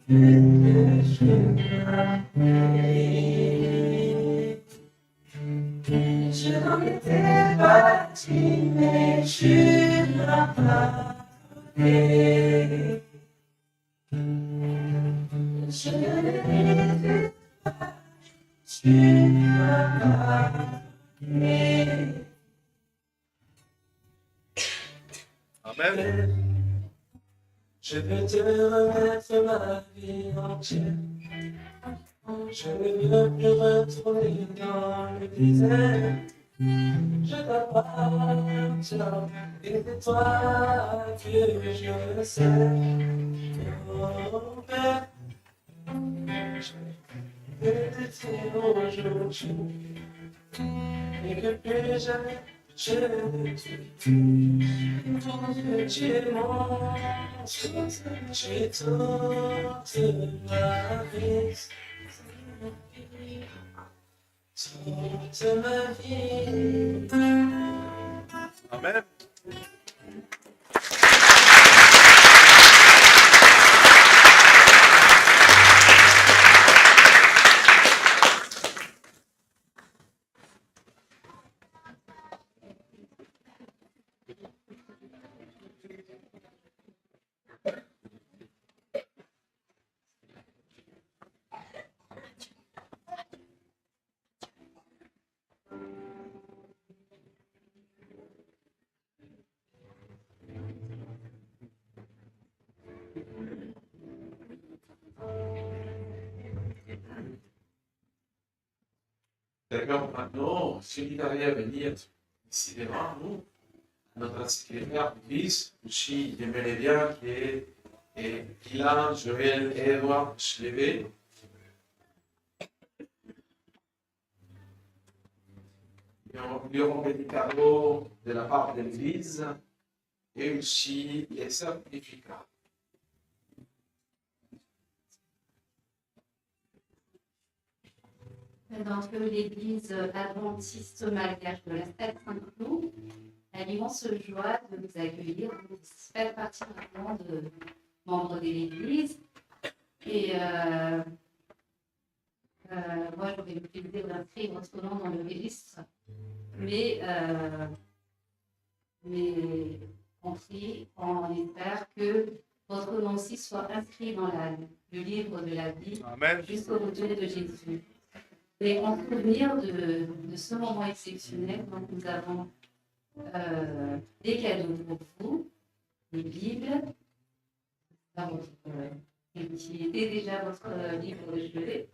que je n'en étais pas digne, mais tu m'as pardonné. Je ne l'étais pas, tu m'as pardonné. Amen. Je veux te remettre ma vie entière. Je ne veux plus retourner dans le désert. Je t'appartiens et c'est toi que je sers. Oh Père, aujourd'hui. Et que plus jamais je ne te pour que tu montres, j'ai toute ma vie, toute ma vie. Amen. D'accord, maintenant, je t'inviterai à venir ici devant nous, notre secrétaire d'église, aussi, j'aimerais bien que Ilan, Joël et Edouard se lèvent. Nous aurons un petit cadeau de la part de l'église et aussi les certificats. D'entre l'église adventiste malgache de la Stade Saint-Cloud a l'immense joie de vous accueillir. Vous faites partie maintenant de membres de l'église. Et moi, j'aurais le plaisir d'inscrire votre nom dans le registre. Mais on prie, on espère que votre nom aussi soit inscrit dans le livre de la vie jusqu'au retour de Jésus. Et en souvenir de ce moment exceptionnel, donc nous avons des cadeaux pour vous, des Bibles, qui était déjà votre livre de chevet,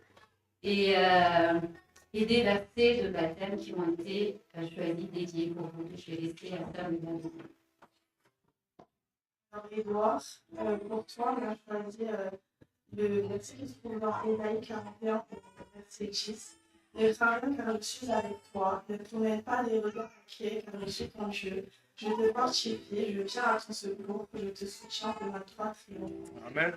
et des versets de baptême qui ont été choisis, dédiés pour vous, que je vais laisser à faire Alors, Édouard, pour toi, on a choisi le verset qui se trouve dans Ésaïe 41, verset 10. Ne crains rien car je suis avec toi, ne tourne pas les regards inquiets car je suis ton Dieu. Je te fortifie, je viens à ton secours, je te soutiens de ma droite triomphe. Amen.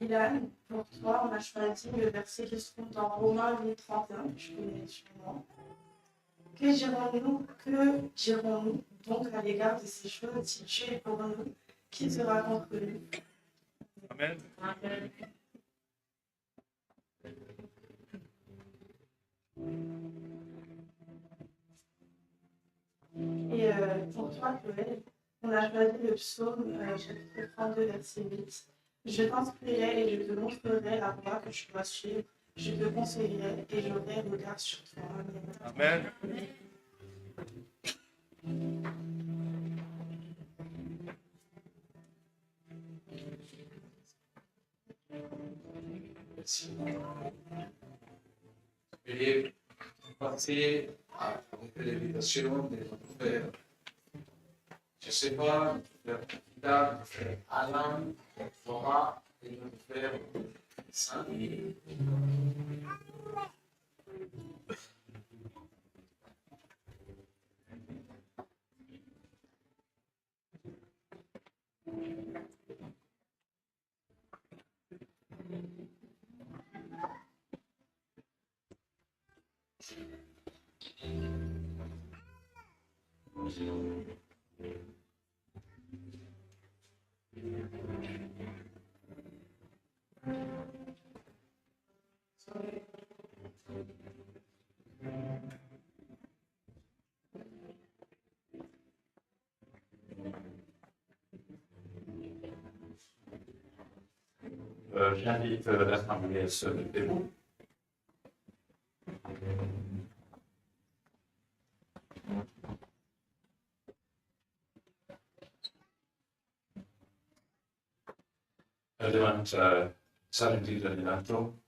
Ilan, pour toi, on a choisi le verset qui se trouve dans Romains 8:31, que je connais sûrement. Que dirons-nous donc à l'égard de ces choses? Si Dieu est pour nous, qui sera contre nous? Amen. Amen. Et pour toi, Joël, on a choisi le psaume chapitre 32, verset 8. Je t'instruirai et je te montrerai la voie que tu dois suivre. Je te conseillerai et j'aurai regard sur toi. Amen. Merci. Veuillez passer avec l'invitation de notre frère. Je ne sais pas, notre frère notre frère Alain, notre Flora et notre frère Saint. J'invite l'Assemblée à se debout. Davanti a San Giuliano,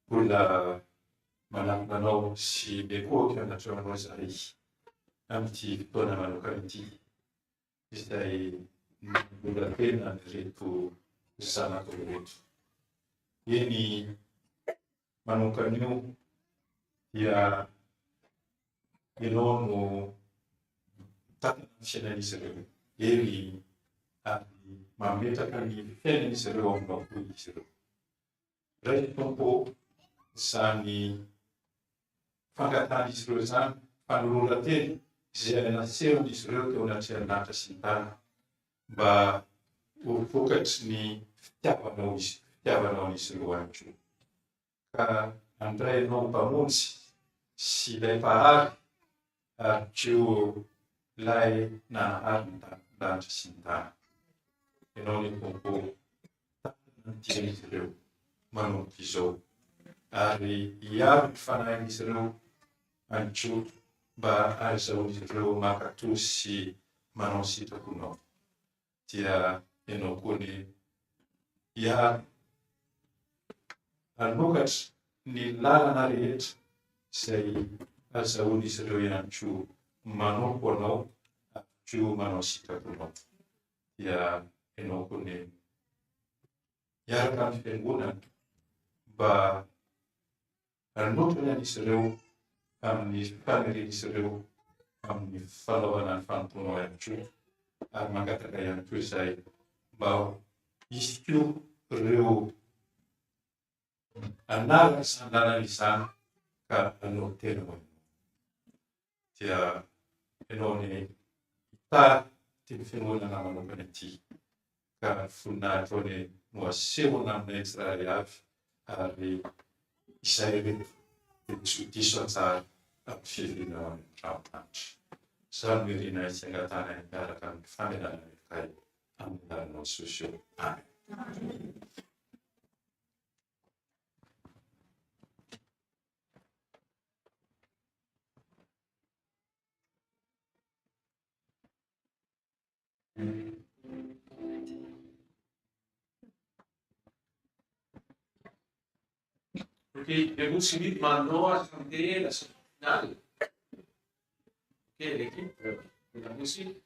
con la manao sy bekoky anatrao zay amin'ity fotoana manokana ity izay mbola tena reto zanako reto. Eny manokana io dia ianao no tatana ny fiainan'izy ireo eny ary mametraka ny fiainan'izy ireo aminao koa izy ireo. Ray tompo izany fangatan'izy ireo zany fanoloran-teny izay naserion'izy ireo teo anaty lanitra sy ny tany mba ho vokatry ny fitiavanao izy ireo ihany koa. Ka andray ianao mpamonjy sy ilay mpahary ary keo ilay nanahary ny lanitra sy ny tany. Ianao ny tompo tanana ny tian'izy ireo manomboka izao ary hiaro ny fanahin'izy ireo ankoa mba ahazahoan'izy ireo mankatoy sy manao sitraponao. Dia ianao koa ny hiaro hanokatra ny lalana rehetra izay ahazahoan'izy ireo ihany koa manompo anao ary koa manao sitraponao. Dia ianao koa ny hiaraka amin'ny fiangonana mba hanotrany an'izy ireo amin'ny fanirian'izy ireo amin'ny fanaovana ny fanompoanao ihany koa ary mangataka ihany koa izay mba izy koa ireo anaraka izany lalana izany ka hanao tena ho ianao. Dia ianao ny hitary ty ny fiangonana manokana ity ka voninahitra ny no asehona amin'ny Israely avy ary izay reto dia tsy ho diso atsara amin'ny fiaviana amin'ny ranomanitra. Izany no irina izay angatana miaraka amin'ny famelana mikay amin'ny lalanao sosio. Amen. Ok, les groupes s'invitent maintenant à chanter la chanson finale. Ok, l'équipe de la musique.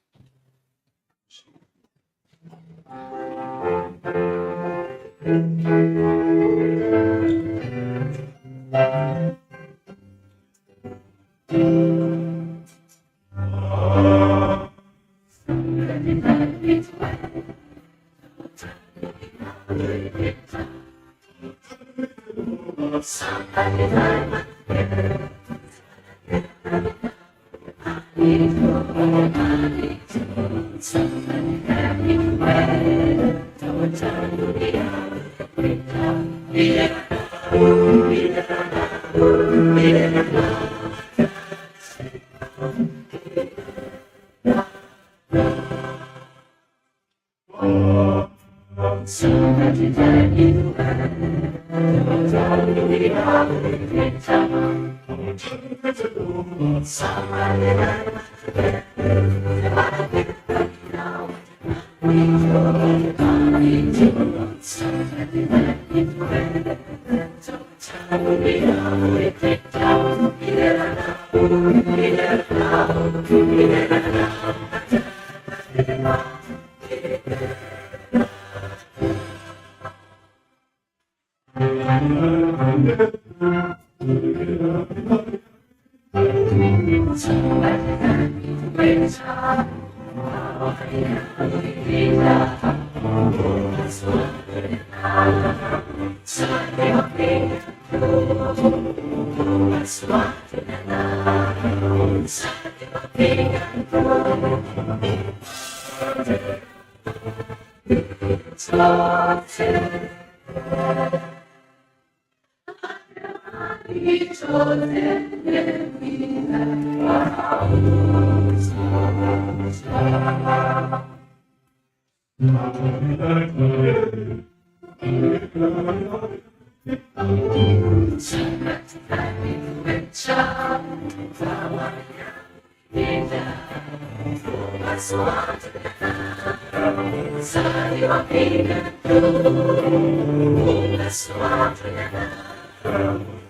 That's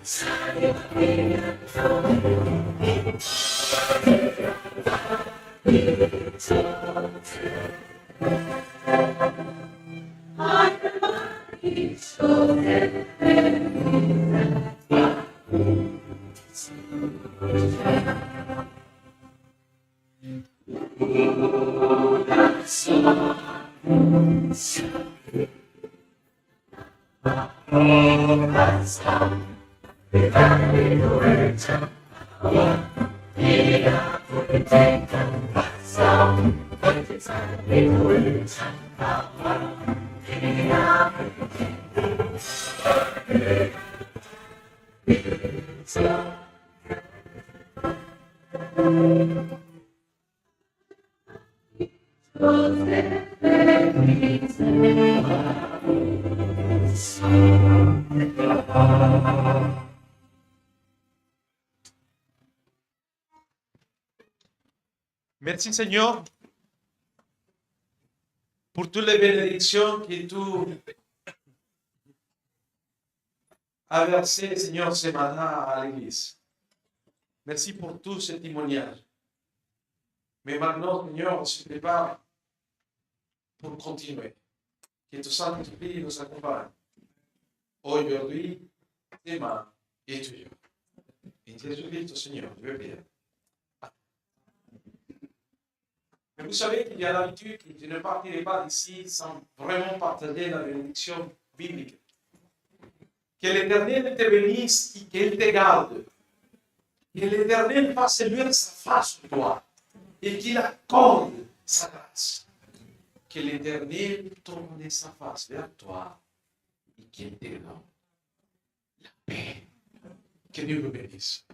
Merci Seigneur pour toutes les bénédictions que tu as versées, Seigneur, ce matin à l'Église. Merci pour tous ces témoignages. Mais maintenant, Seigneur, on se prépare pour continuer. Que ton Saint-Esprit nous accompagne. Aujourd'hui, demain et toujours. En Jésus-Christ, Seigneur, je veux prier. Mais vous savez qu'il y a l'habitude que je ne partirai pas d'ici sans vraiment partager la bénédiction biblique. Que l'Éternel te bénisse et qu'il te garde. Que l'Éternel fasse luire sa face sur toi et qu'il accorde sa grâce. Que l'Éternel tourne sa face vers toi et qu'il te donne la paix. Que Dieu vous bénisse.